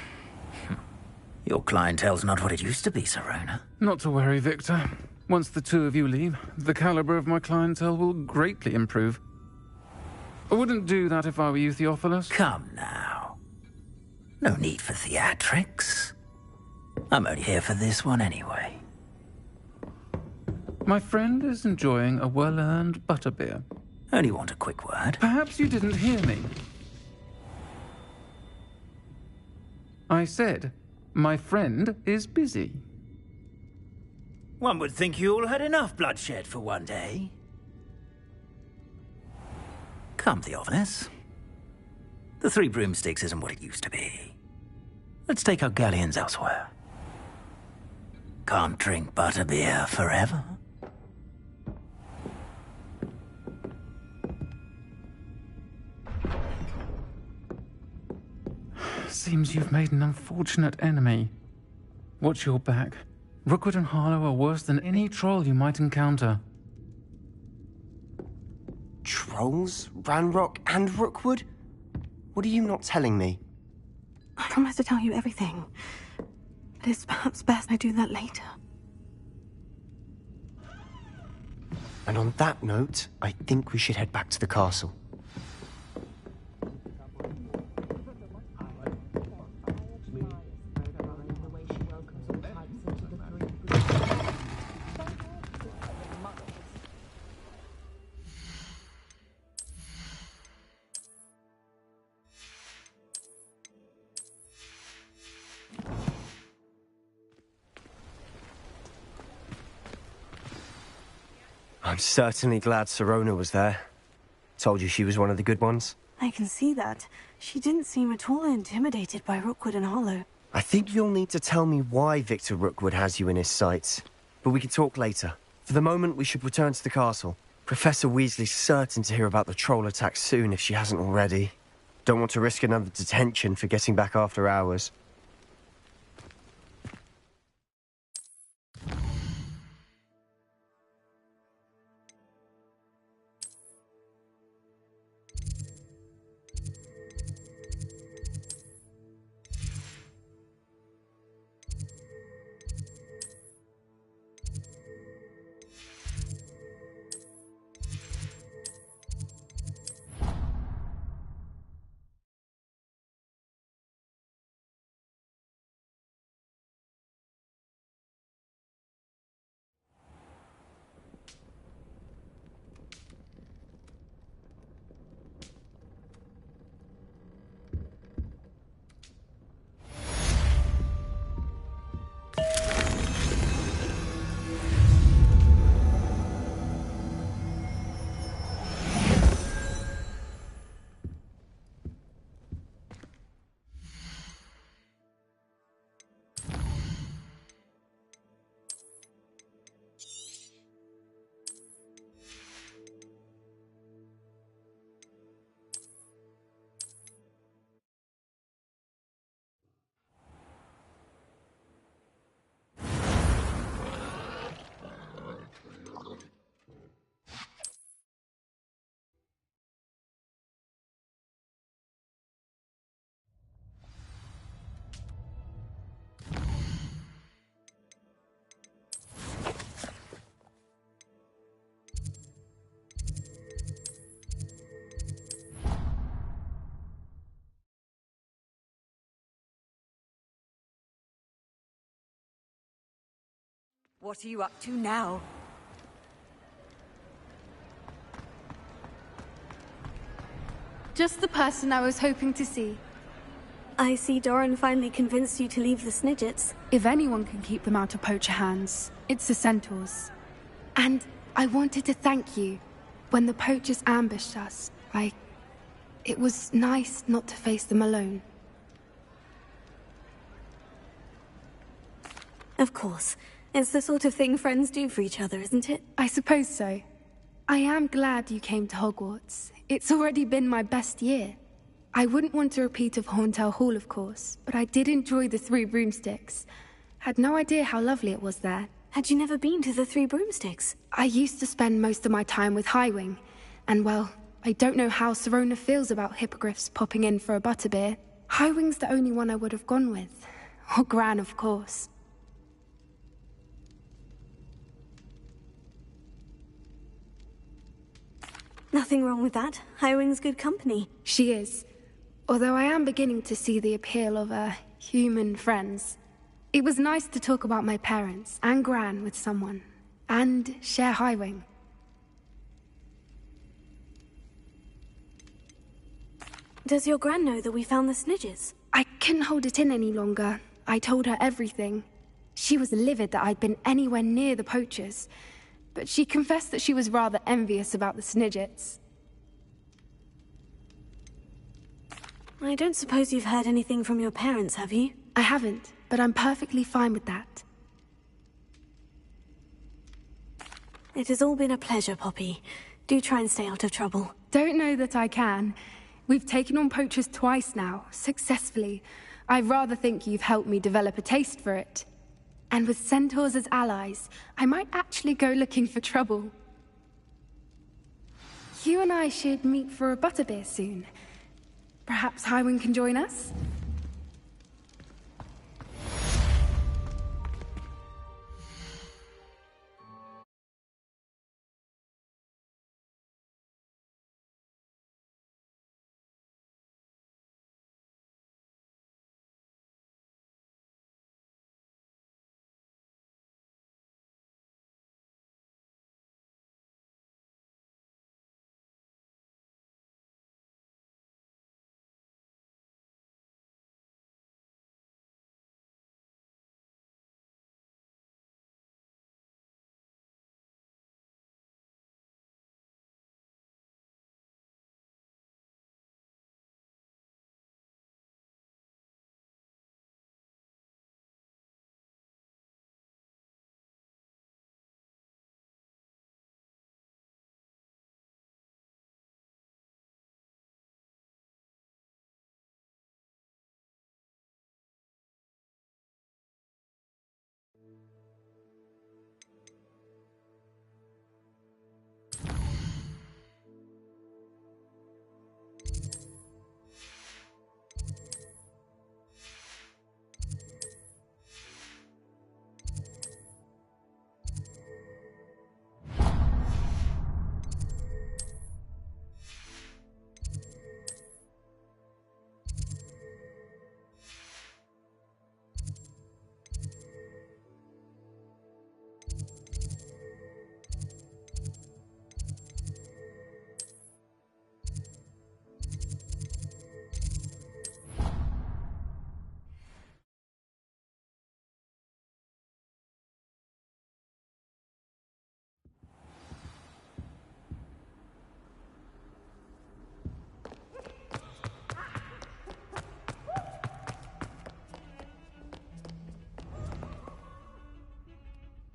Your clientele's not what it used to be, Sirona. Not to worry, Victor. Once the two of you leave, the caliber of my clientele will greatly improve. I wouldn't do that if I were you, Theophilus. Come now. No need for theatrics. I'm only here for this one anyway. My friend is enjoying a well-earned butterbeer. Only want a quick word. Perhaps you didn't hear me. I said, my friend is busy. One would think you all had enough bloodshed for one day. Come, Theophilus. The 3 broomsticks isn't what it used to be. Let's take our galleons elsewhere. Can't drink butterbeer forever. Seems you've made an unfortunate enemy. Watch your back. Rookwood and Harlow are worse than any troll you might encounter. Trolls? Ranrock and Rookwood? What are you not telling me? I promise to tell you everything. But it's perhaps best I do that later. And on that note, I think we should head back to the castle. I'm certainly glad Sirona was there. Told you she was one of the good ones. I can see that. She didn't seem at all intimidated by Rookwood and Harlow. I think you'll need to tell me why Victor Rookwood has you in his sights. But we can talk later. For the moment, we should return to the castle. Professor Weasley's certain to hear about the troll attack soon if she hasn't already. Don't want to risk another detention for getting back after hours. What are you up to now? Just the person I was hoping to see. I see Doran finally convinced you to leave the Snidgets. If anyone can keep them out of poacher hands, it's the centaurs. And I wanted to thank you. When the poachers ambushed us, it was nice not to face them alone. Of course. It's the sort of thing friends do for each other, isn't it? I suppose so. I am glad you came to Hogwarts. It's already been my best year. I wouldn't want a repeat of Horntail Hall, of course, but I did enjoy the Three Broomsticks. Had no idea how lovely it was there. Had you never been to the Three Broomsticks? I used to spend most of my time with Highwing, and well, I don't know how Sirona feels about hippogriffs popping in for a butterbeer. Highwing's the only one I would have gone with. Or Gran, of course. Nothing wrong with that. Highwing's good company. She is. Although I am beginning to see the appeal of human friends. It was nice to talk about my parents and Gran with someone. And share Highwing. Does your Gran know that we found the Snidgets? I couldn't hold it in any longer. I told her everything. She was livid that I'd been anywhere near the poachers. But she confessed that she was rather envious about the Snidgets. I don't suppose you've heard anything from your parents, have you? I haven't, but I'm perfectly fine with that. It has all been a pleasure, Poppy. Do try and stay out of trouble. Don't know that I can. We've taken on poachers twice now, successfully. I rather think you've helped me develop a taste for it. And with centaurs as allies, I might actually go looking for trouble. You and I should meet for a butterbeer soon. Perhaps Highwind can join us?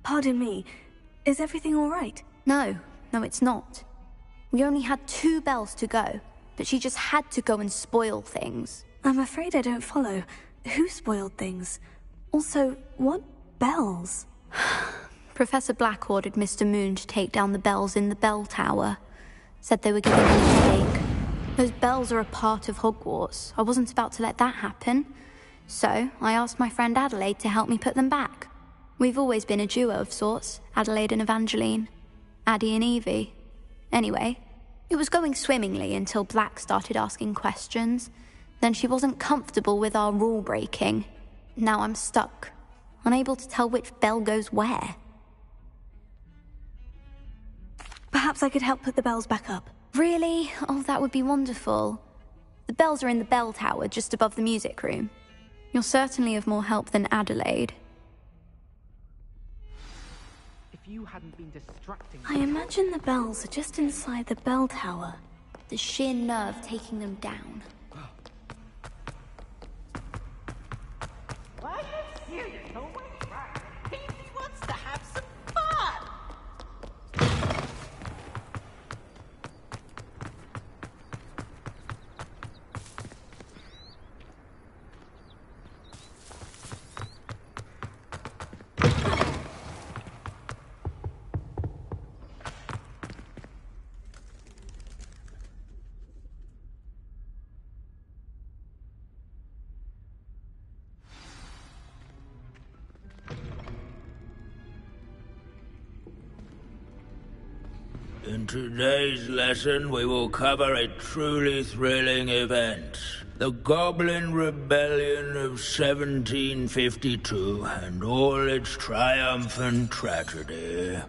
Pardon me, is everything all right? No, it's not. We only had 2 bells to go, but she just had to go and spoil things. I'm afraid I don't follow. Who spoiled things? Also, what bells? Professor Black ordered Mr. Moon to take down the bells in the bell tower. Said they were giving him a headache. Those bells are a part of Hogwarts. I wasn't about to let that happen. So, I asked my friend Adelaide to help me put them back. We've always been a duo of sorts, Adelaide and Evangeline. Addie and Evie. Anyway, it was going swimmingly until Black started asking questions. Then she wasn't comfortable with our rule breaking. Now I'm stuck, unable to tell which bell goes where. Perhaps I could help put the bells back up. Really? Oh, that would be wonderful. The bells are in the bell tower just above the music room. You're certainly of more help than Adelaide. You hadn't been distracting. I imagine the bells are just inside the bell tower. The sheer nerve taking them down. Why are you serious? Always right. He wants to have some fun. In today's lesson, we will cover a truly thrilling event. The Goblin Rebellion of 1752 and all its triumphant tragedy.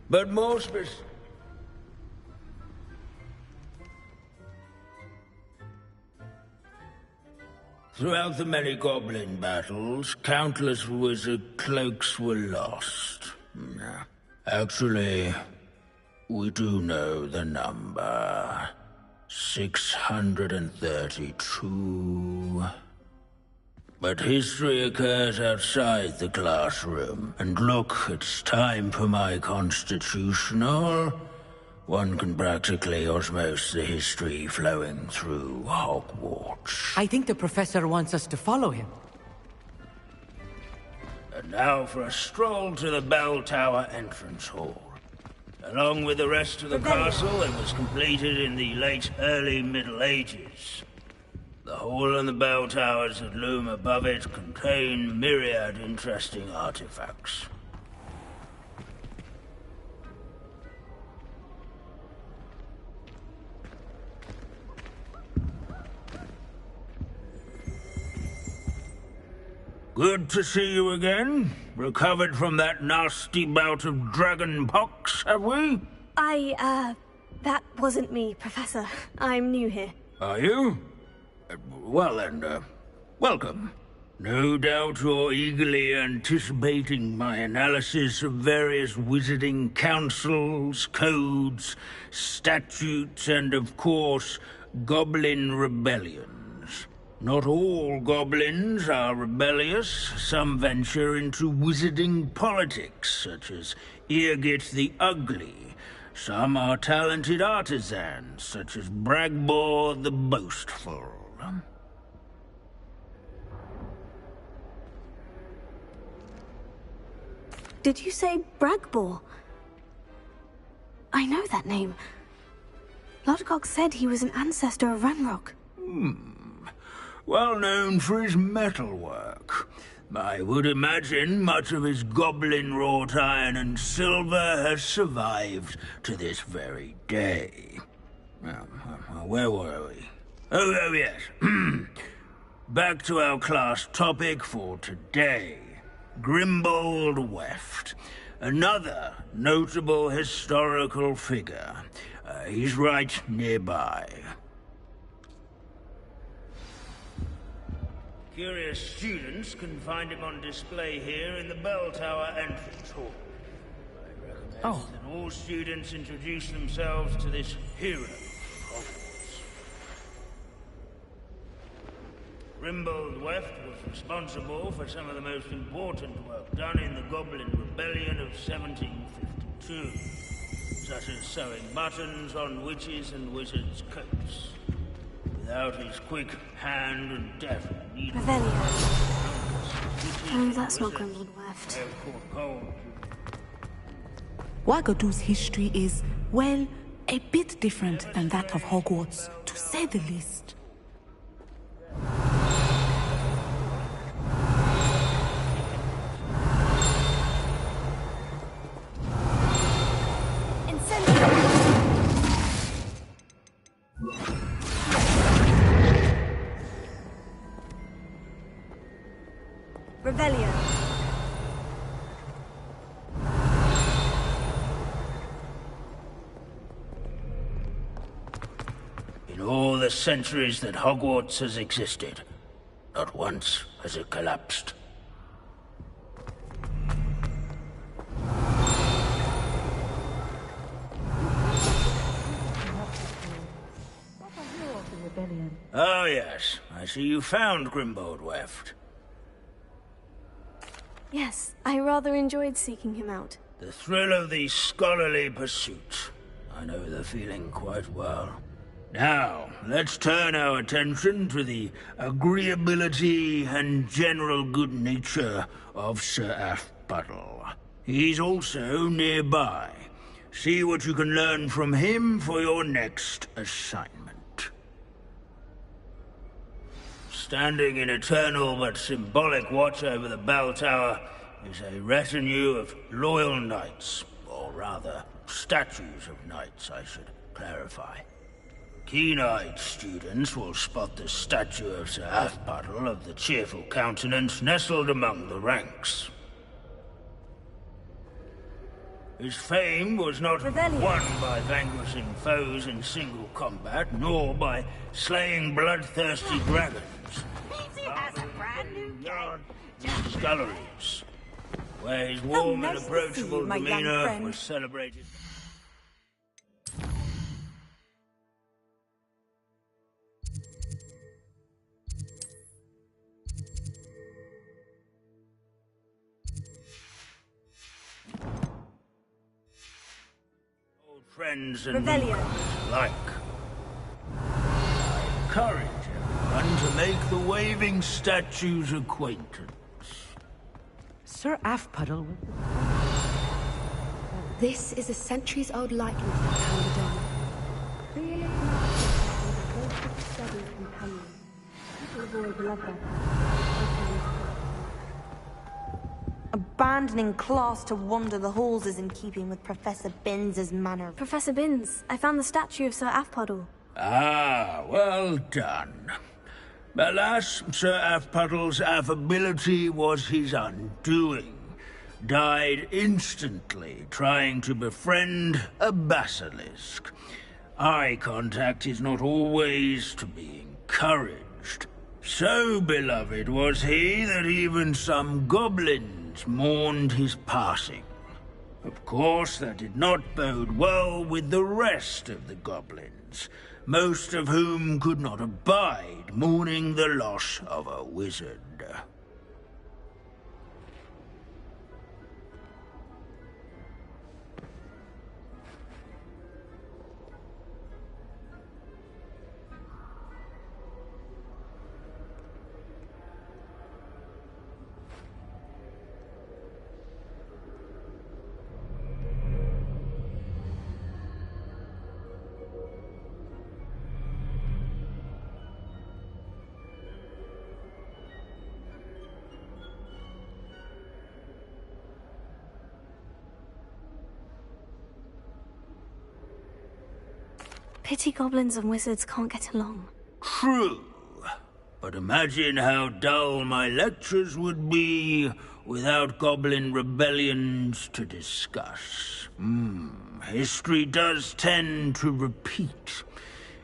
But more throughout the many goblin battles, countless wizard cloaks were lost. Actually, we do know the number. 632. But history occurs outside the classroom. And look, it's time for my constitutional One can practically osmose the history flowing through Hogwarts. I think the professor wants us to follow him. And now for a stroll to the bell tower entrance hall. Along with the rest of the castle, it was completed in the late early Middle Ages. The hall and the bell towers that loom above it contain myriad interesting artifacts. Good to see you again. Recovered from that nasty bout of dragon pox, have we? That wasn't me, Professor. I'm new here. Are you? Well then, welcome. No doubt you're eagerly anticipating my analysis of various wizarding councils, codes, statutes, and of course, goblin rebellions. Not all goblins are rebellious. Some venture into wizarding politics, such as Eargit the Ugly. Some are talented artisans, such as Bragbor the Boastful. Did you say Bragbor? I know that name. Lodgok said he was an ancestor of Ranrock. Well known for his metalwork. I would imagine much of his goblin-wrought iron and silver has survived to this very day. Where were we? Oh yes. Back to our class topic for today. Grimbold Weft. Another notable historical figure. He's right nearby. Curious students can find him on display here in the bell tower entrance hall. I recommend that all students introduce themselves to this hero of Hogwarts. Grimbold Weft was responsible for some of the most important work done in the Goblin Rebellion of 1752, such as sewing buttons on witches and wizards' coats. Without his quick hand and deft needle... Oh, that's not Grimbold Weft. Wagadu's history is, well, a bit different than that of Hogwarts, to say the least. Revelio. In all the centuries that Hogwarts has existed, not once has it collapsed. Oh yes, I see you found Grimbold Weft. Yes, I rather enjoyed seeking him out. The thrill of the scholarly pursuit. I know the feeling quite well. Now, let's turn our attention to the agreeability and general good nature of Sir Aphbuttle. He's also nearby. See what you can learn from him for your next assignment. Standing in eternal but symbolic watch over the bell tower is a retinue of loyal knights, or rather, statues of knights, I should clarify. Keen-eyed students will spot the statue of Sir Aphbuttle of the cheerful countenance nestled among the ranks. His fame was not won by vanquishing foes in single combat, nor by slaying bloodthirsty dragons. Peasy has a brand new game. Sculleries, where his warm and approachable my young demeanor friend. was celebrated. friends and Revelio. newcomers alike. I encourage everyone to make the waving statue's acquaintance. Sir Afpuddle. This is a centuries-old likeness of Candidon. Clearly not a closest study companion. People have always loved that. Abandoning class to wander the halls is in keeping with Professor Binns' manner. Professor Binns, I found the statue of Sir Afpuddle. Ah, well done. Alas, Sir Afpuddle's affability was his undoing. Died instantly trying to befriend a basilisk. Eye contact is not always to be encouraged. So beloved was he that even some goblins mourned his passing. Of course, that did not bode well with the rest of the goblins, most of whom could not abide mourning the loss of a wizard. Pity goblins and wizards can't get along. True. But imagine how dull my lectures would be without goblin rebellions to discuss. History does tend to repeat.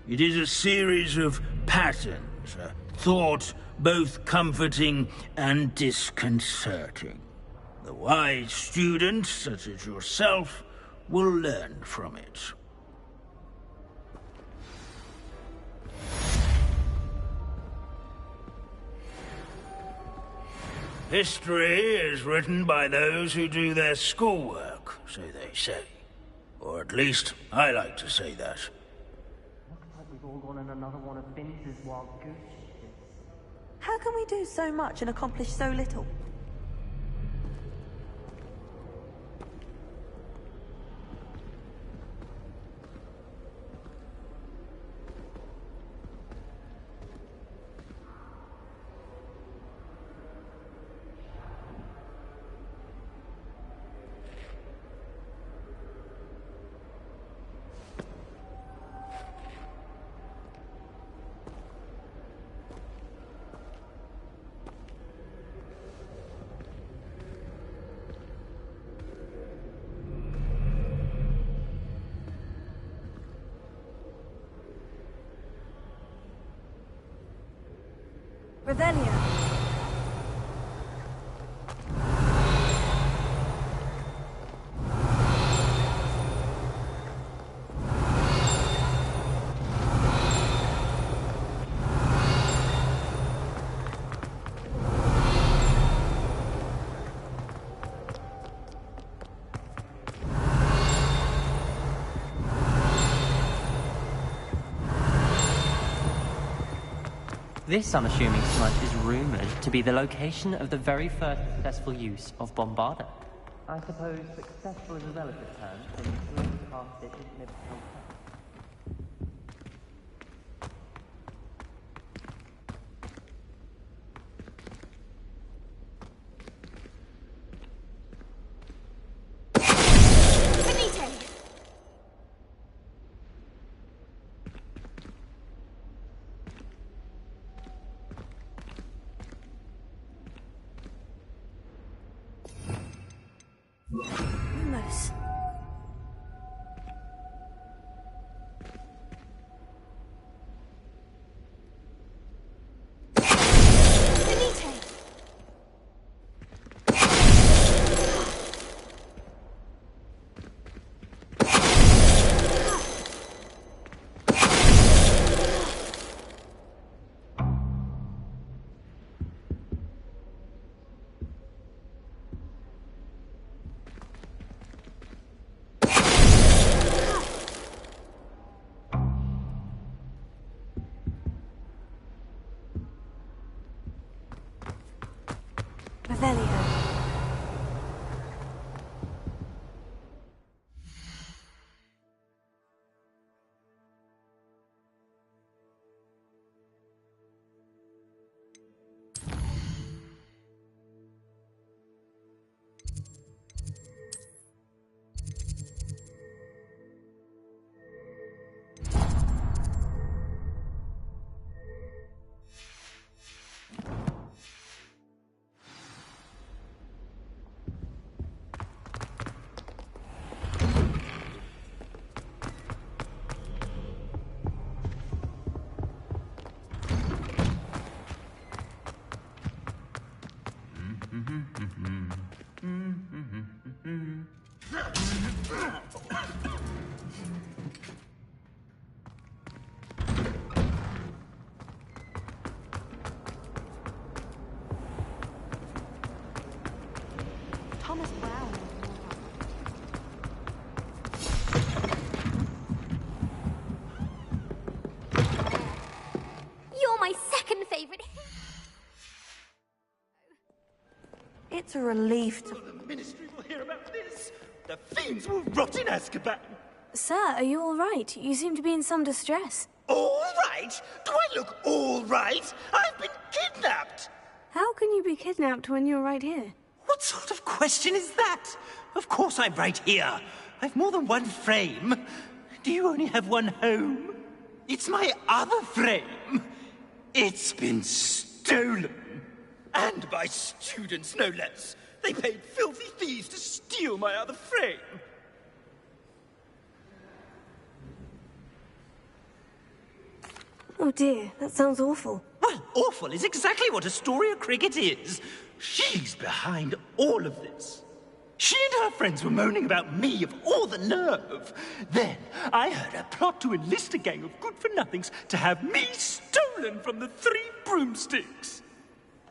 It is a series of patterns, a thought both comforting and disconcerting. The wise student, such as yourself, will learn from it. History is written by those who do their schoolwork, so they say. Or at least, I like to say that. Looks like we've all gone on another one of Binns' wild goose chases. How can we do so much and accomplish so little? Revelio. This unassuming smudge is rumoured to be the location of the very first successful use of Bombarda. I suppose successful is a relative term, since Rune cast it in biblical text. Lumos. Thomas Brown. You're my second favorite. It's a relief to... The Ministry will hear about this. The fiends will rot in Azkaban. Sir, are you all right? You seem to be in some distress. All right? Do I look all right? I've been kidnapped. How can you be kidnapped when you're right here? What sort of question is that? Of course I'm right here. I've more than one frame. Do you only have one home? It's my other frame. It's been stolen. And by students, no less. They paid filthy thieves to steal my other frame. Oh dear, that sounds awful. Well, awful is exactly what Astoria Cricket is. She's behind all of this. She and her friends were moaning about me of all the nerve. Then I heard her plot to enlist a gang of good-for-nothings to have me stolen from the Three Broomsticks.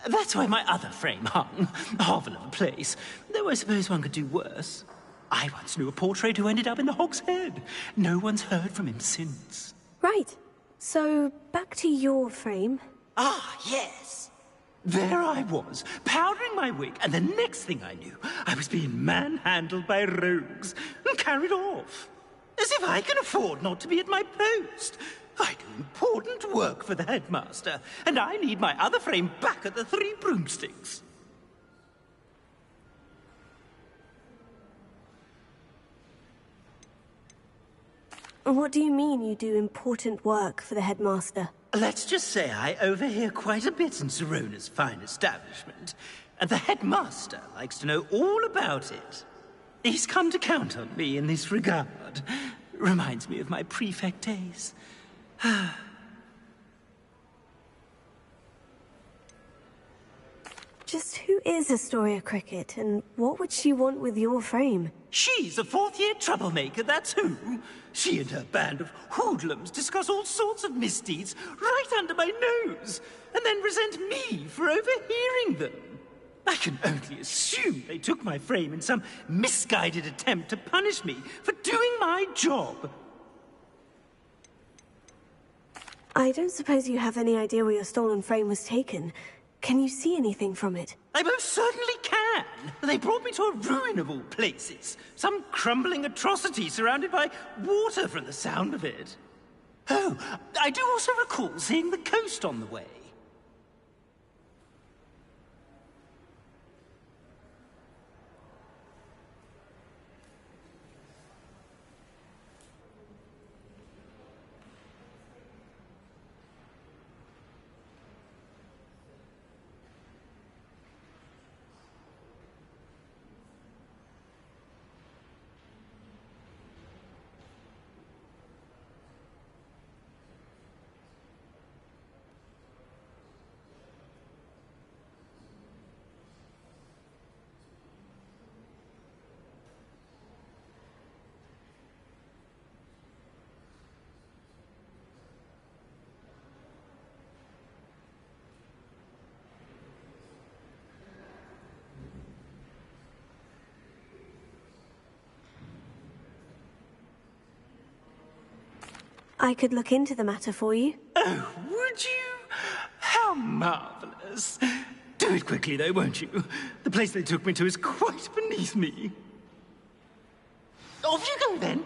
That's why my other frame hung. Hovel of a place. Though I suppose one could do worse. I once knew a portrait who ended up in the Hog's Head. No one's heard from him since. Right. So, back to your frame. Ah, yes. There I was, powdering my wig, and the next thing I knew, I was being manhandled by rogues and carried off. As if I can afford not to be at my post. I do important work for the headmaster, and I need my other frame back at the Three Broomsticks. What do you mean you do important work for the headmaster? Let's just say I overhear quite a bit in Serona's fine establishment, and the headmaster likes to know all about it. He's come to count on me in this regard. Reminds me of my prefect days. Just who is Astoria Cricket, and what would she want with your frame? She's a fourth-year troublemaker, that's who. She and her band of hoodlums discuss all sorts of misdeeds right under my nose, and then resent me for overhearing them. I can only assume they took my frame in some misguided attempt to punish me for doing my job. I don't suppose you have any idea where your stolen frame was taken. Can you see anything from it? I most certainly can. They brought me to a ruin of all places. Some crumbling atrocity surrounded by water from the sound of it. Oh, I do also recall seeing the coast on the way. I could look into the matter for you. Oh, would you? How marvelous. Do it quickly, though, won't you? The place they took me to is quite beneath me. Off you go, then.